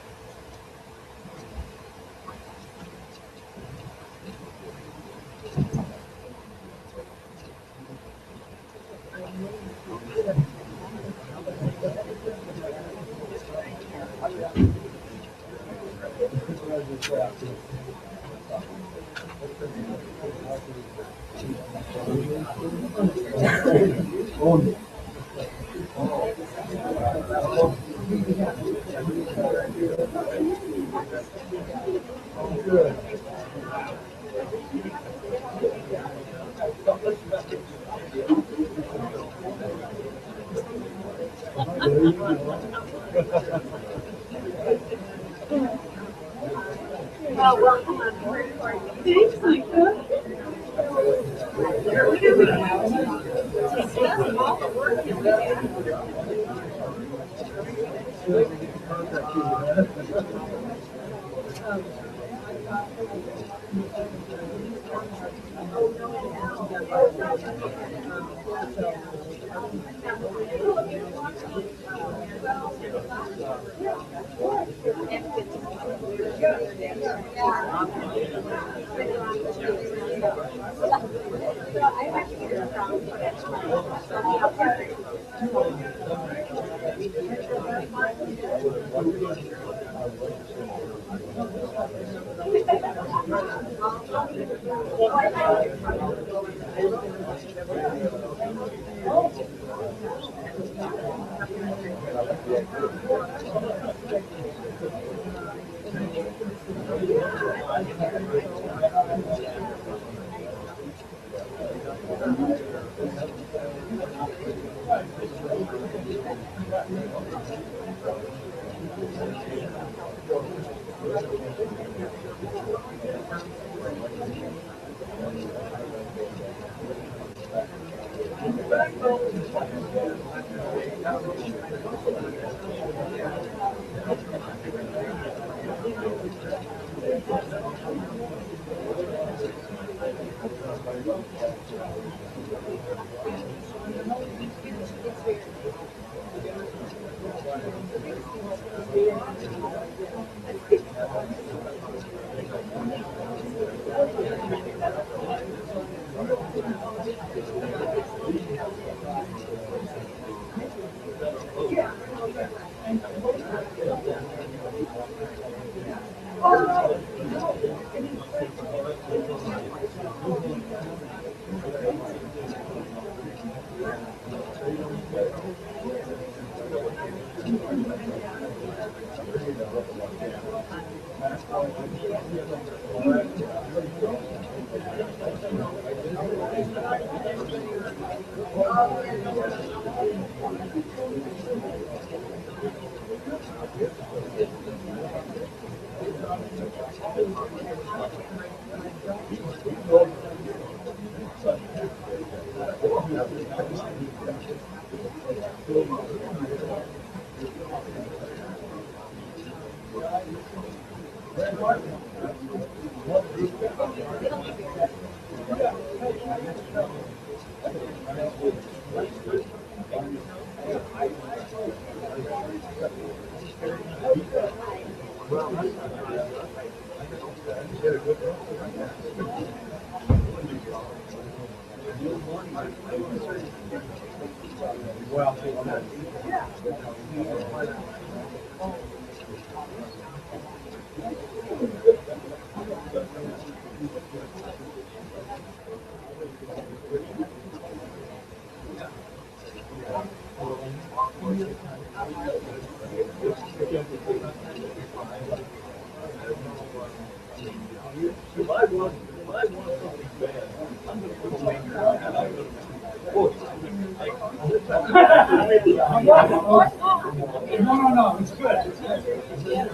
No, it's good. It's good.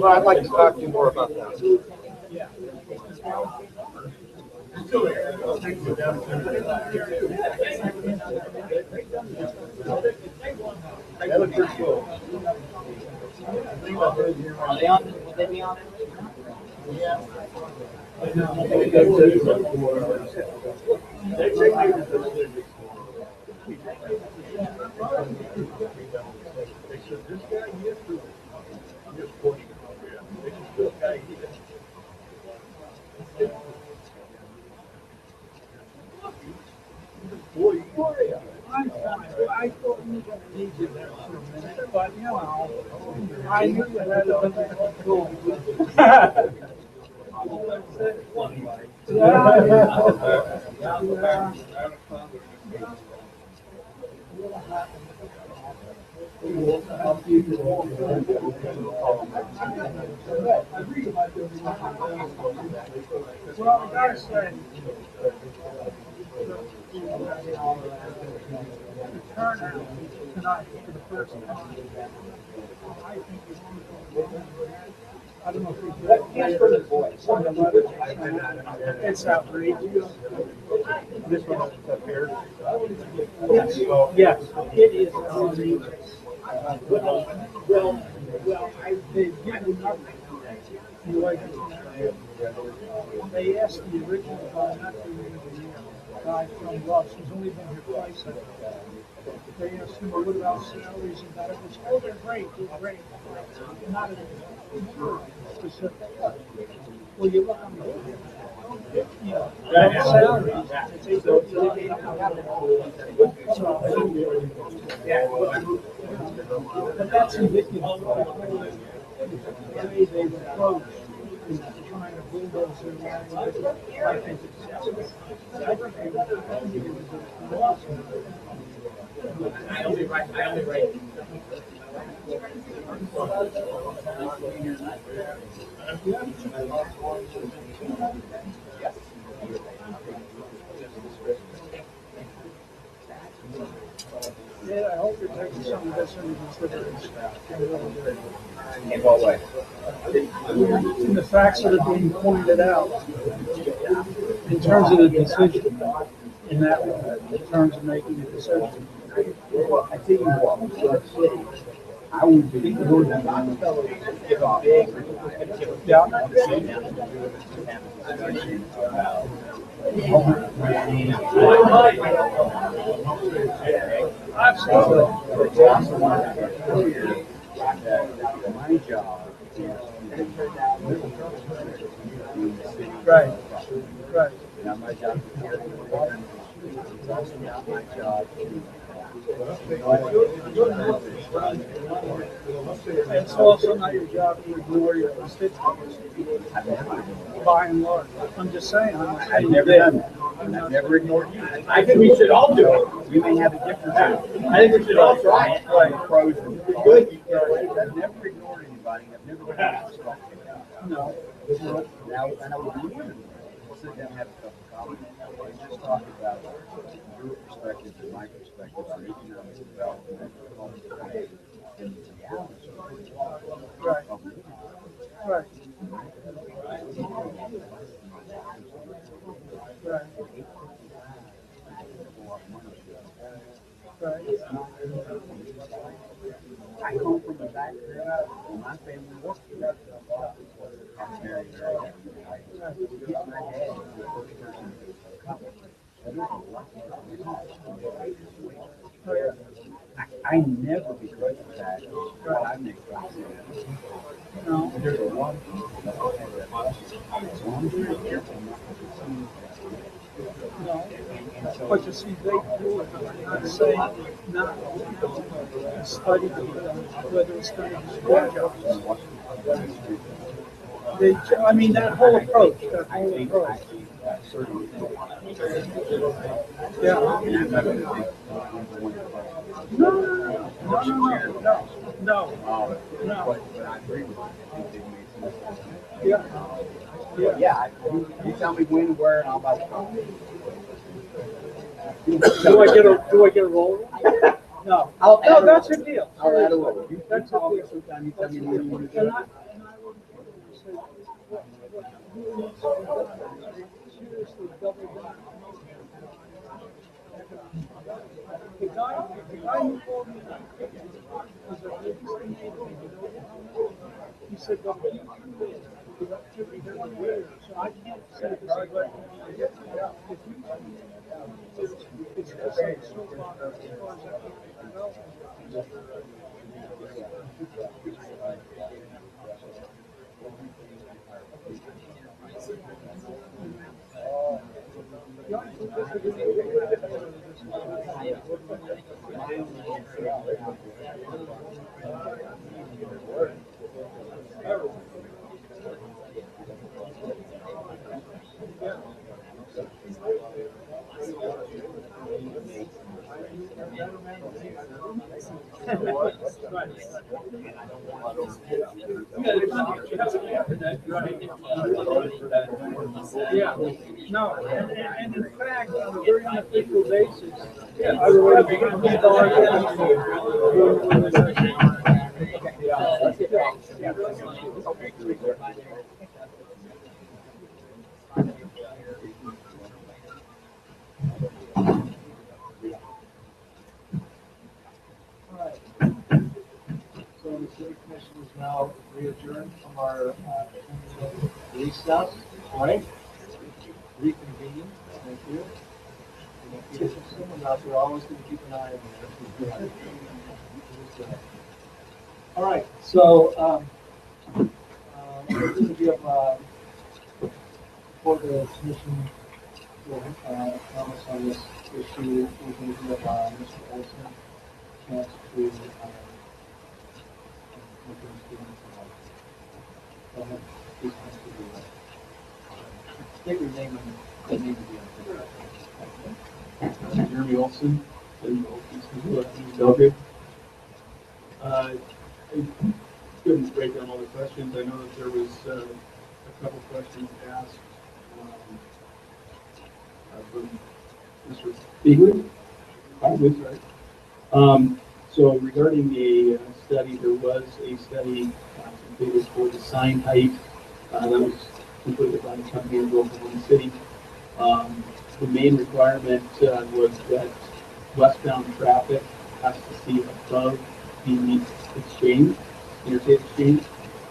I'd like to talk to you more about that. That looks pretty cool. Are they on? Will they be on? I thought you were gonna need you there for a minute, but you know, I knew you had to go. Well, I gotta say, the turnout tonight for the first time, I think is I don't know if you. It's outrageous. This one is up here. Yes, yes, it is amazing. Well, they've given up. You like it? They asked the original guy, not the engineer, guy from Russ, who's only been here twice. I think. They asked him, what about salaries and benefits? Oh, they're great. Not a specific. Well, you look on the, salaries, it's but that's indicative of the way they've approached trying to bulldoze their way. I think yeah, I hope you're taking some of this into consideration. In what way? And the facts that are being pointed out in terms of the decision, in that way, in terms of making a decision. Well, I tell you what, I would be more than give a big Absolutely. My job Right. Right. now my job is here. It's also not my job to It's also not your job to ignore your constituents, by and large. I'm just saying, I've never done that. And I've never ignored you. I think we should all do it. We may have a different view. I think we should all try it. Right. Pros and cons. I've never ignored anybody. I've never done it. No. Now, and I would be willing to sit down and have a cup of coffee and just talk about your perspective and my perspective on economic development and the reality Right. of it. Right. Right. Right. I come from a background where my family worked together. I was very happy. I get my dad was the first person to come. I never begrudge that. I make No. there's a lot of people that have that. So I'm very careful not to see No. But you see, they do it. I'm saying not study whether it's going to be their jobs. I mean, that whole approach. Yeah. No. Yeah, you tell me when, where, and all about it. Do I get a roll? No. No, that's your deal. I'll add a roll. That's call me your deal. sometime, you tell me when you want to do And it. I would say, seriously, double down. The guy who called me was a Livingston neighbor. He said, well, you do activity for 1 year, so I can't say this, but if you, it's just so far as far as I can go. Yeah, no, and in fact, on a very unofficial basis, I would already begin to start. now readjourn from our recess, right? Reconvene, thank you. And if there's someone out there, always going to keep an eye on there. All right, so we're going to give for the commission comments on this issue. We're going to give Mr. Olson a chance to look into go ahead, please come to the state your name and name again. Jeremy Olson, and Belgrade. I couldn't break down all the questions. I know that there was a couple questions asked from Mr. Beagley, right? So regarding the study, there was a study completed for the sign height that was completed by the company in Oklahoma City. The main requirement was that westbound traffic has to see above the exchange, interstate exchange.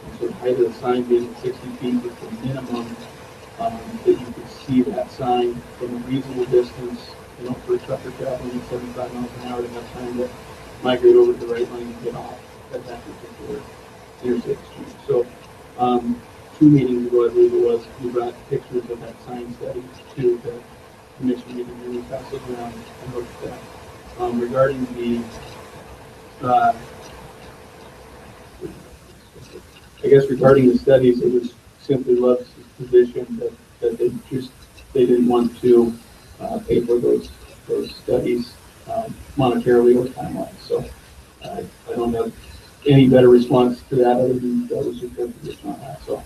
And so the height of the sign being 60 feet was the minimum that you could see that sign from a reasonable distance, for a trucker traveling at 75 miles an hour to have time to migrate over to the right lane and get off at that particular interstate exchange. So 2 meetings ago, I believe it was, we brought pictures of that sign study to the commission meeting, and we passed it around and looked at that. Regarding the, regarding the studies, it was simply Love's position that they didn't want to pay for those studies monetarily or time-wise. So I don't have any better response to that other than that was just their position on that. So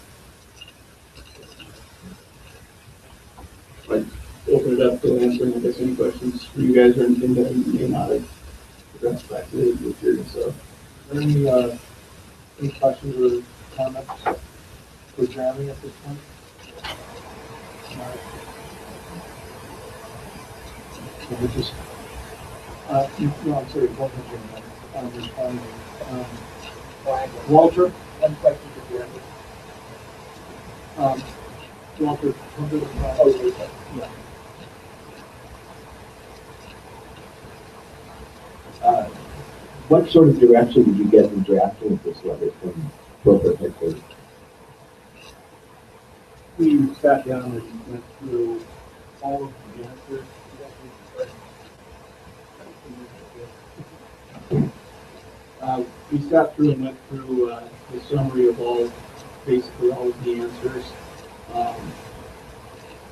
I'd open it up to answering, I guess, any questions for you guys or anything that you may not have addressed back to the material. So Are there any questions or comments for Jeremy at this point? Can we just, no, I'm sorry, what was your name? Responding. Walter? One question for Jeremy. Walter, yeah. What sort of direction did you get in drafting of this letter from corporate headquarters? We sat down and went through all of the answers. We sat through and went through the summary of basically all of the answers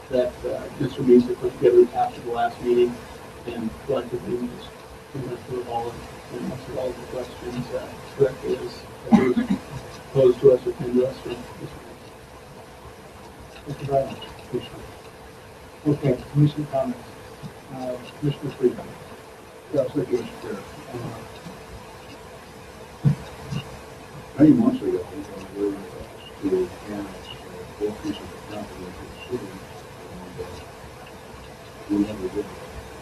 that Mr. Meeser put together after the last meeting, and collectively we went through all and answered all of the questions correctly as they were posed to us or came to us. Thank you very much. Appreciate it. Okay, commission comments. Commissioner Freeman. Yes, thank you, Mr. Chair. Many months ago, we were asked to annex both pieces of property into the city, and we never did.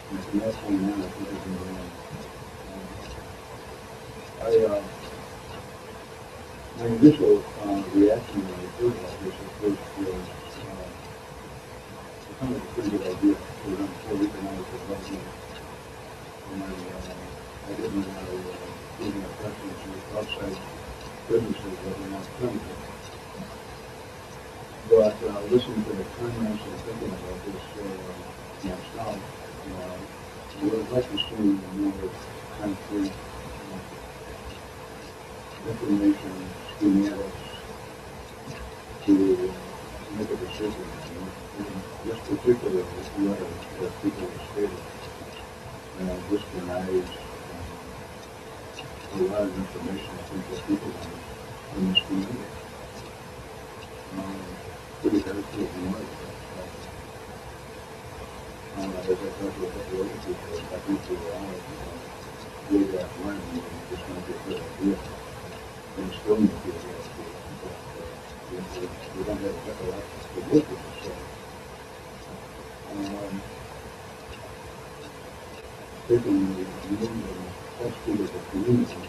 And from that point on, I think we've been going. My initial reaction when I heard about this at first was it sounded like a pretty good idea for them to organize the government. And I didn't even a preference with outside businesses that were not chemical. But listening to the comments and thinking about this myself, I would like to see more concrete information, schematics to make a decision. In this particular letter that people have stated, this denies a lot of information, I think, that people in this community. Pretty hard to ignore it. As I talked to a couple other people, I think they were all way back when, this might be a good idea. And still need to be a good idea. But we don't have a lot to work with, so. Taking the need and attitude of the community,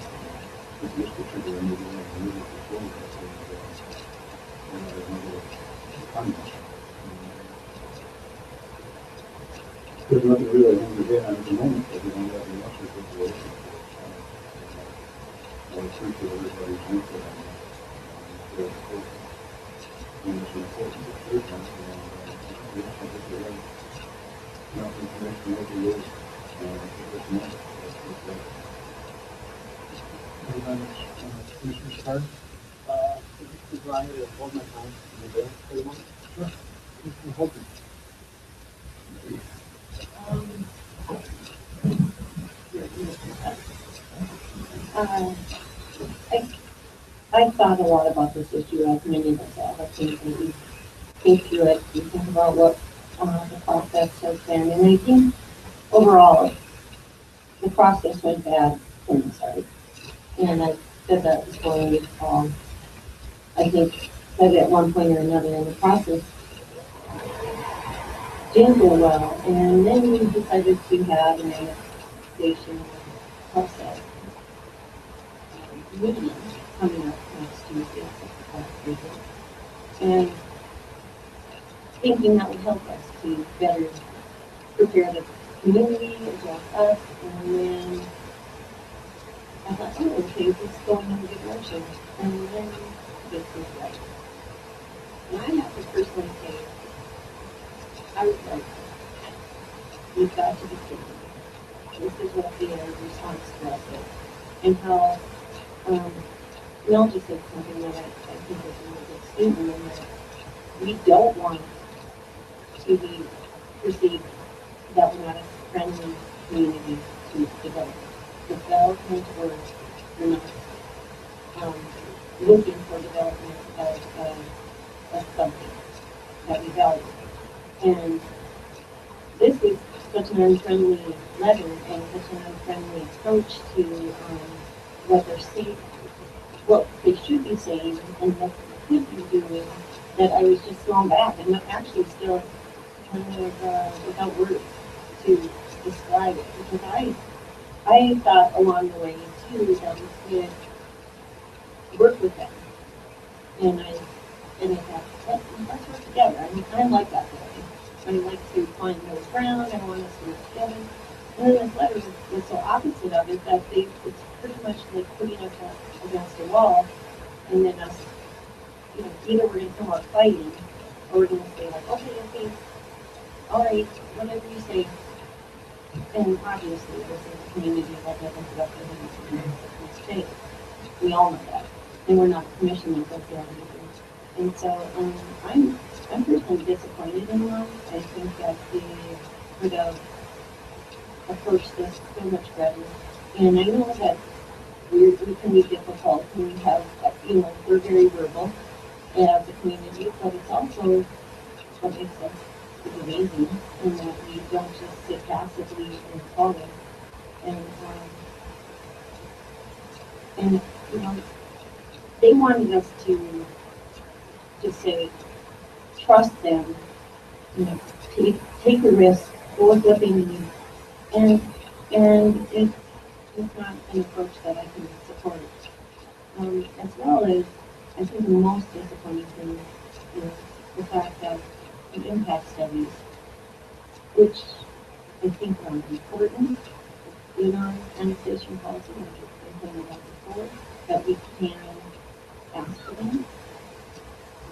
It's just a trigger and maybe it's really another comment. There's nothing really under there at the moment, but we don't have the answer situation. I appreciate everybody's input on that. And it's important to hear that, and we have to get the enough information over the years, this month. Commissioner Stark? Is Ryan going to hold my time in the bill for the moment? Sure. Commissioner Holton? Uh, I thought a lot about this issue, as many of us have. I think that we think through it, we think about what the process has been, and I think overall, the process went bad from the start. And I said that before we I think that at one point or another in the process didn't go well, and then we decided to have an annexation process meeting coming up next Tuesday, and thinking that would help us to better prepare the community as well as us, and then I thought, oh, okay, this is going in a good direction, and then this is right. And I have to personally say, I was like, we've got to be thinking. This is what the response to us is. And how, Mel just said something that I think is a really good statement, and that we don't want to be perceived that we're not a friendly community to develop. Development, or we're not looking for development of something that we value. And this is such an unfriendly letter and such an unfriendly approach to what they're saying, what they should be saying, and what they could be doing, that I was just thrown back. I'm actually still kind of without words to describe it, because I thought along the way too that we could work with them, and I thought let's work together. I like that way. I like to find middle ground. I want us to work together. And then this letter was so opposite of it that it's pretty much like putting us against a wall, and then us, either we're going to come out fighting, or we're going to say like, okay, all right, whatever you say. And obviously, this is a community that doesn't put up with any mistakes. We all know that. And we're not a commission that does that either. And so I'm personally disappointed in them. I think that they could have approached this so much better. And I know that we can be difficult, and we have, we're very verbal as a community, but it's also what makes us amazing, and that we don't just sit passively and follow. And they wanted us to just say, trust them, take a risk, go with what they need, and it's not an approach that I can support. As well as, I think the most disappointing thing is the fact that the impact studies, which I think are important in our annexation policy, like I've been about before, that we can ask for them.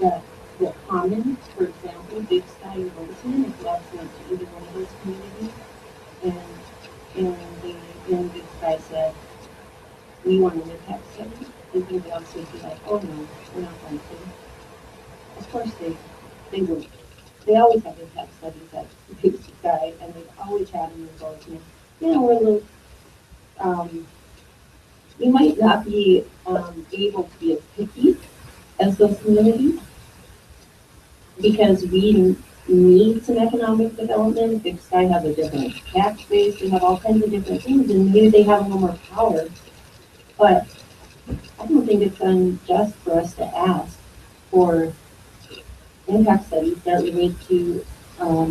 That the common, for example, Big Sky and Livingston is left to either one of those communities, and Big Sky said, we want an impact study. And people also be like, oh no, we're not going to. Of course they would. They always have impact studies at Big Sky, and they've always had them in both. And, we're a little, we might not be able to be as picky as those communities, because we need some economic development. Big Sky has a different tax base, they have all kinds of different things, and maybe they have a little more power. But I don't think it's unjust for us to ask for impact studies that relate to our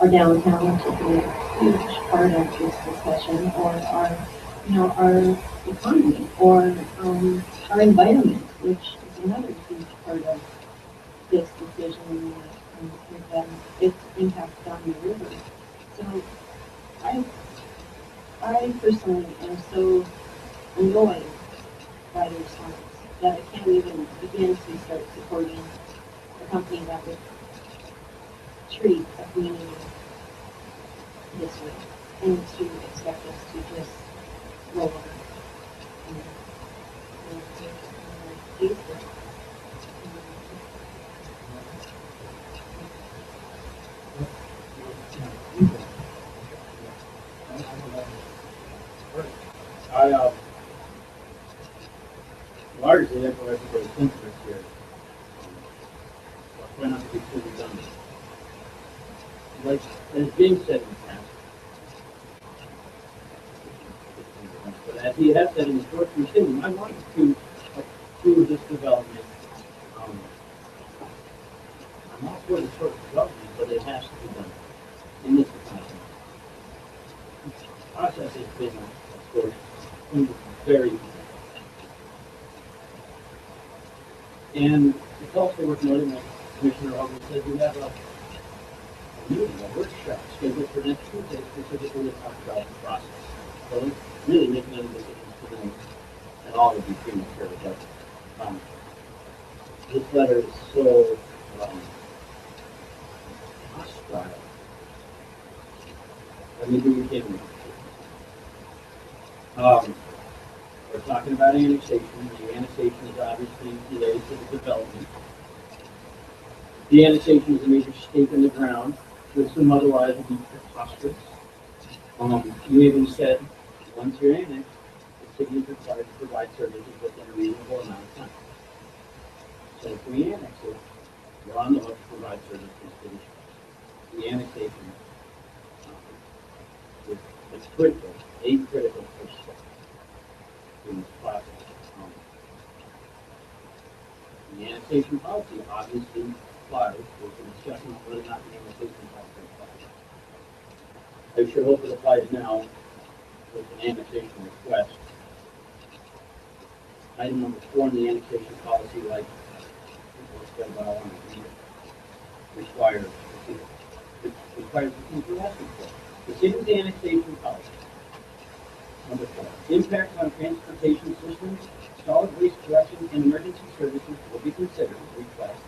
downtown, which is a huge part of this discussion, or our our economy or, our environment, which is another huge part of this decision, with, its impact on the river. So I personally am so annoyed by the response that I can't even begin to start supporting a company that would treat a community this way and to expect us to just roll over. And, use it. I, largely echo everybody's interest here. I'll try not to be too redundant. Like, as James said in the past, but as he has said in the short proceeding, I wanted to approve this development. Um, I'm all for the short development, but it has to be done in this economy. The process has been, of course, very, and it's also worth noting that Commissioner Hogan said we have a meeting, a workshop scheduled for next Tuesday, specifically to talk about the process. So really making any decisions today at all would be premature, but this letter is so hostile. Let me do your kidding. We're talking about annexation. The annexation is obviously related to the development. The annexation is a major stake in the ground, which some otherwise would be preposterous. You even said, once you're annexed, the city is required to provide services within a reasonable amount of time. So if we annex it, we're on the hook to provide services to the city. The annexation is critical, a critical first step in this process. The annexation policy obviously applies. There's a discussion on whether or not the annexation policy applies. I sure hope it applies now with an annexation request. Item number 4 in the annexation policy, like requires the things we're asking for. The city's annexation policy. Number 4, impact on transportation systems, solid waste collection, and emergency services will be considered requests.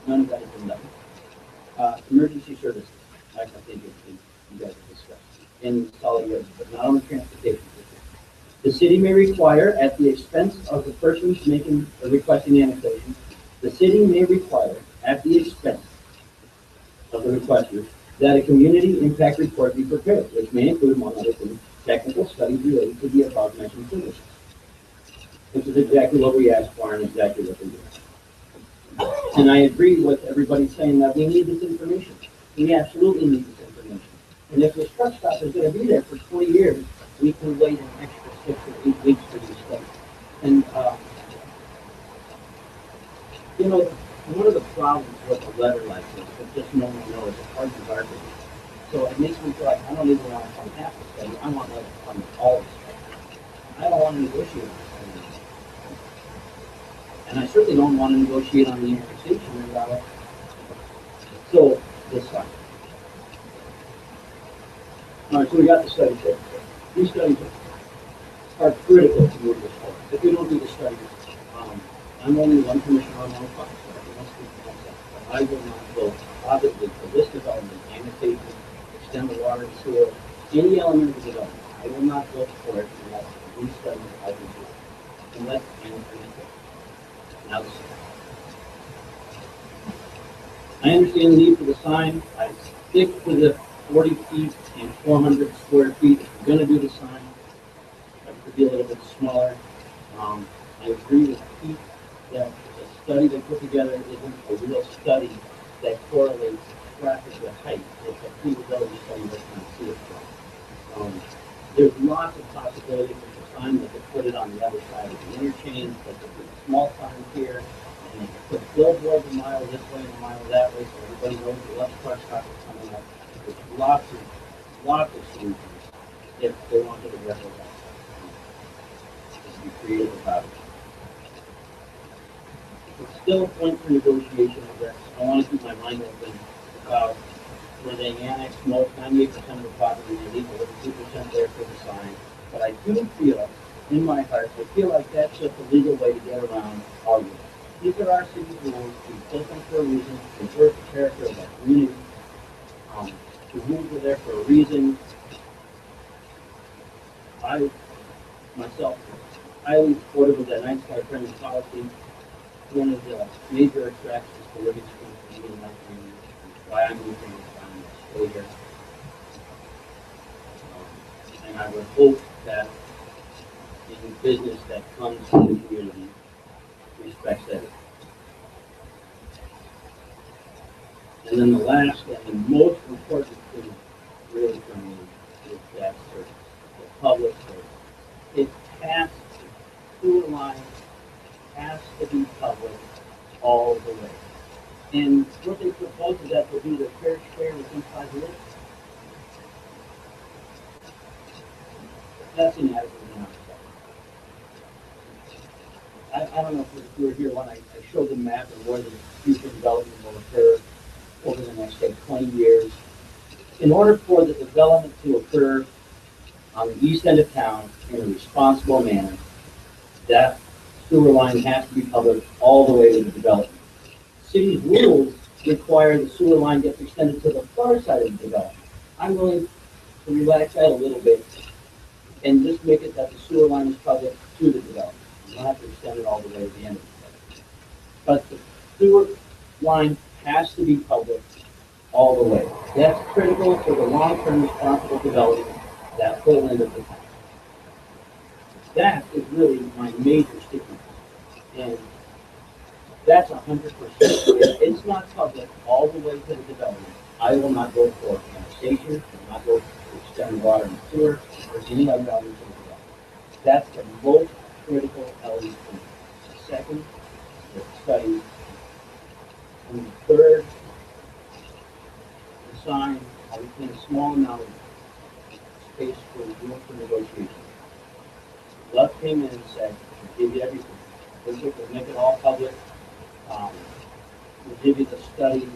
None of that has been done. Emergency services, I think you guys have discussed, in solid waste, but not on the transportation system. The city may require, at the expense of the persons making or requesting annexation, the city may require, at the expense of the requesters, that a community impact report be prepared, which may include, among other things, technical studies related to the above-mentioned services. Which is exactly what we asked for and exactly what they did. And I agree with everybody saying that we need this information. We absolutely need this information. And if the truck stop is going to be there for 20 years, we can wait an extra 6 or 8 weeks for these studies. And, one of the problems with a letter like this, that just no one knows, it's hard to garbage. So it makes me feel like I don't even want to fund half the study. I want to fund all the study. I don't want to negotiate on this study. And I certainly don't want to negotiate on the annexation. So, this side. All right, so we got the study set. These studies are critical to move this forward. If we don't do the studies, I'm only one commissioner on one project. I will not vote positively for this development, annexation, extend the water and sewer, any element of the development. I will not vote for it unless these studies are reviewed. Unless annexation. Now the sign. I understand the need for the sign. I stick to the 40 feet and 400 square feet. If we're going to do the sign, it could be a little bit smaller. I agree with Pete that the study they put together isn't a real study that correlates traffic with height. It's a feasibility study that's going to see it from. There's lots of possibilities with the sign. They could put it on the other side of the interchange. They could put a small sign here. And they could put billboards a mile this way and a mile that way so everybody knows the left truck stop is coming up. There's lots of solutions if they want to address that. be creative about it. It's still a point for negotiation, I guess. I want to keep my mind open about where they annex most, 98% of the property, they leave a little 2% there for the sign. But I do feel, in my heart, I feel like that's just a legal way to get around arguments. These are our city rules, we built them for a reason, they preserve the character of our community. The rules are there for a reason. I, myself, highly supportive of that Night Sky friendly policy. One of the major attractions to Livingston for me and my family, why I'm moving to stay here. And I would hope that any business that comes to the community respects that. And then the last and the most important thing really for me is that service, the public service. It has to, sewer line has to be public all the way. And what they propose is that will be the fair share within 5 years. That's inadequate enough. I don't know if you were here when I showed the map of where the future development will occur over the next, say, 20 years. In order for the development to occur on the east end of town in a responsible manner, that sewer line has to be public all the way to the development. City's rules require the sewer line gets extended to the far side of the development. I'm willing to relax that a little bit and just make it that the sewer line is public to the development. You don't have to extend it all the way to the end of the development. But the sewer line has to be public all the way. That's critical for the long-term responsible development of that whole end of the town. That is really my major sticking point. And that's 100%. If it's not public all the way to the development, I will not go for annexation, I will not go to extend water and sewer, or any other elements of the development. That's the most critical element. The second, the study. And the third, the sign, I retain a small amount of space for room for negotiation. Love came in and said, we'll give you everything. We'll make it all public. We'll give you the studies.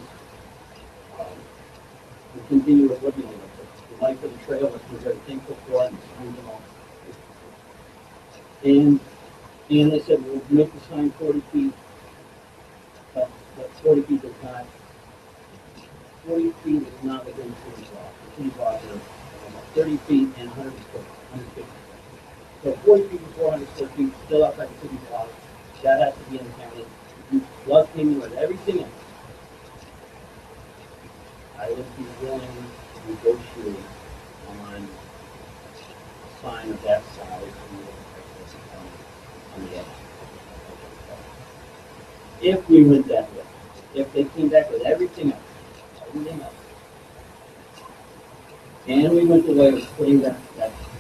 We'll continue with looking at it. The life of the trail, which we're very thankful for, and the signs and all. And they said, we'll make the sign 40 feet, but 40 feet is not, 40 feet is not within city law. The city laws are 30 feet and 150. So 40 feet and 400 square feet, still outside the city law. That has to be in the county. Love came in with everything else. I would be willing to negotiate on a sign of that size on the edge. If we went that way, if they came back with everything else, and we went the way of putting that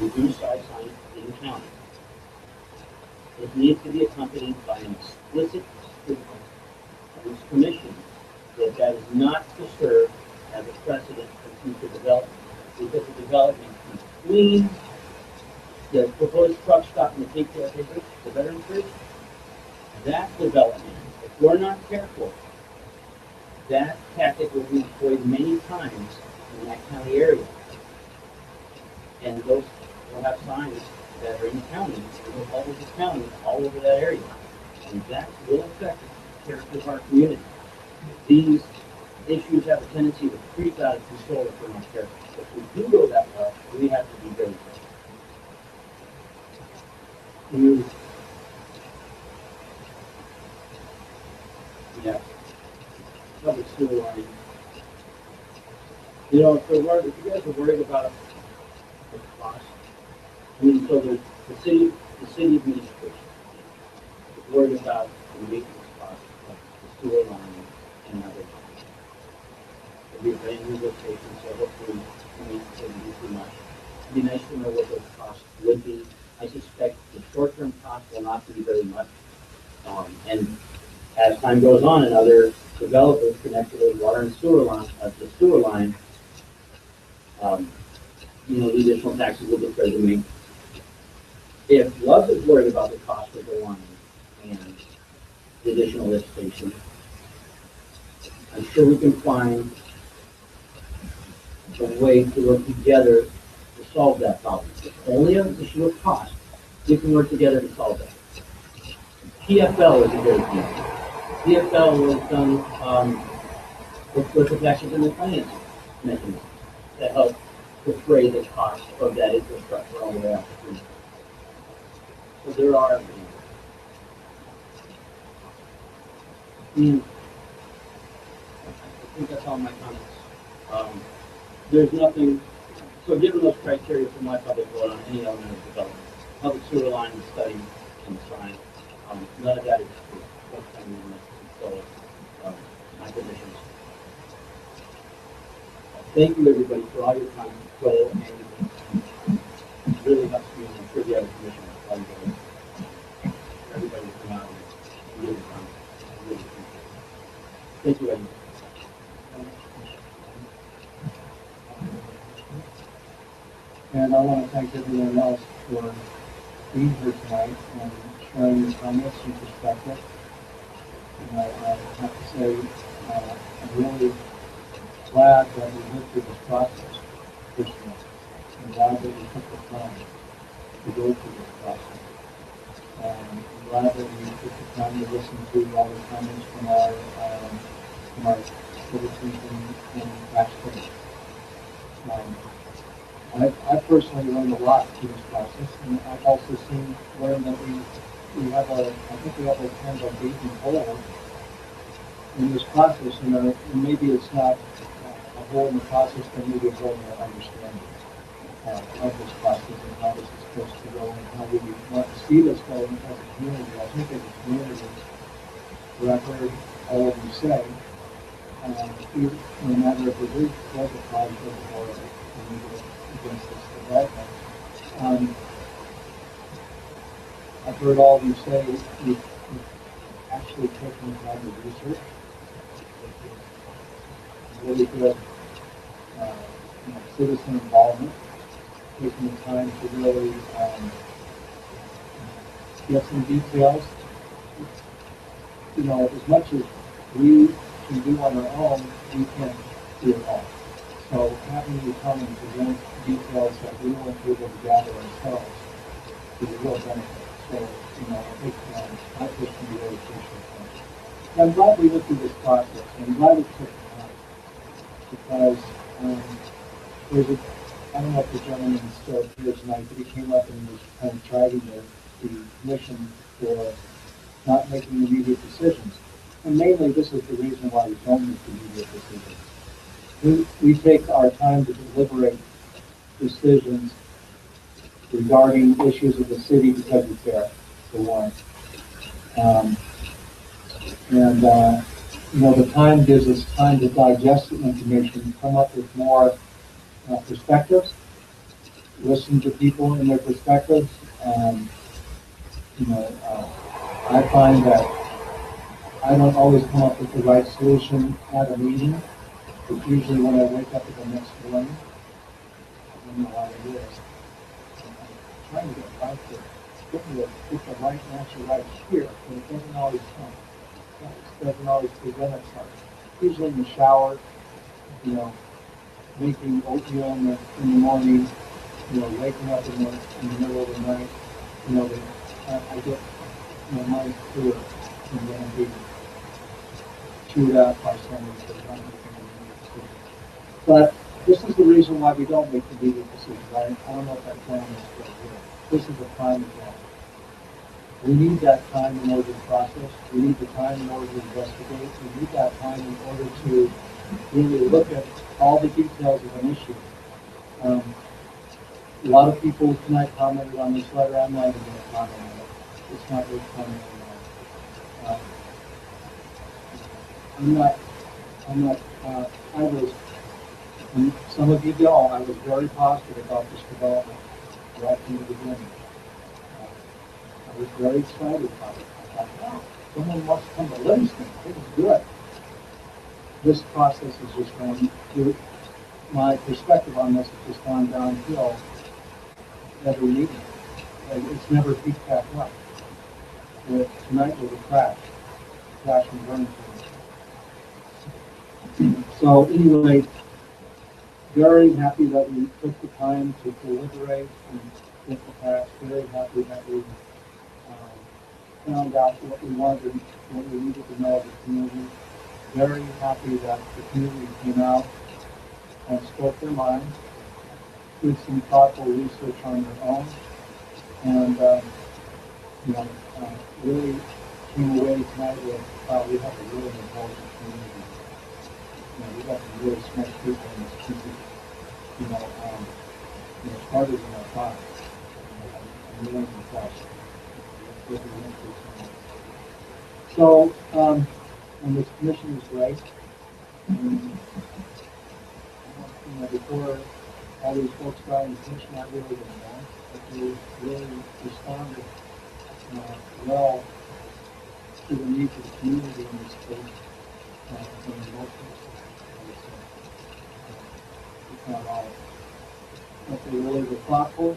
reduced size sign in the county, it needs to be accompanied by an explicit statement of this commission that that is not to serve as a precedent for future development. Because the development between the proposed truck stop and the Cape Cod Bridge, the Veterans Bridge, that development, if we're not careful, that tactic will be employed many times in that county area. And those will have signs that are in the county, in the bubbles of county, all over that area. And that will affect the character of our community. These issues have a tendency to creep out of control if we're not careful. If we do go that route, we have to be very careful. Yeah. Public sewer line. You know, if you guys are worried about the cost, I mean, so the city administration is worried about the maintenance cost of the sewer line and other. It'll be a brand new location, so hopefully we won't say too much. It'd be nice to know what those costs would be. I suspect the short-term cost will not be very much. And as time goes on and other developers connect to the water and sewer line, you know, the additional taxes will get paid to me. if Love is worried about the cost of the line and the additional lift station, I'm sure we can find a way to work together to solve that problem. It's only an issue of cost. We can work together to solve that. TFL is a great example. TFL was done with the taxes and the finance mechanism to help defray the cost of that infrastructure all the way up. So there are. I think that's all my comments. There's nothing, so given those criteria for my public vote on any element of development, public sewer line study and sign, none of that is forthcoming in this. So, my position is. Thank you, everybody, for all your time. So, and it really helps me, and I'm sure the other commissioners, all you guys, everybody to come out and give your comments. I really appreciate it. Thank you, everybody. And I want to thank everyone else for being here tonight and sharing your comments and perspective. And I have to say, I'm really glad that we went through this process personally. I'm glad that we took the time to go through this process. I'm glad that we took the time to listen to all the comments from our citizens and taxpayers. I personally learned a lot through this process, and I've also learned that we have I think we have a kind of a gaping hole in this process, and maybe it's not a hole in the process, but maybe a hole in our understanding of this process and how this is supposed to go and how we want to see this go as a community. I think as a community, what I've heard all of you say, no matter if it is positive or negative against this development, I've heard all of you say you've actually taken the time to research. Really good citizen involvement, taking the time to really get some details. As much as we can do on our own, we can't do it all. So having you come and present details that we weren't able to gather ourselves is a real benefit. So, I think I personally really appreciate that. And I'm glad we went through this process. I'm glad it took time. Because I don't know if the gentleman is still here tonight, but he came up and was kind of chiding the commission for not making immediate decisions. And mainly, this is the reason why we don't make immediate decisions. We take our time to deliberate decisions regarding issues of the city because we care, for one. The time gives us time to digest the information, come up with more perspectives, listen to people and their perspectives. I find that I don't always come up with the right solution at a meeting. It's usually when I wake up the next morning. I don't know how it is. I'm trying to get right to get the right answer right here, but it doesn't always come. It doesn't always present itself. Usually in the shower, making oatmeal in the morning, waking up in the middle of the night, I get my mind clear and then be chewed out by someone for not making an immediate decision. But this is the reason why we don't make immediate decisions. I don't know if that plan is still here. This is a prime example. We need that time in order to process. We need the time in order to investigate. We need that time in order to really look at all the details of an issue. A lot of people tonight commented on this letter. I'm not even going to comment on it. It's not worth commenting on. I was, and some of you know, I was very positive about this development right from the beginning. I was very excited about it. I thought, wow, someone wants to come to Livingston. It was good. This process has just gone through, my perspective on this has just gone downhill every meeting. and it's never peaked back up. Tonight was a crash and burn. So anyway, very happy that we took the time to deliberate and think the facts. Very happy that we found out what we wanted, what we needed to know of the community. Very happy that the community came out and spoke their mind, did some thoughtful research on their own, and really came away tonight with, we have a really intelligent community. We got some really smart people in this community. Smarter than I thought. I'm really impressed. So, and this commission is great. And, before all these folks got in the commission, I really didn't know, but they really responded well to the needs of the community in this case. From the local, it's not all. But they really were thoughtful,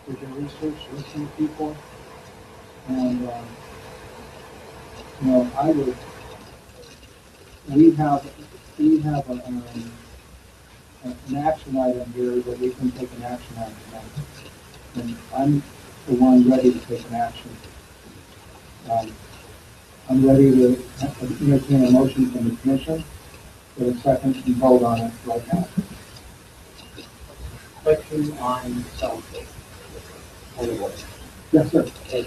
did their research, listened to people, and we have an action item here that we can take an action on tonight. And I'm the one ready to take an action. I'm ready to entertain a motion from the commission, for a second and vote on it right now. Question on Southgate. Yes, sir. Okay,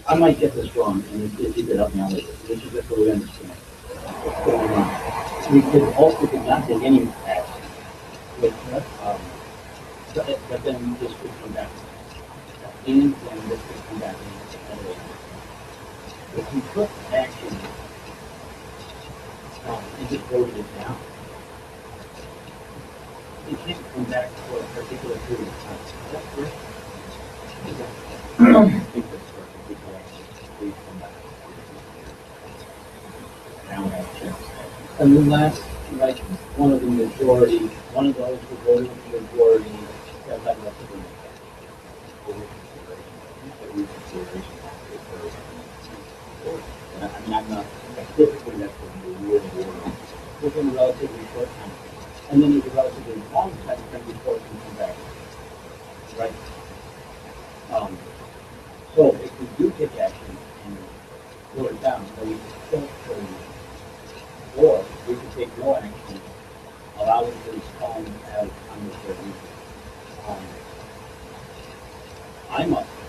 I might get this wrong, and if you could help me out with it, this is just so we understand what's going on. We could not take any action, but then this could come back. And then this could come back in. If we took action and just voted it down, it can't come back for a particular period of time. Is that correct? I don't think that's for a particular action. Please come back. Now we have a chance. And then last, like, one of the majority, one of those who voted with the majority, that led up to the I'm not, typically that's what the rule of order within a relatively short time. And then there's a relatively long time frame before it can come back. Right? So if we do take action and slow it down, then we can still show you. Or we can take no action, allow it to respond as unreserved.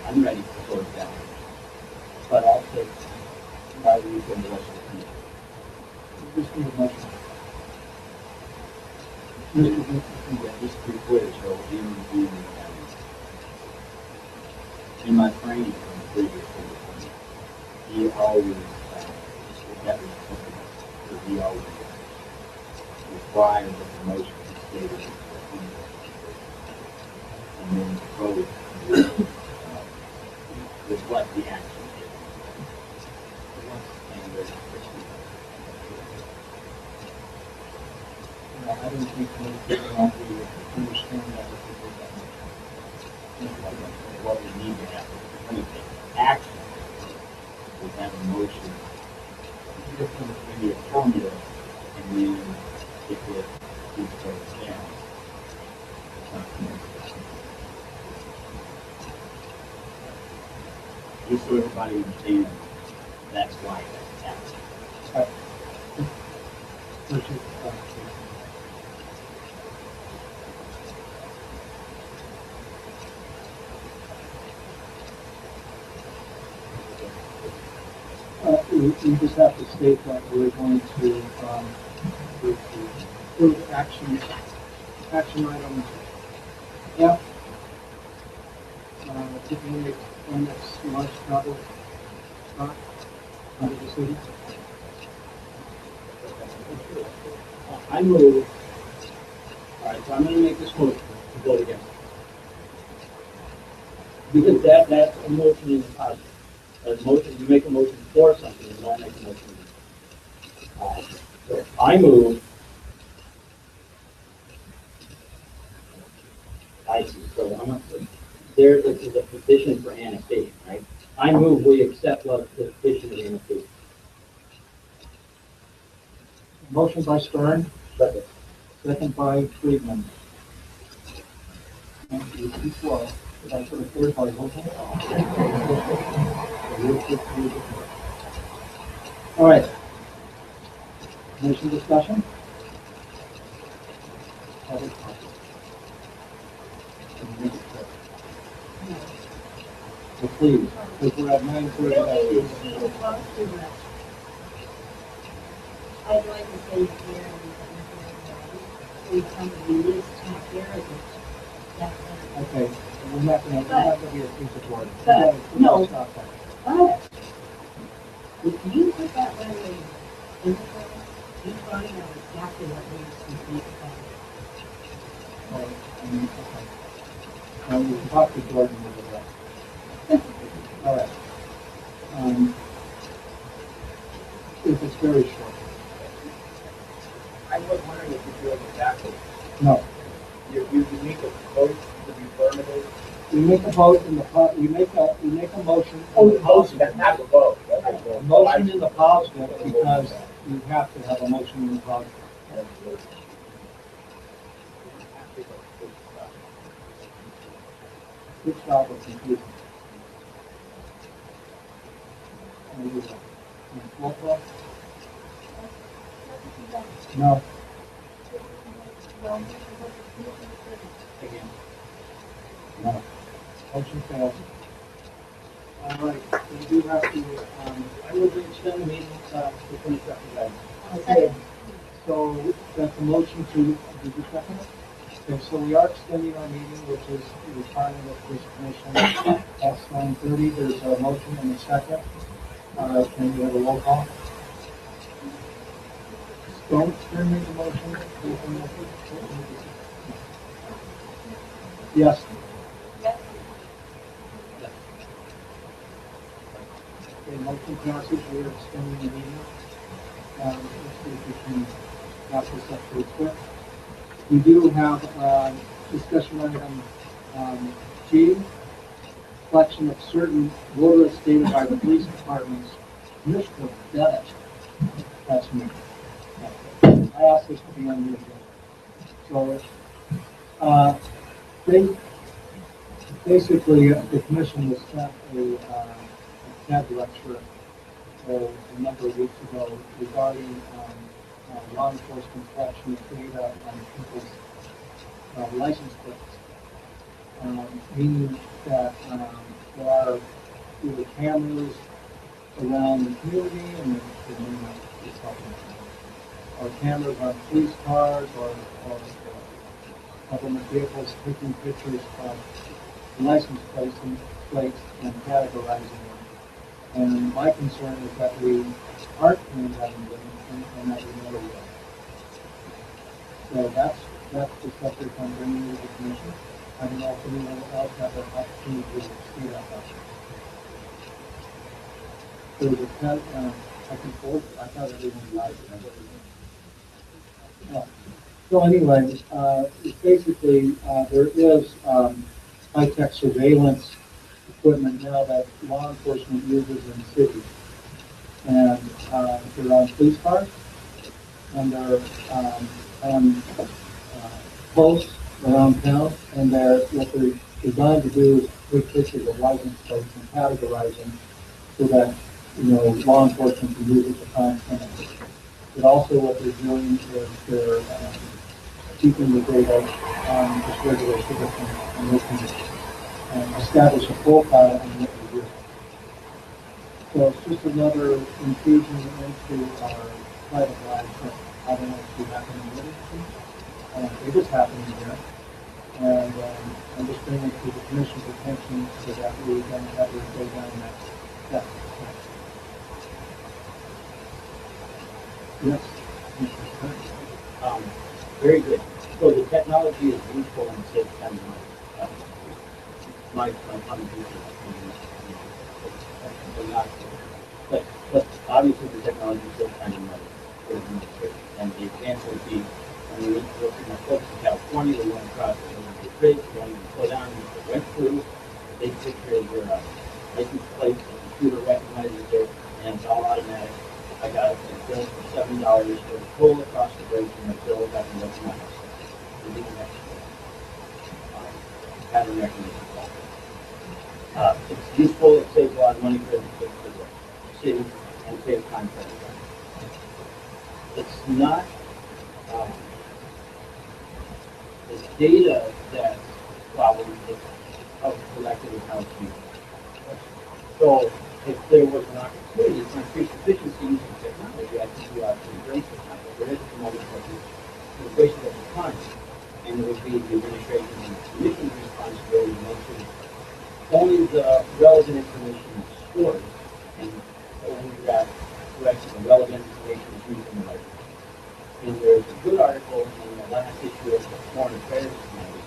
I'm ready to slow it down. But I'll take my lead from the rest of the committee. Just need a motion. Yeah, just to be clear, so in my training from the previous one, he always, that was something that he always required that the motion be stated and then voted reflect the action. I don't think most people understand that. What we need to have when we take action, we have a motion, maybe a formula, and then if it goes down. Just so everybody understands, that's why that's happening. We just have to state that we're going to approve action item F, typically on this large travel stock under the city. I move. All right, so I'm going to make this motion to vote against. Because that's a motion in the positive. A motion, you make a motion for something, you don't make a motion. So I move there is a petition for annexation, right? I move we accept the petition of annexation. Motion by Stern, second by Friedman. And you keep slow. Did I put a third by Wilson? All right. Commission discussion? Public comment. So please, because we're at 9:30. I'd like to say here, we come to lives take care of it. Okay, we're not gonna be a piece of board. But, no. Stop that. But, if you put that letter in the book, you find out exactly what needs to be done. We can talk to Jordan over that. All right. If it's very short. I was wondering if you're doing it backwards. No. You make a vote to be affirmative. You make a vote in the, you make a motion. Oh, the motion, that's not the vote. A motion in the positive because you have to have a motion in the positive. Good job of confusing. Roll call? No. Again. No. Motion fails. All right, we do have to, I would extend the meeting to finish up the guidance. okay. So that's a motion to, did you second it? Okay, so we are extending our meeting, which is the requirement of this commission at 9:30. There's a motion and a second. Can we have a roll call? Don't made the motion. Yes. Okay, motion passes. We are extending the meeting. Let's see if we can wrap this up pretty quick. We do have discussion item G, collection of certain voter data by the police departments. Mr. Bennett, that's me. I asked this to be on the agenda. So, basically, the commission was sent a CAD lecture a number of weeks ago regarding law enforcement collection of data on people's license plates. Meaning that there are either cameras around the community and or cameras on police cars or government vehicles taking pictures of license plates and categorizing them. And my concern is that we aren't doing that and that we never will. So that's the subject I'm bringing to the commission. I don't know if anyone else has an opportunity to see that. There was a cut, I can forward it. I thought everyone liked it. So anyway, basically, there is high-tech surveillance equipment now that law enforcement uses in cities. And they're on police cars, and they're on posts around town, and what they're designed to do is take pictures of license plates and categorize them so that, law enforcement can use it to find criminals. But also what they're doing is they're keeping the data on just regular citizens, and they can establish a profile on what they do. So it's just another infusion into our private lives that I don't know if we happen in Livingston. It is happening here. And I'm just bringing it to the commission's attention so that we don't ever go down that path. Yes. Very good. So the technology is useful and saves time and money. My contribution. But obviously the technology saves time and money. And the example would be, when we look at my folks in California, they went across the bridge, they wanted to slow down, they went through, They take care of your license plate, the computer recognizes it, and it's all automatic. I got a bill for $7 for the pull across the bridge, and the bill got me looking at myself. They didn't actually, pattern recognition. It's useful, it saves a lot of money for the city, and saves time for everybody. It's not, the data that's problem is how it's collected and how it's used. So if there was an opportunity to increase efficiency using technology, I think we ought to embrace it. But there is a moment where it's a waste of time. And it would be the administration and the commission's responsibility to make sure only the relevant information is stored and only that correct and relevant information is used in the right way. And there's a good article in the last issue of the Foreign Affairs magazine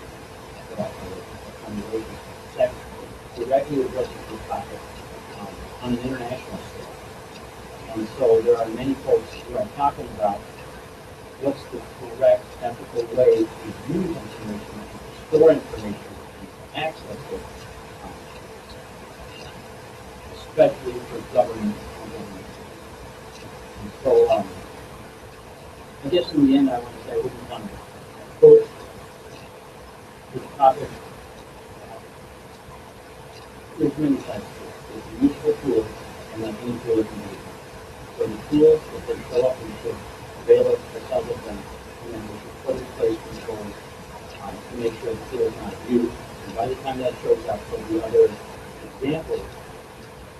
that directly addresses this topic on an international scale. And so there are many folks who are talking about what's the correct ethical way to use information, to store information, and to access it, especially for government. And so, I guess in the end, I want to say I wouldn't want to approach this topic. There's many types of tools. It's a useful tool, and then any tool is useful. So the tools, if they show up, we should avail ourselves of them, and then we should put in place controls to make sure the tool is not abused. And by the time that shows up, there'll be other examples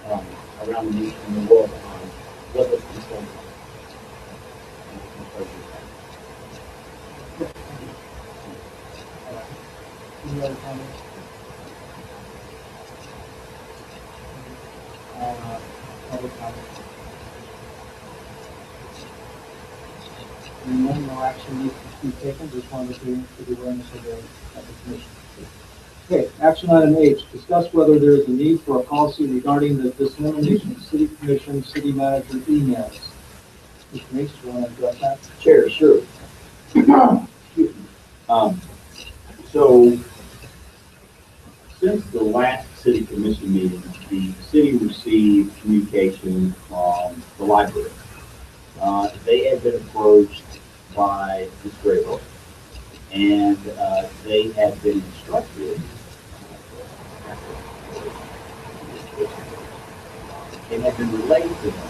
around the nation and the world on what those controls are. Any other comments? Public comments? And no action needs to be taken, just wanted to bring to the awareness of the commission. Okay, action item H, discuss whether there is a need for a policy regarding the dissemination of city commission, city manager emails. Mr. Meeks, do you want to address that? Chair, sure. Excuse me. So, since the last city commission meeting, the city received communication from the library. They had been approached by Ms. Grable, and they had been instructed. It had been relayed to them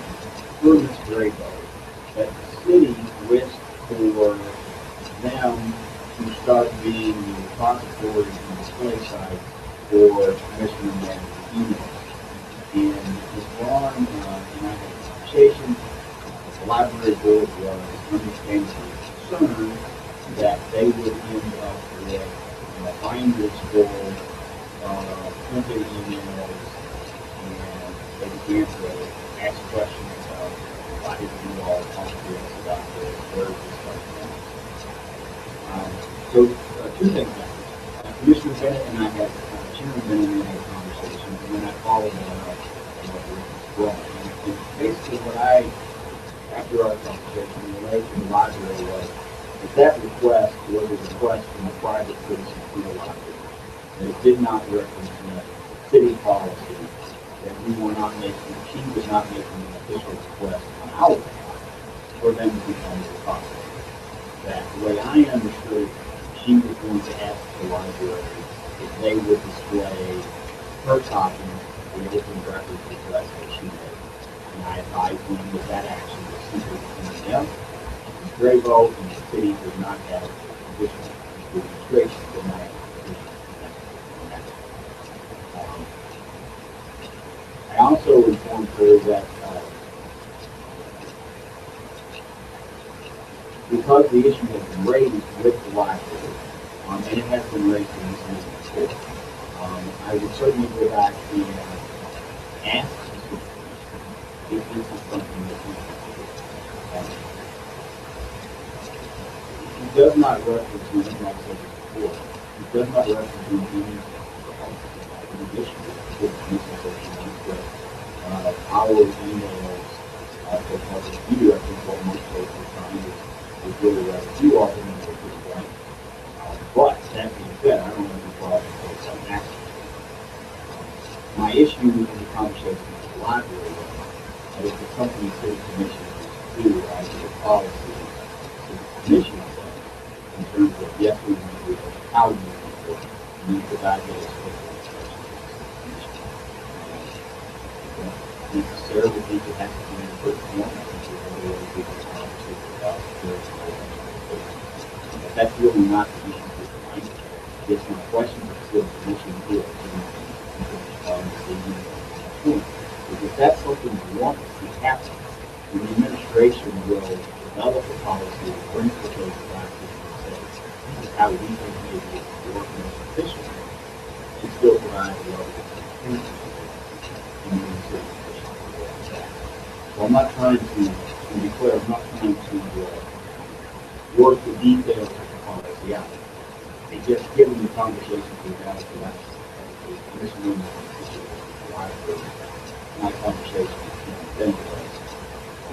through Ms. Grable that the city wished for them to start being the repository and display site for commissioner manager emails. And Ms. Vaughn and I had a conversation. The library board was understandably concerned that they would end up with binders full of printed emails, and they began to ask questions about why did you all talk to us about this, where is this stuff from? So two things happened. Commissioner Bennett and I had, Chairman Bennett and I had a conversation, and then I followed that up with Ron. And basically what after our conversation, relayed to the library was that request was a request from a private citizen to the library. And it did not represent city policy, that we were not making, she was not making an official request on our behalf for them to become the repository. That the way I understood, she was going to ask the library if they would display her copy of the open records request that she made. And I advised them that that action was simply between them. Graybo and the city did not have additional administration, did not have I also informed her that because the issue has been raised with the library, and it has been raised in this meeting before, I would certainly go back and ask if this is something that we can do. It does not represent, like I said before, it does not represent any addition to the police association, but our emails for public media, I think what most folks are trying is really rather few often than they do, right? But that being said, I don't have any problem with some action. issue in the conversation with the library was that if it's something the city commission is to do, I do a policy to the commission in terms of, yes, we want to do it, how you want to do it, and you provide that as quickly as possible. Necessarily think it has to be in the first one. I think we're going to be able to conversate about but that's really not the issue with the language. I guess my question is still the issue here. If that's something we want to see happen, the administration will develop a policy and bring to those practices and say, this is how we think maybe it can work most efficiently and still provide a level of transparency in the city. So I'm not trying to be clear, I'm not trying to work the details of the policy out. It's just given the conversation we've had for that, this room, my conversation with them, I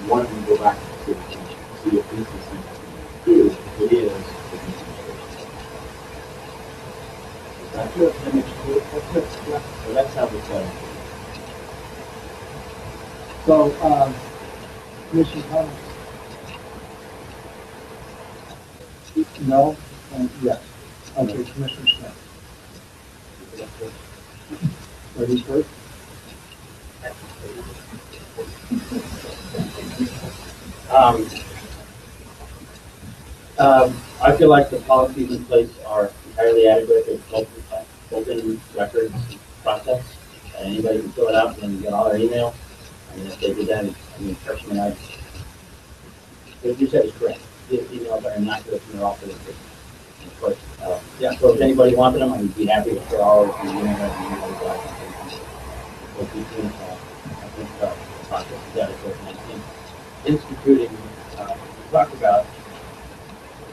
wanted to go back to the city commission to see if this is something we do. If it is, the administration. Is that good? That makes good? That's good. Yeah. So that's how it's done. So, commission comments? No? Yes. Okay, Commissioner Smith. Ready first? I feel like the policies in place are entirely adequate. It's open records process. Anybody can fill it out and get all their email. I mean, if they did that, I mean, personally, what you said is correct. The emails are inaccurate and they're offered in prison. But, yeah, so if anybody wanted them, I'd be happy to share all of the email that I think the process is adequate. And I think instituting, we talked about,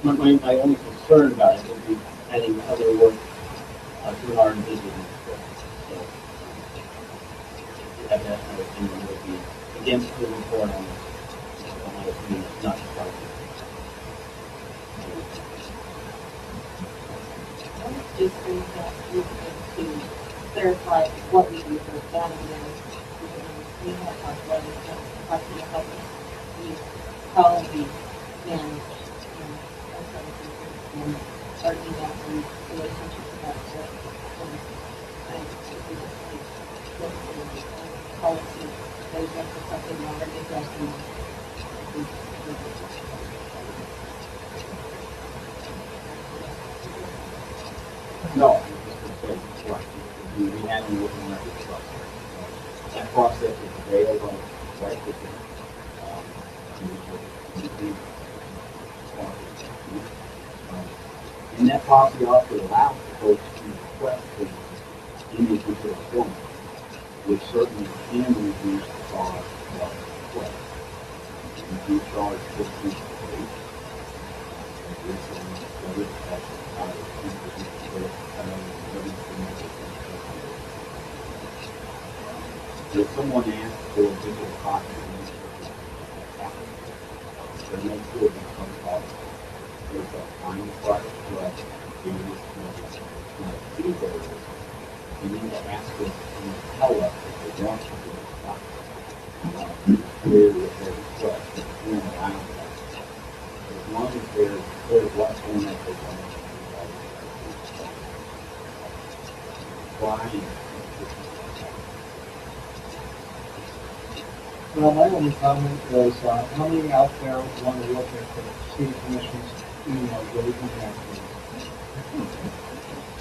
my only concern about it would be adding other work to our individual. So, if you have that kind of opinion, it would be against moving forward on my opinion, it's not the problem. Just brings that to clarify what we do for data analysis. We have talked about it, talked to the public. We probably manage and our email and relationship with that. So, I think it's policy that is just something already addressing. No, I was just going to say, right, we had an open record process. That process is available right within, and that policy also allows the folks to request things in a digital format, which certainly can reduce the cost of the request. We do charge 15 per page. If someone asks for a digital copy, there may still be some cost. There's a time price, but it is not too very. You need to ask us and tell us if they want to do a copy. Clear with their request, if we don't allow that. As long as they're clear what format they want to do. Well, my only comment is, how many out there want to look at the city commission's email that we can have?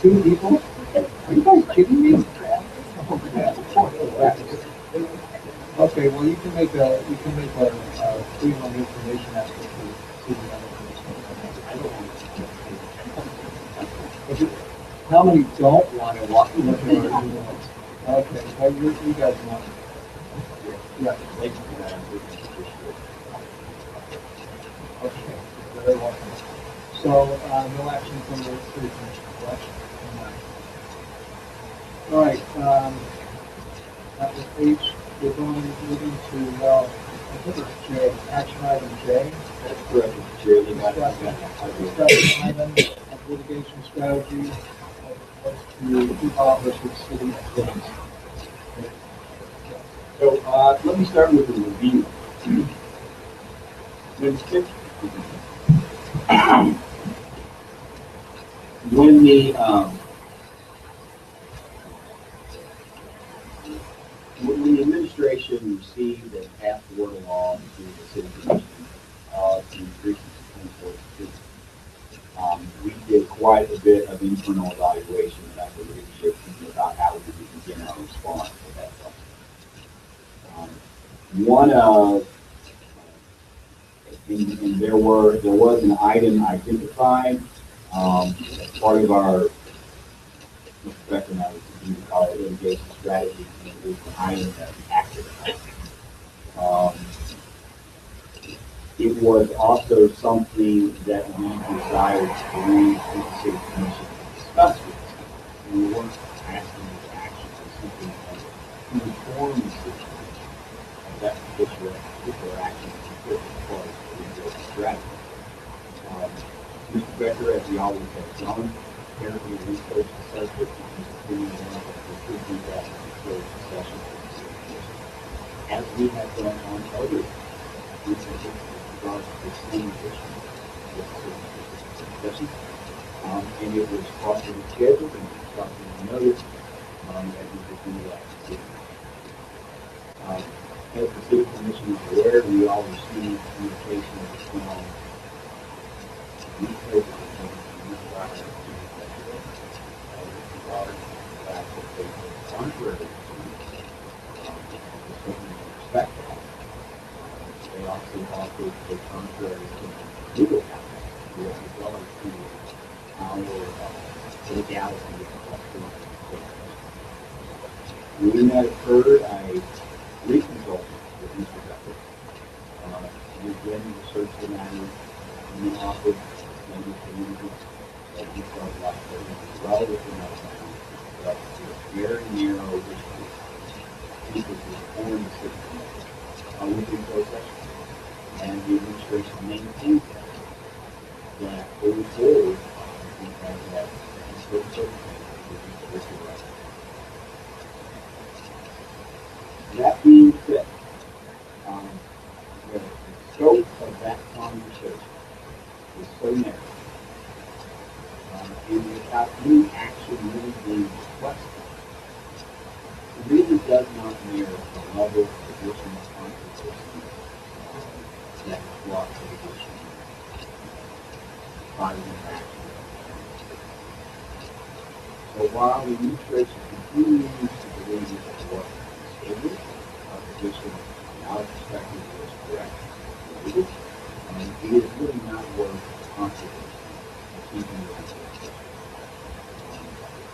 2 people? Are you guys kidding me? Okay, well, you can make a freedom of information application to the city manager. How many don't want to look at our emails? Okay, well, you guys want it. Yeah. Okay, very well. So, no action from the city commission, correct? All right, that was H. We're moving to, I think it's J, action item J. That's correct, Mr. Chair. Discussion item of litigation strategy to keep office with city attorneys. So, let me start with a review. When six- when the administration received and passed the word along to the city commission to increase the Supreme Court seat, we did quite a bit of internal evaluation about the leadership team about how we would begin our response to that problem. One of and there was an item identified as part of our Mr. Becker and I would continue to call it litigation strategy, and it was an item that we acted upon. It was also something that we desired to bring to the city commission to discuss with us. We weren't asking for action, but simply to inform the city commission of that particular action that we put as part of the litigation strategy. Mr. Becker, as we always have done, apparently researched the subject and was opinion that we could do that in a closed session for the city commission, as we have done on other researches with regards to the same issue with the city commission. And it was properly scheduled and properly noticed that we could do that. As the city commission is aware, we all received communication from newspapers and news writers with regard to the fact that they were contrary to certainly respect that. They also offered the contrary to legal counsel, as well as to our legality of the question. When that occurred, I reconsulted with Mr. Becker. We again researched the matter and then offered members of the community that we felt like that it was well within our bounds, but it was very narrow issue. People to inform the city commission within closed session. And the administration maintained that going forward, we have that certain circumstances with the curriculum. That being said, the scope of that conversation is so narrow, and without any action really being requested, it really does not merit the level of additional controversy that is brought to the issue by the interaction. So while the administration continues to believe that the work is stable, our position from our perspective is correct. It is really not worth controversy or keeping it as a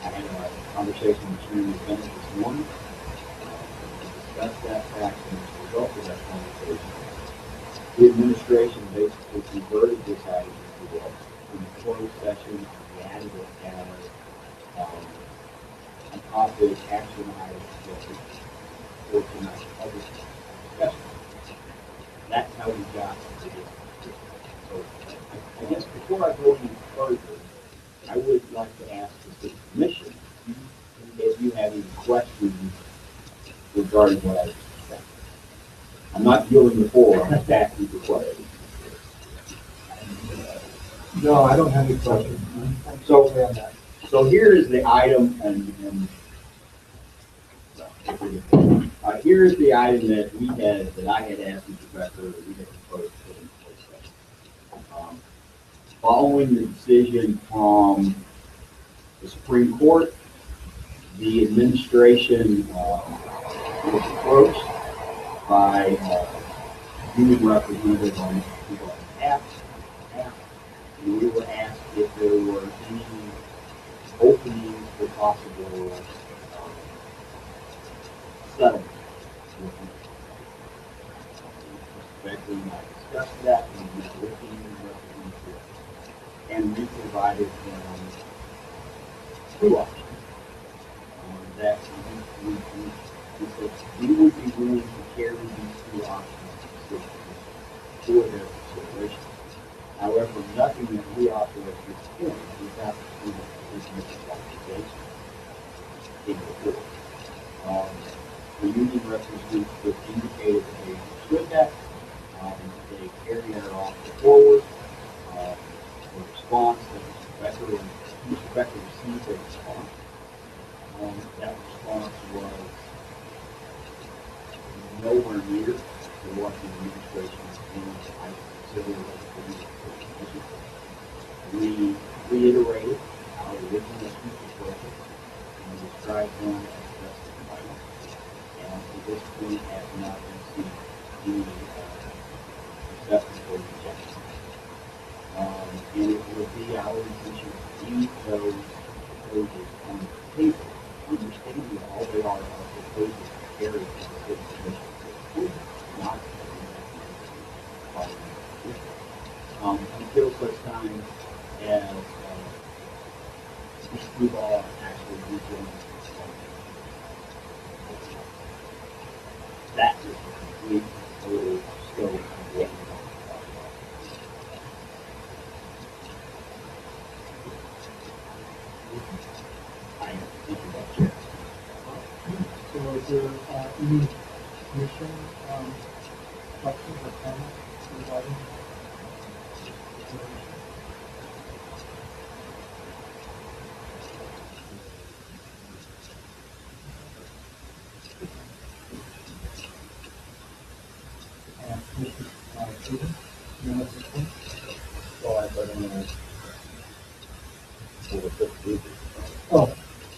I had a conversation with Chairman Bennett this morning to discuss that fact, and as a result of that conversation, the administration basically converted this item into a closed session. We added it as an opposite action item for tonight's public discussion. That's how we got to this. So I guess before I go any further, I would like to ask the city commission if you have any questions regarding what I just said. I'm not yielding the floor, I'm just asking for questions. No, I don't have any questions. So here is the item, here is the item that I had asked Mr. Becker, that we had proposed to put in place. Following the decision from the Supreme Court, the administration was approached by a union representative on behalf, and we were asked if there were any openings for possible settlement. Mr. Becker and I discussed that, and we met with the union representative, and we provided them two options. That we said we would be willing to carry these two options to the city for their consideration. However, nothing that we offer at this point without the commission's authorization in the court. The union representative actually, Mr. Becker received a response. That response was nowhere near to what the administration and I consider as the we reiterated our original future project and described them as best final. And to this point have not received any acceptance or rejection. And it will be our intention to leave those proposals on the table, understanding that all they are proposals to carry to the city commission for approval, not until such time as Mr. Duval actually rejoins that is the complete total scope of what we're talking about. I am thinking about Chair. So is there any commission questions or comments regarding? Oh,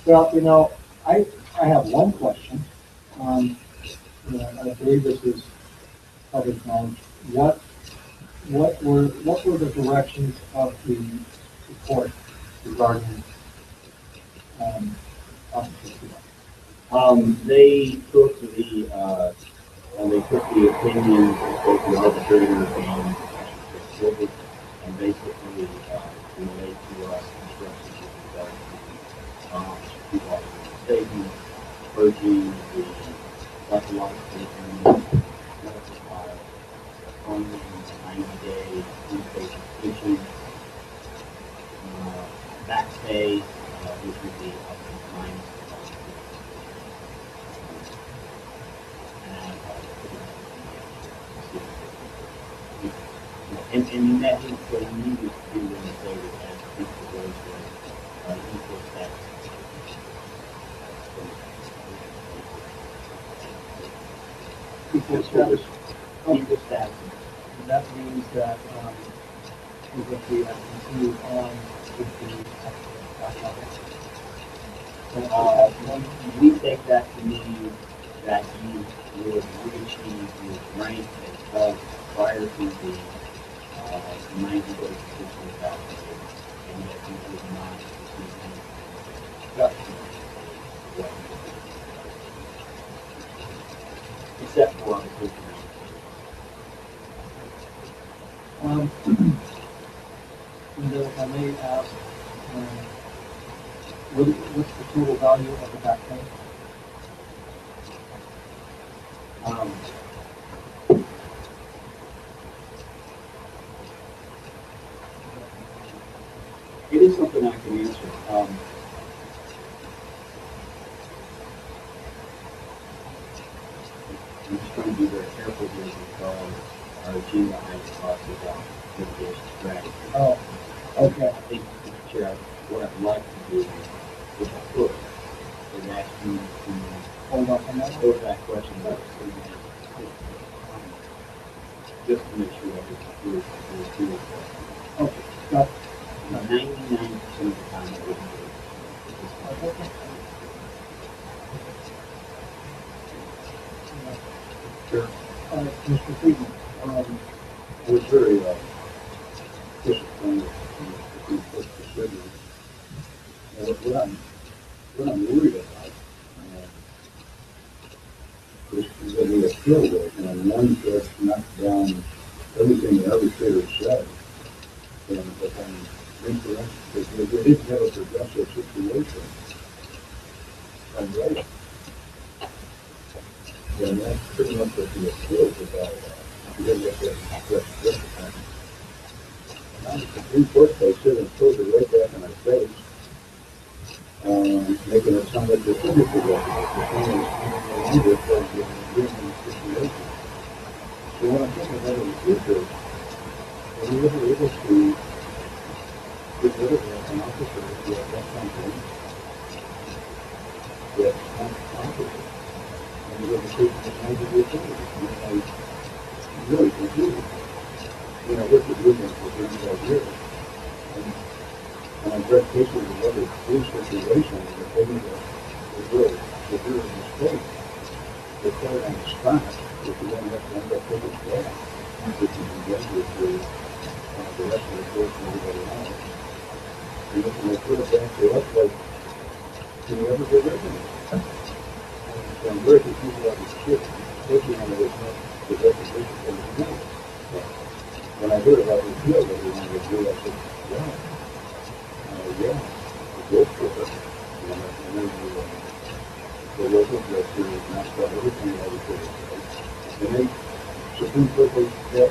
well, I have one question. I believe this is public knowledge. What were the directions of the report regarding, They took the opinions of both the arbitrator and Gilbert and basically relayed to us instructions with regard to people statement, purging the psychological and medical file, only 90-day inpatient petition, back pay, which would be up to minus. And that is what we needed to do when we say that as people goes with equal status. equal status? Equal status. And that means that, if we continue on with the, We take that to mean that you would re-achieve your rank as above prior to the 90 days position without and yet you would not receive any reduction. Except for on the position. and if I may ask, what's the total value of the back pay? It is something I can answer. I'm just trying to be very careful here because our agenda items talks about litigation strategy. Oh, okay. I think, Mr. Chair, what I'd like to do, if I could, is ask you to Hold on a minute. hold that question up. Just to make sure that it's clear. Okay, got it. 99% of the time I wouldn't do it. Okay. Sure. Mr. Friedman, I was very disappointed in the Supreme Court's decision. What I'm worried about is that we appealed it, and one judge knocked down everything the arbitrator said. And if I'm incorrect, because they didn't have a progressive situation. I'm right. And that's pretty much what the appeal is about. You didn't have to address this time. Now the Supreme Court case said and throws it right back in our face, making it sound like this is a progressive. The thing is, longer for the agreement situation. So when I'm thinking about it in the future, are we ever able to get rid of it as an officer, if you have that something, that's complicated. And you have a case that has to be authority. And I really confused. You know, this is movement for 35 years. And I've read cases of other police situations that they need a real severe mistake. They're caught on the spot, if you don't have to end up taking it back, which is dangerous for the rest of the course and everybody else. And if they put it back to us, like, can you ever get rid of it? So I'm very confused about this shit, especially when it was not the reputation for the community. When I heard about this deal that we wanted to do, I said, yeah. Yeah, go for it. And then the local director knocked out everything I was doing. And then Supreme Court, they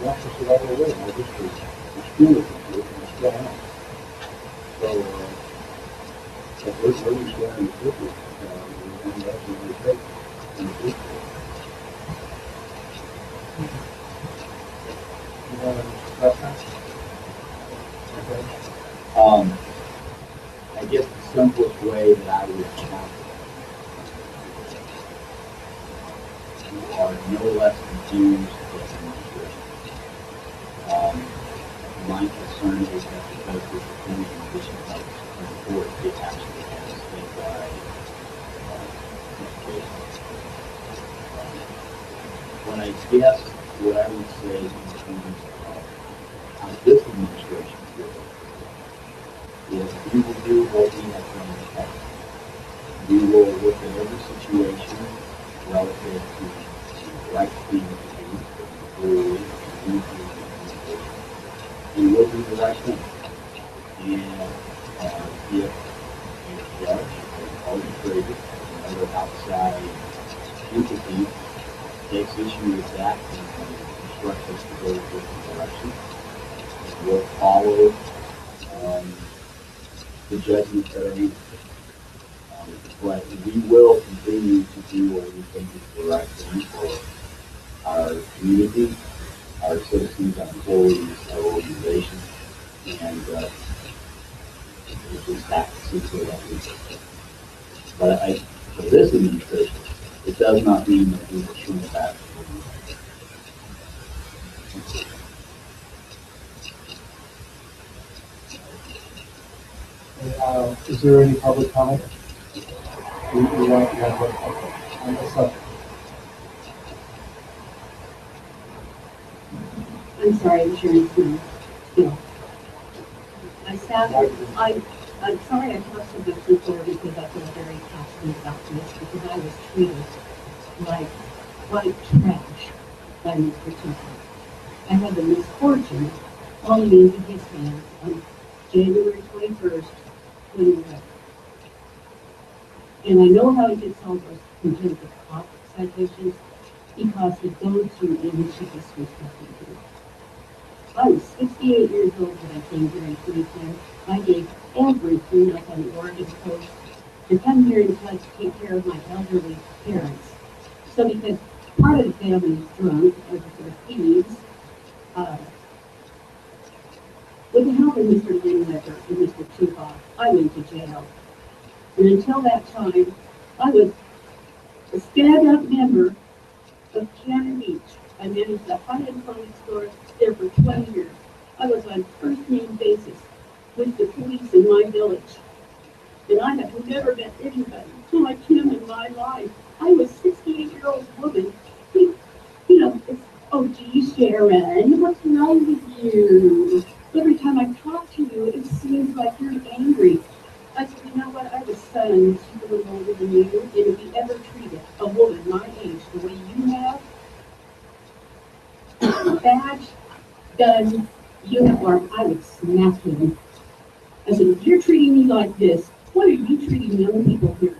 knocked us all the way. And I just was extremely confused and still am. So, where we stand in the future, and that's what we take in the future. You want to discuss that? Okay. I guess the simplest way that I would respond to you are no less confused than administration. My concern is that because this is in the condition of the Supreme Court, it actually has statewide implications. When I guess what I would say in terms of how this administration feels is we will do what we have done in the past. We will look at every situation relative to the right thing to do, and we'll do the right thing. And if a judge or an arbitrator or another outside entity takes issue with that and instructs us to go a different direction, we'll follow the judgment that are in. But we will continue to do what we think is the right thing for our community, our citizens, our employees, our organization, and it's just that simply that we do. But for this administration, it does not mean that we will shrink back. Is there any public comment? We want to have on this subject. I'm sorry, I'm sure it's me. Still. I'm sorry I talked so much before because I feel very passionate about this because I was treated like white trash by Mr. Tucker. I had the misfortune of falling into his hands on January 21st, 2011. And I know how he gets all those contempt of court citations because he goes through and she disrespected him. I was 68 years old when I came here in 2010. I gave everything up on the Oregon coast to come here and try to take care of my elderly parents. So because part of the family is drunk, others are thieves, with the help of Mr. Lindlecker and Mr. Tupac, I went to jail. And until that time, I was a stand-up member of Cannon Beach. I managed a high-end clothing store there for 20 years. I was on first-name basis with the police in my village. And I have never met anybody like him in my life. I was a 68-year-old woman. You know, it's, oh, gee, Sharon, what's wrong with you? Every time I talk to you, it seems like you're angry. I said, you know what, I was son, she's a little older than you, and if you ever treated a woman my age the way you have, badge, gun, uniform, I would smack him. I said, if you're treating me like this, what are you treating young people here?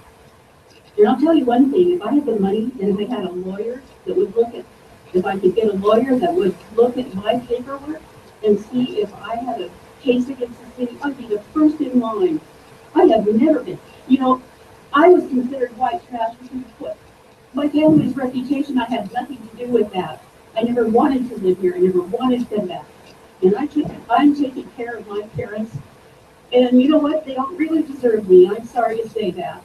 And I'll tell you one thing, if I had the money and if I had a lawyer that would look at, if I could get a lawyer that would look at my paperwork and see if I had a case against the city, I'd be the first in line. I have never been. You know, I was considered white trash because my family's reputation, I had nothing to do with that. I never wanted to live here. I never wanted to come back. And I'm taking care of my parents. And you know what? They don't really deserve me. I'm sorry to say that.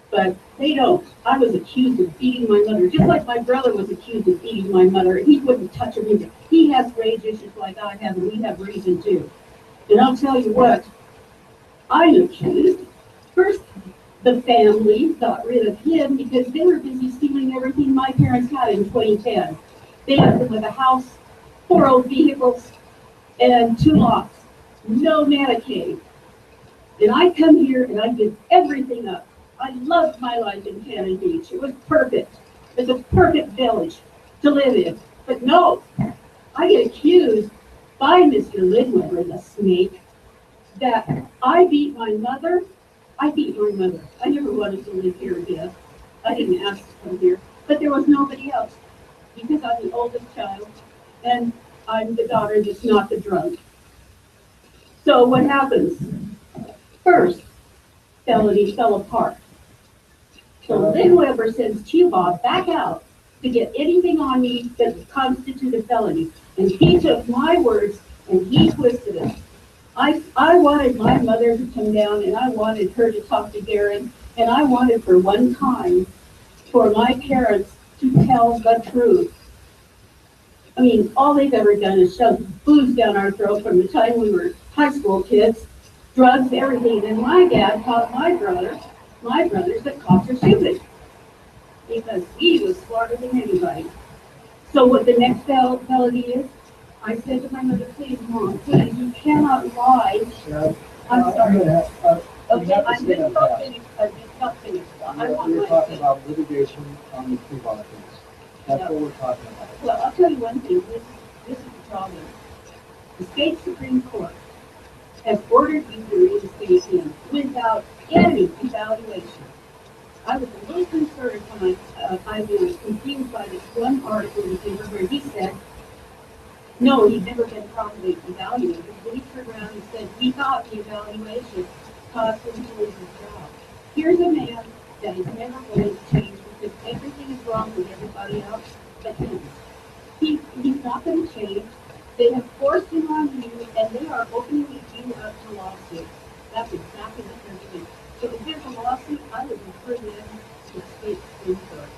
But they don't. I was accused of beating my mother, just like my brother was accused of beating my mother. He wouldn't touch her either. He has rage issues like I have, and we have reason too. And I'll tell you what, I'm accused. First, the family got rid of him because they were busy stealing everything my parents had in 2010. They left him with a house, 4 old vehicles, and 2 lots. No Medicaid. And I come here and I give everything up. I loved my life in Cannon Beach. It was perfect. It was a perfect village to live in. But no, I get accused by Mr. Lidweber, the snake, that I beat my mother. I beat my mother. I never wanted to live here again. I didn't ask to come here. But there was nobody else because I'm the oldest child and I'm the daughter that's not the drunk. So what happens? First, felony fell apart. So Lynn Weber sends Q-Bob back out to get anything on me that would constitute a felony. And he took my words and he twisted it. I wanted my mother to come down and I wanted her to talk to Darren and I wanted for one time for my parents to tell the truth. I mean, all they've ever done is shove booze down our throat from the time we were high school kids, drugs, everything. And my dad taught my brothers that cops are stupid because he was smarter than anybody. So what the next felony is, I said to my mother, please, Mom, please, you cannot lie. I'm sorry. Okay, I'm just not finished. I'm just not finished. I want We're my talking say. about litigation on the Q-Bond case. That's what we're talking about. Well, I'll tell you one thing. This is the problem. The state Supreme Court has ordered you to reinstate him without any evaluation. I was a little concerned when I was confused by this one article in the paper where he said, no, he'd never been properly evaluated. Then he turned around and said, we thought the evaluation caused him to lose his job. Here's a man that is never going to change because everything is wrong with everybody else but him. He's not going to change. They have forced him on you, and they are opening you up to lawsuits. That's exactly what they're doing. So if there's a lawsuit, I would refer them to the state Supreme Court.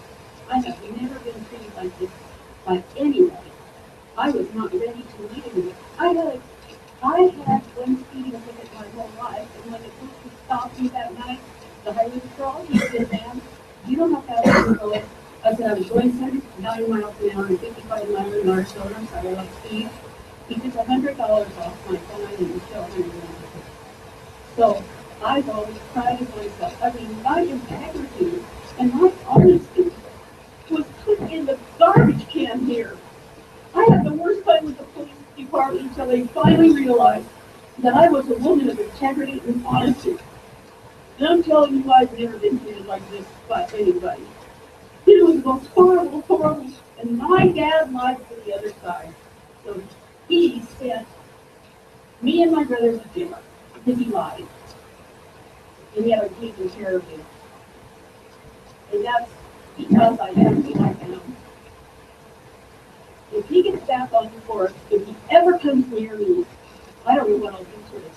I have never been treated like this by anybody. I was not ready to meet him. I had one speeding ticket my whole life, and when it was to stop me that night, the highway patrol, he said, ma'am, you don't have to have a permit. I said I was going 79 miles an hour and 55 miles an hour, so I'm sorry, I like speed. He took $100 off my fine and still $100. So I've always prided myself. I mean, my integrity and my honesty was put in the garbage can here. I had the worst time with the police department until they finally realized that I was a woman of integrity and honesty. And I'm telling you, I've never been treated like this by anybody. It was the most horrible, and my dad lied for the other side. So he sent me and my brother to jail because he lied. And yet I'm taking care of him. And that's because I am who I am. If he gets back on the force, if he ever comes near me, I don't know what I'll do to him.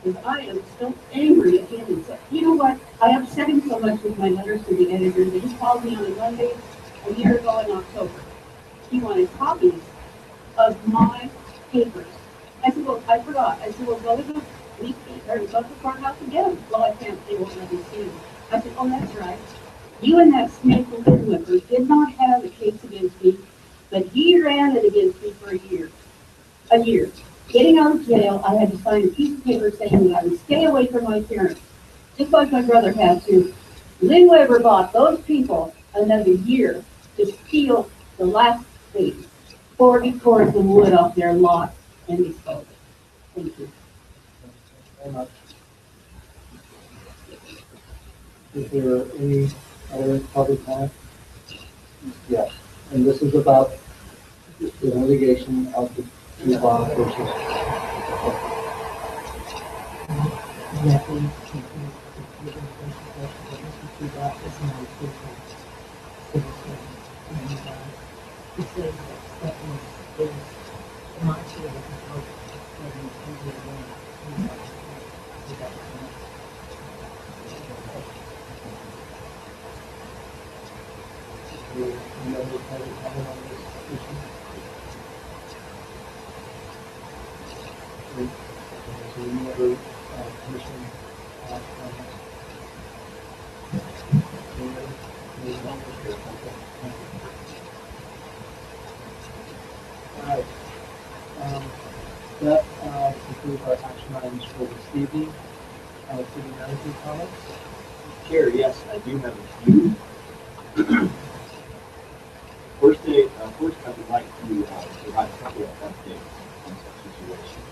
Because I am so angry at him. And so, you know what? I upset him so much with my letters to the editor that he called me on a Monday a year ago in October. He wanted copies of my papers. I said, well, I forgot. I said, well, go to the police or go to the courthouse and get them. Well, I can't. They won't let me see them. I said, oh, that's right. You and that snake Lidweber did not have a case against me, but he ran it against me for a year. Getting out of jail, I had to sign a piece of paper saying that I would stay away from my parents, just like my brother had to. Lynn Weber bought those people another year to steal the last 40 cords of wood off their lot and dispose it. Thank you. Very much. Is there any other public comment? Yes, and this is about the litigation of the Q-Bond versus. public comment on this issue? Great. Okay, so any other, commission, comments? Any other? Any other? Okay, thank you. All right. That concludes our action items for this evening. City manager comments? Chair, yes, I do have a few. First, I would like to provide a couple of updates on such situations.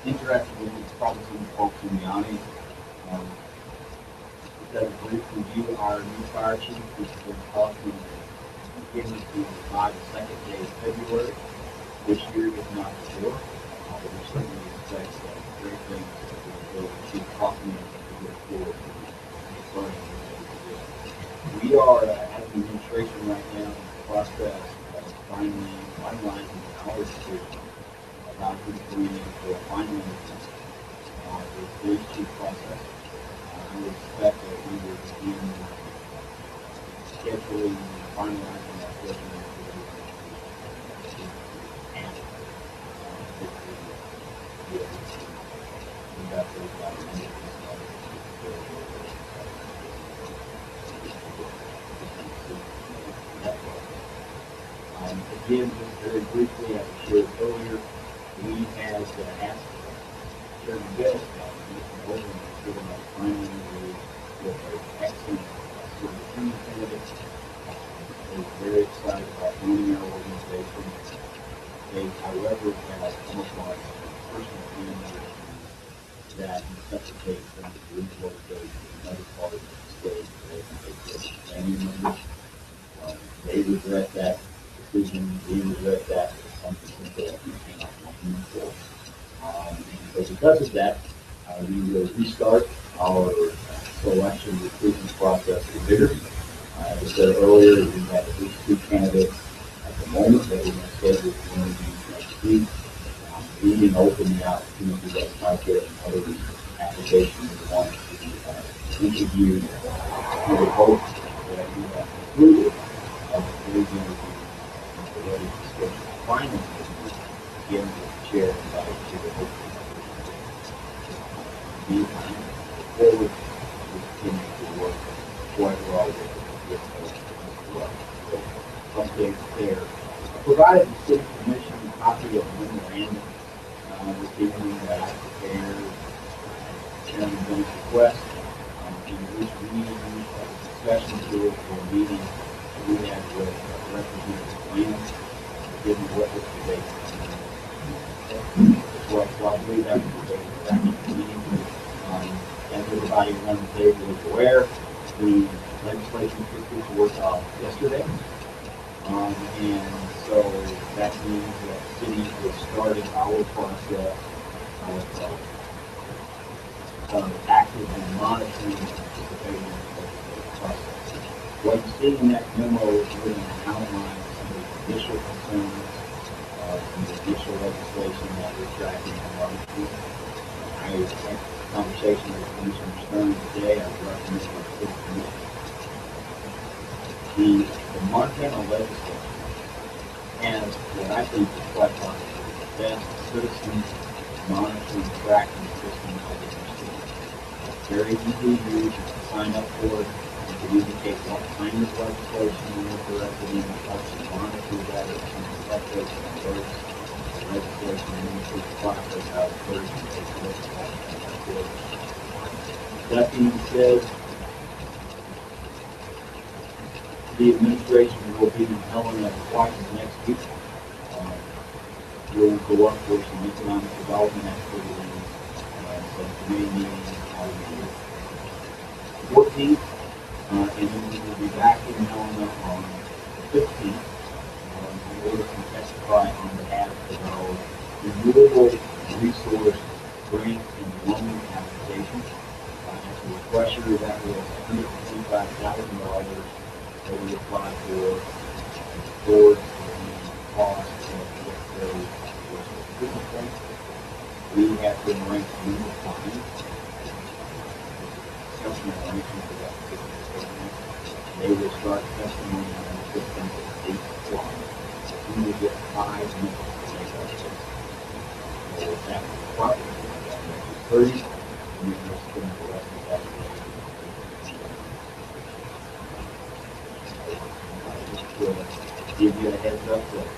Interacting with probably some folks in the audience. That a brief review our new fire chief, which has been talking beginning to by the second day of February this year, if not before. We certainly expect great things that will keep talking as we go forward. We are, as an administration right now, in the process of finalizing our decision about who's going in for a final the police chief process. I would expect that we will begin scheduling and finalizing that resume for again, just very briefly, as I shared earlier, we had asked Chairman Bill about Mr. Bolden to give us final interview with an excellent superintendent candidate. They were very excited about joining our organization. They, however, had come upon personal family that necessitates them to relocate to another part of the state where they can take family members. They regret that decision. We regret that. It's something that we cannot move for. So because of that, we will restart our selection recruitment process with vigor. As I said earlier, we have at least 2 candidates at the moment that we're going to schedule for interviews next week. Leaving open the opportunity that's out there and other applications we want to interview. We would hope that we have concluded those interviews and we're ready to schedule the final interview again with the chair and vice chair. Meantime, forward, we continue to work quite well with those. So, updates there. I provided the city commission a copy of the memorandum this evening that I prepared Chairman Ben's request, in which we used as a discussion tool for a meeting that we had with Representative Lance, given what was the date. Well, so I believe that was the date of that meeting. As everybody around the table is aware, the legislation took this work off yesterday. And so that means that the city has started our process of actively monitoring and participating in the legislative process. What you see in that memo is really an outline of some of the initial concerns and the initial legislation that we're tracking and monitoring. I expect the conversation with Commissioner Stern today. I recommend it to the commission. The Montana legislature has what I think is quite possibly the best citizen monitoring tracking system I've ever seen. It's very easy to use. You can sign up for it. You can indicate what kind of legislation you're interested in. It helps you monitor that. It can update and alerts the legislation and improve the process how it occurs and takes legislation. That being said, the administration will be in Helena twice next week. We'll go up for some economic development activities, some committee meetings on the 14th, and then we will be back in Helena on the 15th in order to testify on behalf of our renewable resource grant and loan application. As a refresher, that was $125,000 that we applied for towards the cost of those treatment points. We have been ranked number 5. Exceptional ranking for that particular program. They will start testimony on the fifteenth at 8 o'clock. We will get 5 minutes to make our case. We'll have the property, 30, and then we'll spend the rest of that day. Just to give you a heads up that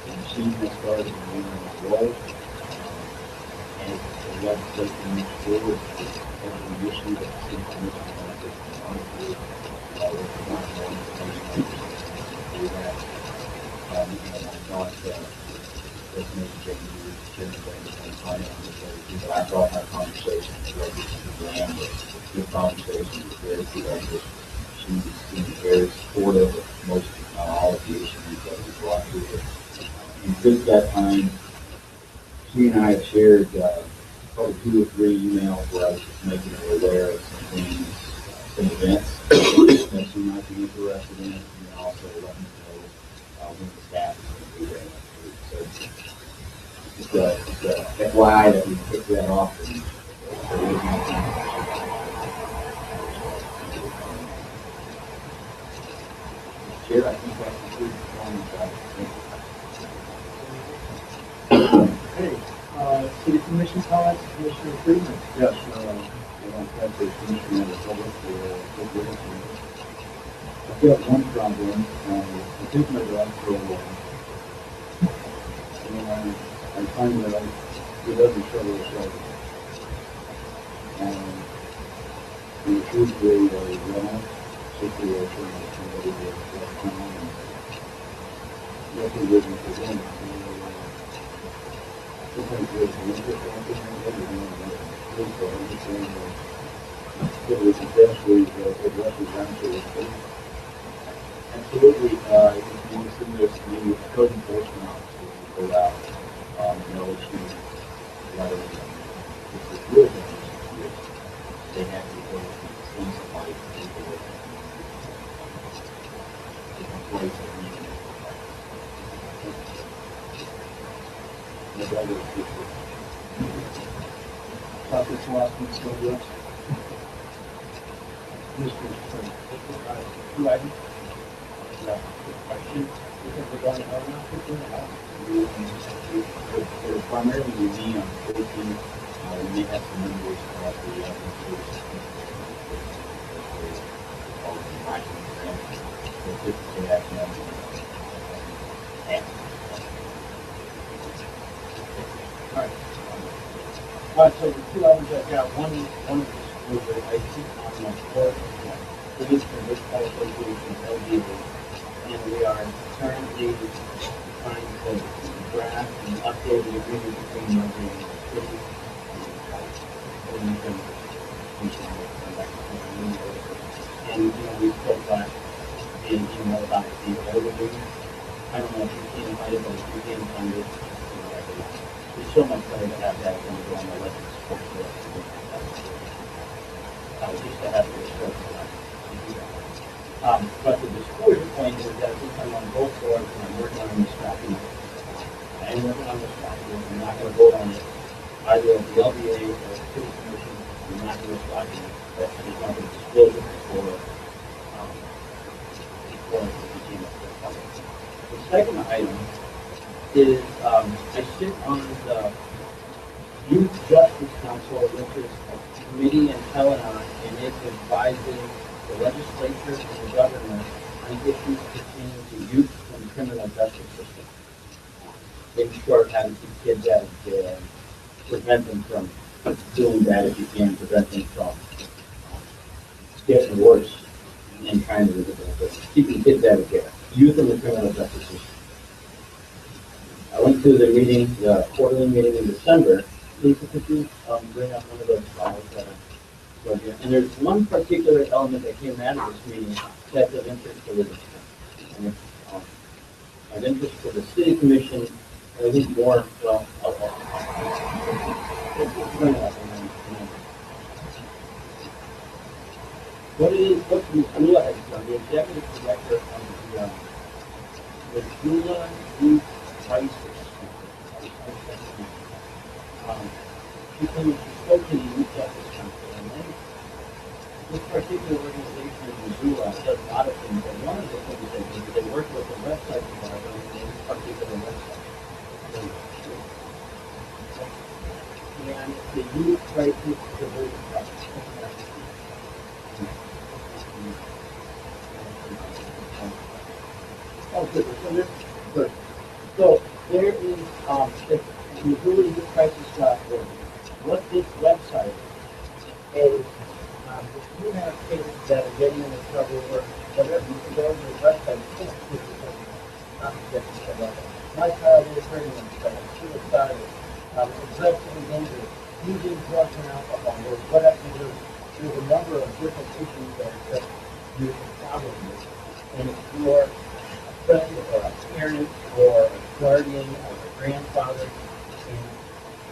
the machine has started and we're on a roll. As the legislation moves forward, every issue that the city commission wants to monitor, we're providing more information to do that. And I thought this may be Chairman Brandon and finance, I thought our conversation was ready to land with good conversation, very productive. She's been very supportive of most, if not all of the issues that we brought to her. And since that time, she and I have shared probably 2 or 3 emails where I was just making her aware of some things, some events that she might be interested in, and then also letting me know when the staff is going to be there next week. So just a FYI that we picked that off. And Chair, I think that concludes the comments. Okay, city commission comments, Commissioner Freeman. Yes, I want to thank the commission and the public for listening. I've got one problem. I think my doctor I find that it doesn't show us right. And it's usually a rental situation with somebody that's left town and nothing written for them. Sometimes there's an interest in it, so I'm just saying that it was potentially addresses down to the city. Absolutely, if you want to send this to me, a code enforcement officer will go out, they'll issue letters. If it's really dangerous, they have to go to send somebody to take away different place of meeting. This last one, so yes. Mr. Freeman. Who I question, because we're going to have They're primarily me on 14. We may have some members of the All right, so the 2 items I've got, one of the disclosure, I think on the court, Livingston Baseball Association, LDA, and we are currently trying to draft and update the agreement between LDA and the city. And, we spoke last via email about the old agreement. I don't know if you can find it, but if you can find it, it's so much better to have that than to go on the list. Just to have it discussed. But the disclosure point is that since I'm on both boards and I'm working on this document, I am working on this document, I'm not going to vote on it, either at the LBA or the city commission, I'm not going to document, that's just not going to disclose it before it became a public. The second item is I sit on the Youth Justice Council, which is a committee in Helena, and it's advising the legislature and the governor on issues pertaining to youth and the criminal justice system. Making sure how to keep kids out of jail, prevent them from doing that if you can, prevent them from getting worse and trying to live it, keeping kids out of jail. Youth and the criminal justice system. I went to the meeting, the quarterly meeting in December. Lisa, could you bring up one of those slides that are here? And there's one particular element that came out of this meeting that's of interest to Livingston. And it's of interest to the city commission, and I think more, well, bring it up. What it is, what you realize, the executive director of the Gula Youth Crisis. She spoke to the Youth Justice Council, and then this particular organization in Missoula does a lot of things, and one of the things they do is they work with the website provider on this particular website. And the youth crisis diversion project. Oh, good, so there's, good. So there is, the Missouri Youth Crisis.org. What this website is, if you have kids that are getting into trouble or whatever, you can go to the website, my child is hurting themselves, suicidal, aggressively dangerous, using drugs and alcohol, or whatever. There's a number of different issues that are just you're problem with. And if you're a friend or a parent or a guardian or a grandfather and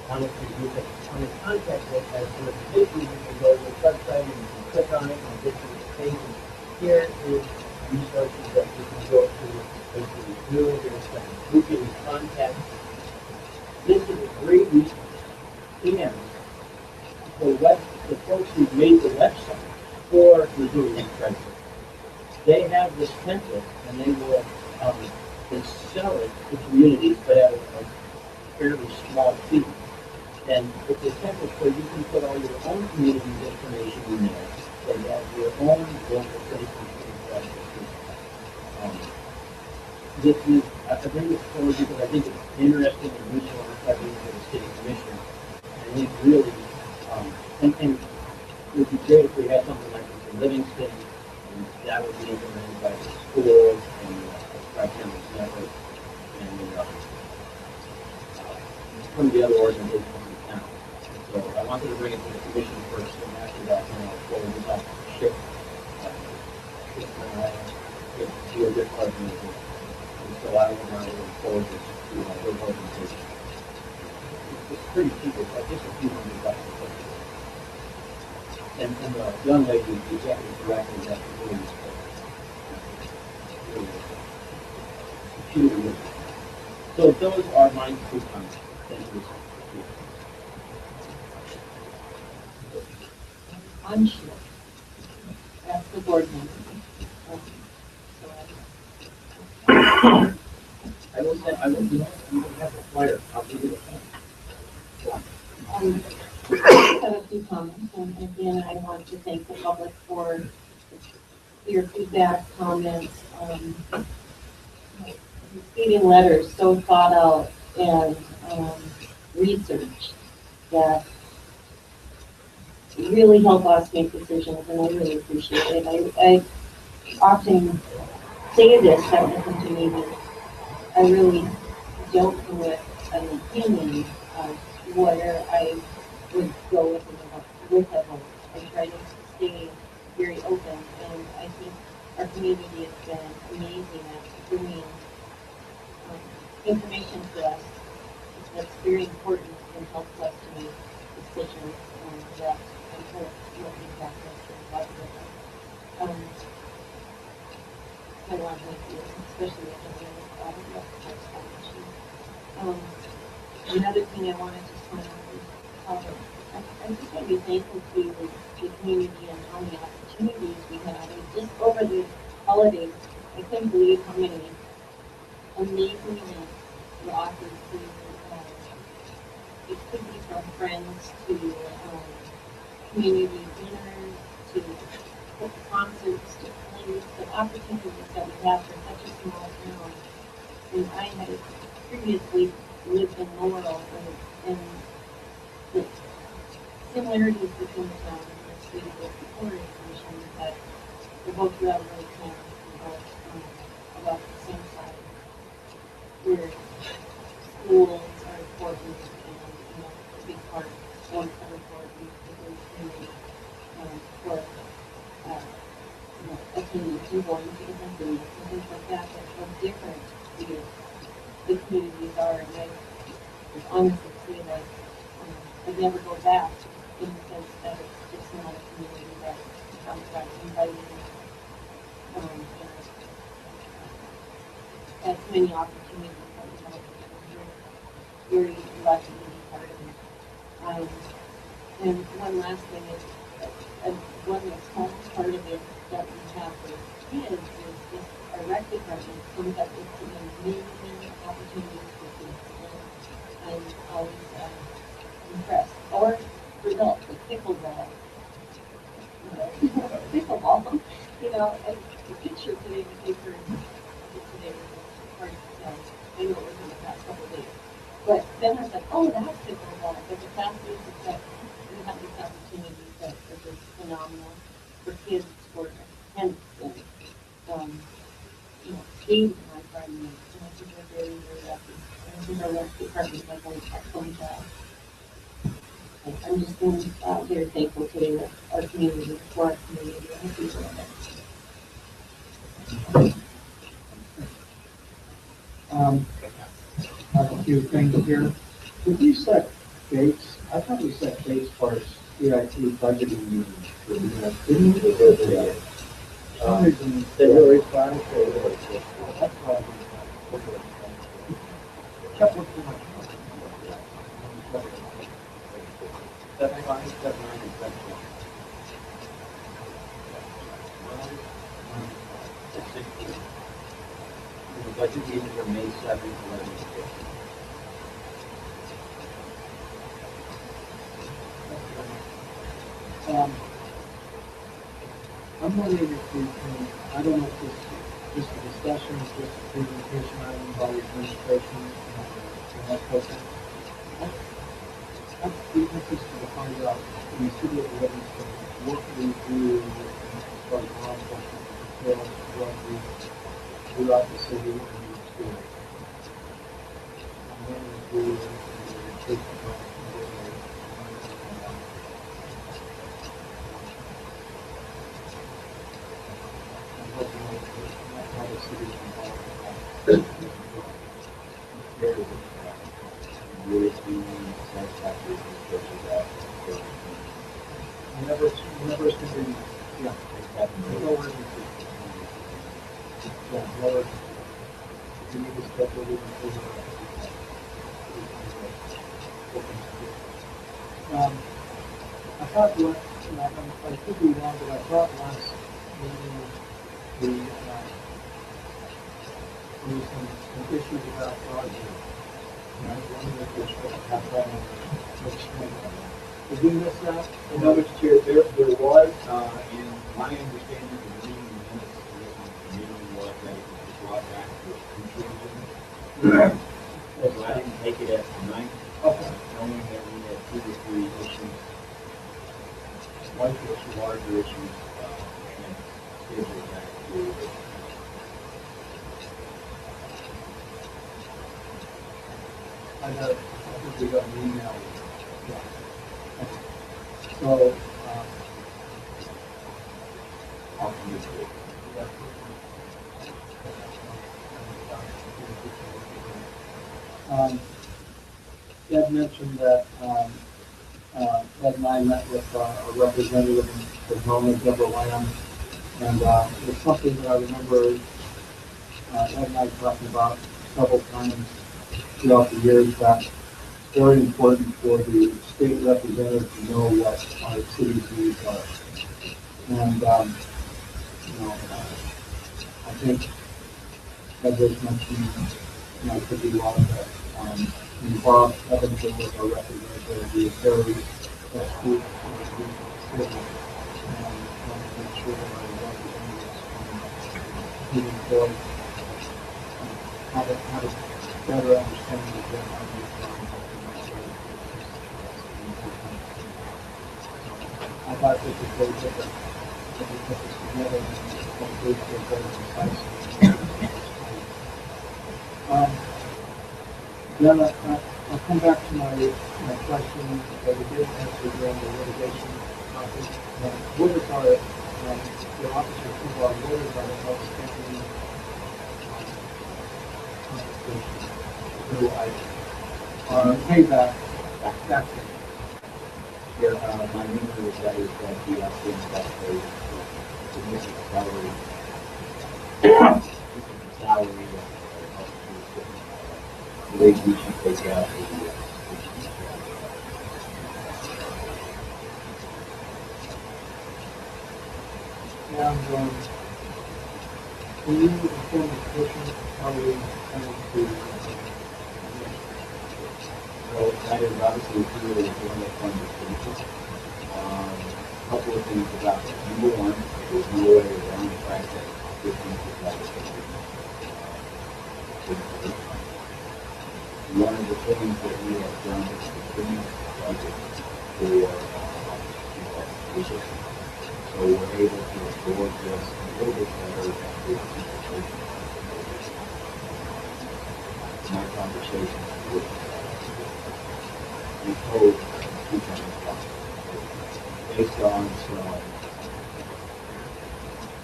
wanted to use it, come in contact with as an organization, you can go to the website and you can click on it and get to the page. And here is resources that you can go to. There's a review, there's some grouping contact. This is a great resource. And the folks who made the website for Missouri Youth Crisis, they have this template and they will they sell it to communities, but at a fairly small fee. And it's a template so you can put all your own community's information in there. They have your own local citizens. This is, I bring this forward because I think it's interesting and useful for the city commission. And I think really, and it would be great if we had something like this in Livingston, and that would be implemented by the schools and Tri-Campus Network and some of the other organizations in town. So I wanted to bring it to the commission first, and after that, forward this out to ship. Be a good partner with it. And so I will now forward this to those organizations. It's pretty cheap, it's like just a few $100. And the young lady, the executive director, is actually really good. So those are my 2 comments. Thank you. I'm sure. That's the board member. I will say, you have a flyer, I'll give you the phone. I have a few comments, and again, I want to thank the public for your feedback, comments, receiving letters so thought out and research that really help us make decisions, and I really appreciate it. I often say this at different meetings. I really don't come with an opinion of where I would go with a vote. I try to stay very open, and I think our community has been amazing at bringing information to us that's very important and helps us to make decisions that I hope will impact us in a positive way. I want to thank you, especially at the end of the another thing I wanted to point out is I just want to be thankful to the community and how many opportunities we had. And just over the holidays, I couldn't believe how many amazing events were offered to it could be from friends to community dinners to concerts to plays, the opportunities that we have for such a small town. And I had previously lived in Laurel, and the similarities between the town and the city of the Corner Commission that we're both railroad towns and both about the same side, where schools are important and a big part, one are important for the community for attendance and going to different things and things like that, but how different the communities are. And I would honestly say that I'd never go back in the sense that it's just not a community that comes back inviting as many opportunities that we have. We're very lucky to be part of it. And one last thing is, and one that's home part of it that we have for kids is this, our rec department comes up with some amazing opportunities for kids. And I'm always impressed. Or for adults, like pickleball. Pickleball, and the picture today in the paper, today was hard to tell. I know it was in the past couple of days. But then I was like, oh, that's pickleball. But the fact is that we have these opportunities that are just phenomenal for kids, for parents, and, skating on Friday nights. And I think we're very, very lucky. And I think our rec department has done an excellent job. I'm just very thankful today that our community, for our community, and the people of it. I have a few things here. Did we set dates? I thought we set dates for our CIP budgeting meeting. Didn't we? For some reason, February 5th, February 6th. that's why we kept looking like. Step 5, step 9, and step 12. Step 16. The budget meetings are May 7th, 11th, and 15th. I'm wondering if we can, I don't know if this is just a discussion, just a presentation item by the administration, and that person. I'd be interested to find out, in the city of Livingston, what we do as far as law enforcement details, what we throughout the city and the school. And then we do the police department. Whenever it's convenient, yeah. No urgency. Yeah, no urgency. If you need to schedule, we can figure it out. I thought I could be wrong, but I thought last meeting, there was some issues about fraud. And I was wondering if we're supposed to have that next meeting. Did we miss that? No, Mr. Chair, there was, in my understanding of the meeting minutes, the meeting was that it was brought back to a future agenda. So I didn't take it as tonight, knowing that we had 2 or 3 issues, one or 2 larger issues, and scheduled back to. I think we got an email. Yeah. So, I'll communicate. Ed mentioned that, Ed and I met with a representative from Rome, Deborah Lamb, and it's something that I remember Ed and I talking about several times throughout the years, that it's very important for the state representative to know what our city's needs are. And, I think Ed was mentioning, could be wrong, that, Bob Evanston was our representative, the very astute, and want to make sure that our representatives moving forward have a better understanding of their ideas. I thought this was very different. That we put this together and hopefully feel very concise. Then I'll come back to my question that we did answer during the litigation topic. What is the officer of our lawyers are the outstanding payback back then? Yeah, my memory was that is that the outstanding tax rate is significant salary. Salary the way we should take out the And, can you inform the commission how we plan to, Well, that is obviously through the general fund distribution. Couple of things about that. Number one, there's no way around the fact that 15% one of the things that we have done is continue to budget for research. So we're able to absorb this a little bit better than 15%. My conversation with we told based on some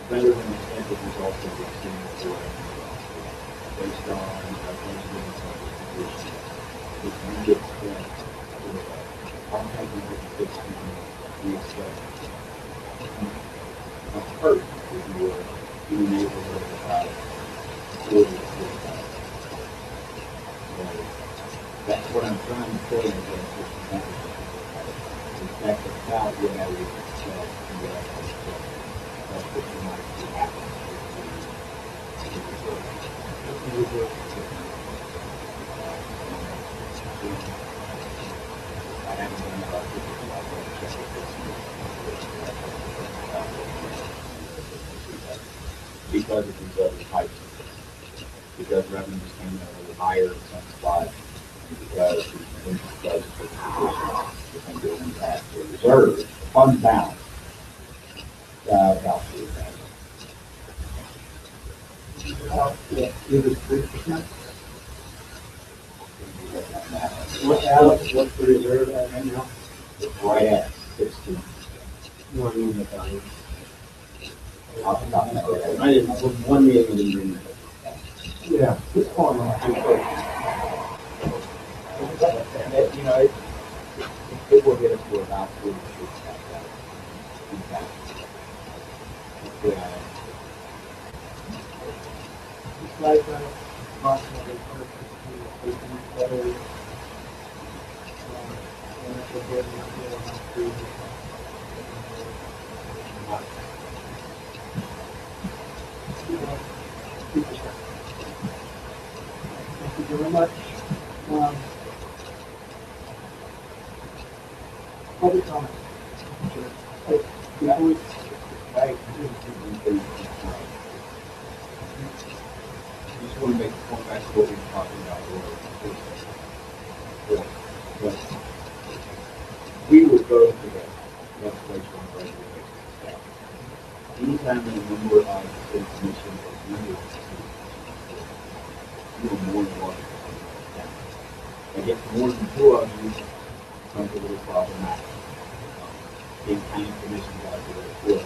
better than expected results that we've seen before, based on our Thanksgiving position, which we get spent on having the 16, we expect a hurt, if you will, in the neighborhood of about 40 to 45. So that's what I'm trying to say against this percentage. That's about what I would expect and what I would expect. That's what you might see happen. I haven't done about 50 because of these other types of things. Because revenues came in a little higher in some spots. Because the budget for the impact the reserve, fund balance, about 3,000. give us 3%? What's the reserve at right now? It's right at 16. One unit value. Off the top of my head. I didn't, with 1 meeting, I didn't bring that. Yeah, it's fine. You know, it will get us to about 46,000. Yeah. It's like approximately 150 better. And that's what we're doing. Thank you very much. Public comment. Right. Just want to make the point back to what we were talking about earlier. But we would go to the legislature on a regular basis. Anytime a member of the city commission is member of the city, you are more than welcome to come down. I get more than 2 of you, becomes a little problematic. In planning commission guys are really good.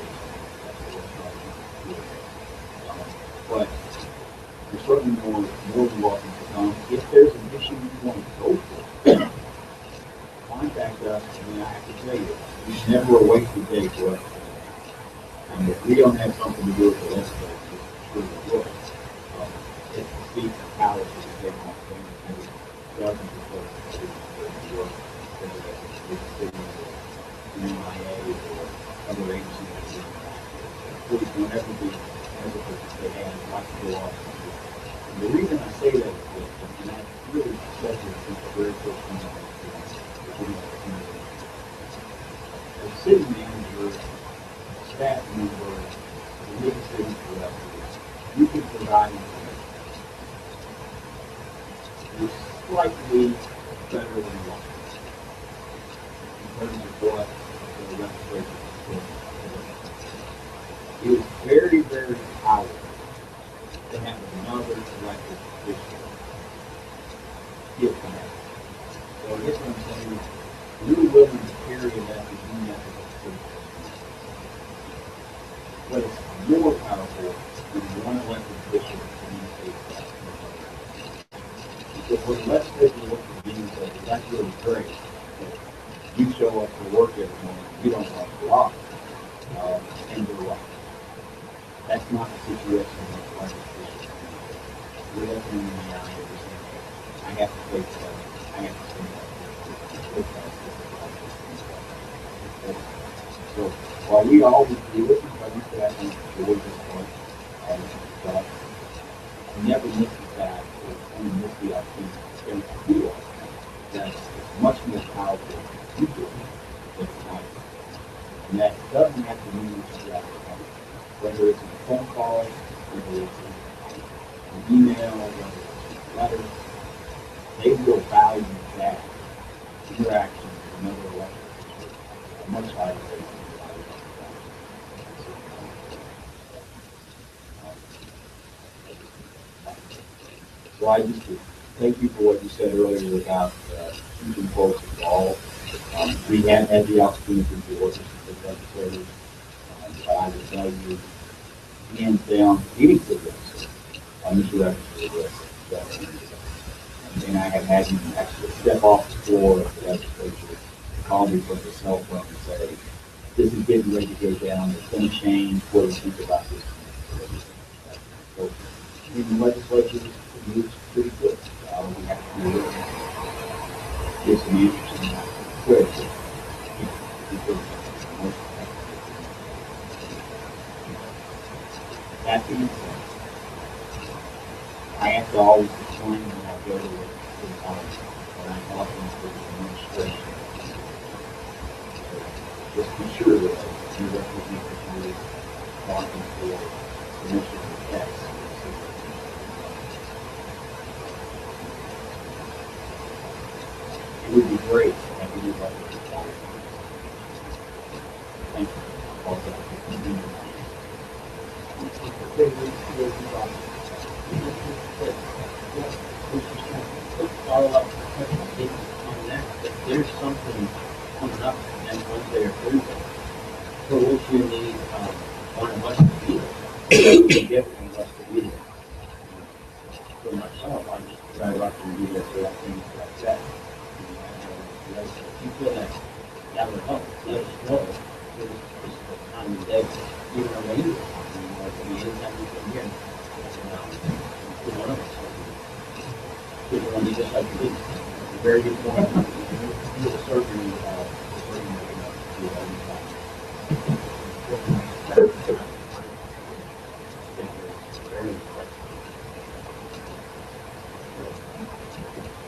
But you're certainly more than welcome to come. If there's an issue you want to go for, contact us. I mean, I have to tell you, it's never a wasted day for us. And if we don't have something to do with the legislature, it's sure we will. It's to speak the powers of the state of things, dozens of folks who work, whether that's the city or MIA or other agencies. Please don't ever be hesitant to say, hey, I'd like to go off. And the reason I say that is this, and I really said this since the very first time I was the city manager, staff member, the Livingston director, you can provide information. It's slightly better than one in terms of what the legislature is. It is very, very powerful to have another elected official give command. So I guess what I'm saying is, you're willing to carry that as you method of city. But it's more powerful when one elected official communicates that. Because what the legislature looks at me and says, that's really great. You show up for work every morning, you don't want to go off. And you're right. That's not the situation in the legislature. We're looking in the eye every single day. I have to face that. I have to say that. So While we always do it, because we say I think George is part of stuff, I never miss that, or only miss the opportunity to say I feel that it's much more powerful than you do at the time. And that doesn't have to mean that you have to come. Whether it's a phone call, whether it's an email, whether it's a letter, they will value that interaction with another elected official at a much higher rate than they value that. So I just thank you for what you said earlier about keeping folks involved. We have had the opportunity to work with the legislators, but I will tell you, hands down, any progressive, Mr. Evans is and I have had him actually step off the floor of the legislature, call me from the cell phone and say, this is getting ready to go down, it's going to change, what do you think about this? So, in the legislature, it moves pretty quick. We have to do it. Get some answers in that quick. That being said, I have to always explain when I go to the college, when I'm talking to the administration. So just be sure that you represent the community talking for Commissioner X. It would be great to have anybody to talk to. Thank you. Also, Follow up on that. If there's something coming up and once they approve it, for which you need one of us to be there, you get one of us to be there. For myself, I just drive up and be there for that thing like that. If you feel that would help, let us know. This is the time of day, even a rainy day. Anytime you come here, one of us. People want to just like you did. Very good point. You have a surgery,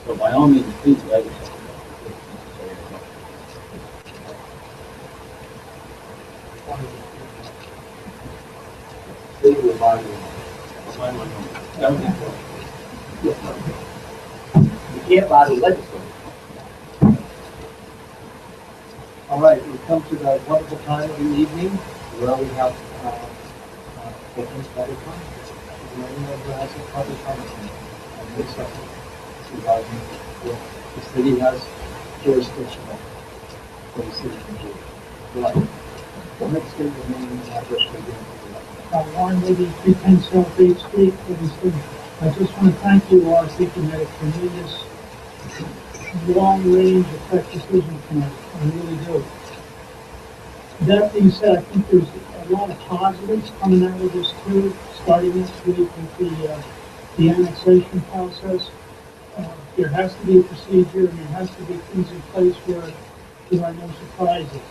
so by all means, please let us know. That would be cool. You can't buy the legislature. All right, we come to the wonderful time of the evening where we have open public comment. Is there anyone who has a public comment on this subject regarding what the city has jurisdiction for the city can do? Right. Well, let's get your name and address again. Warren Levy, 310 South 8th Street, Livingston. I just want to thank you, Laura, for making that a tremendous, long-range, effective decision tonight. I really do. That being said, I think there's a lot of positives coming out of this too, starting next week with the annexation process. There has to be a procedure, and there has to be things in place where there are no surprises.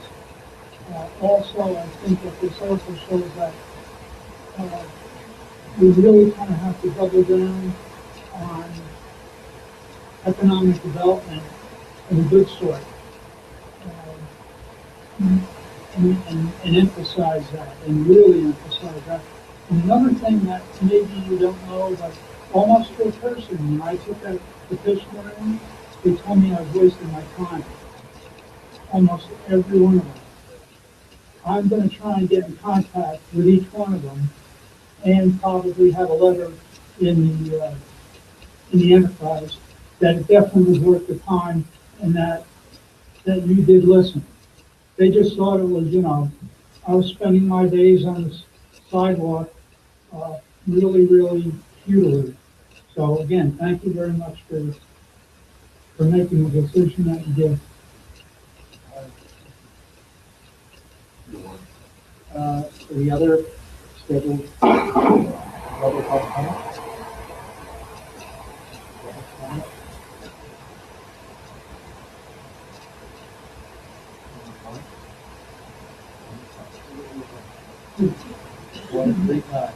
Also, I think that this also shows that we really kind of have to double down on economic development of a good sort, and emphasize that, and really emphasize that. And another thing that maybe you don't know, but almost to a person, when I took that petitioner in, they told me I was wasting my time. Almost every one of them. I'm going to try and get in contact with each one of them, and probably have a letter in the enterprise that it definitely was worth the time, and that you did listen. They just thought it was, I was spending my days on the sidewalk, really, really futilely. So again, thank you very much for making the decision that you did. Any other scheduled public comment? One, 3 times.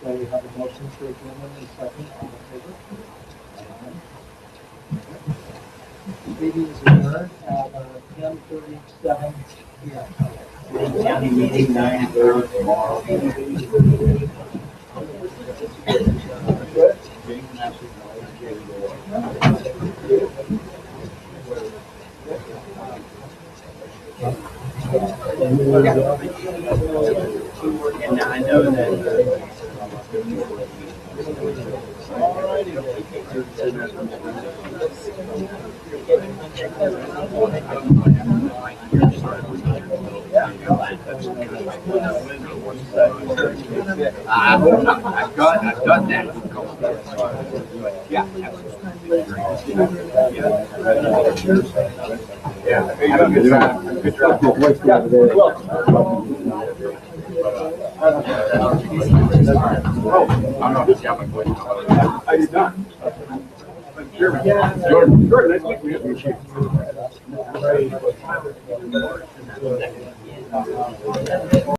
So we have a motion for adjournment and a second, all in favor? Meeting is adjourned at 10:37 p.m. County meeting 9:30 tomorrow. And I know that. I've done that. Yeah. Good job. I'm not just having a question. I did not. Jordan, nice to meet you.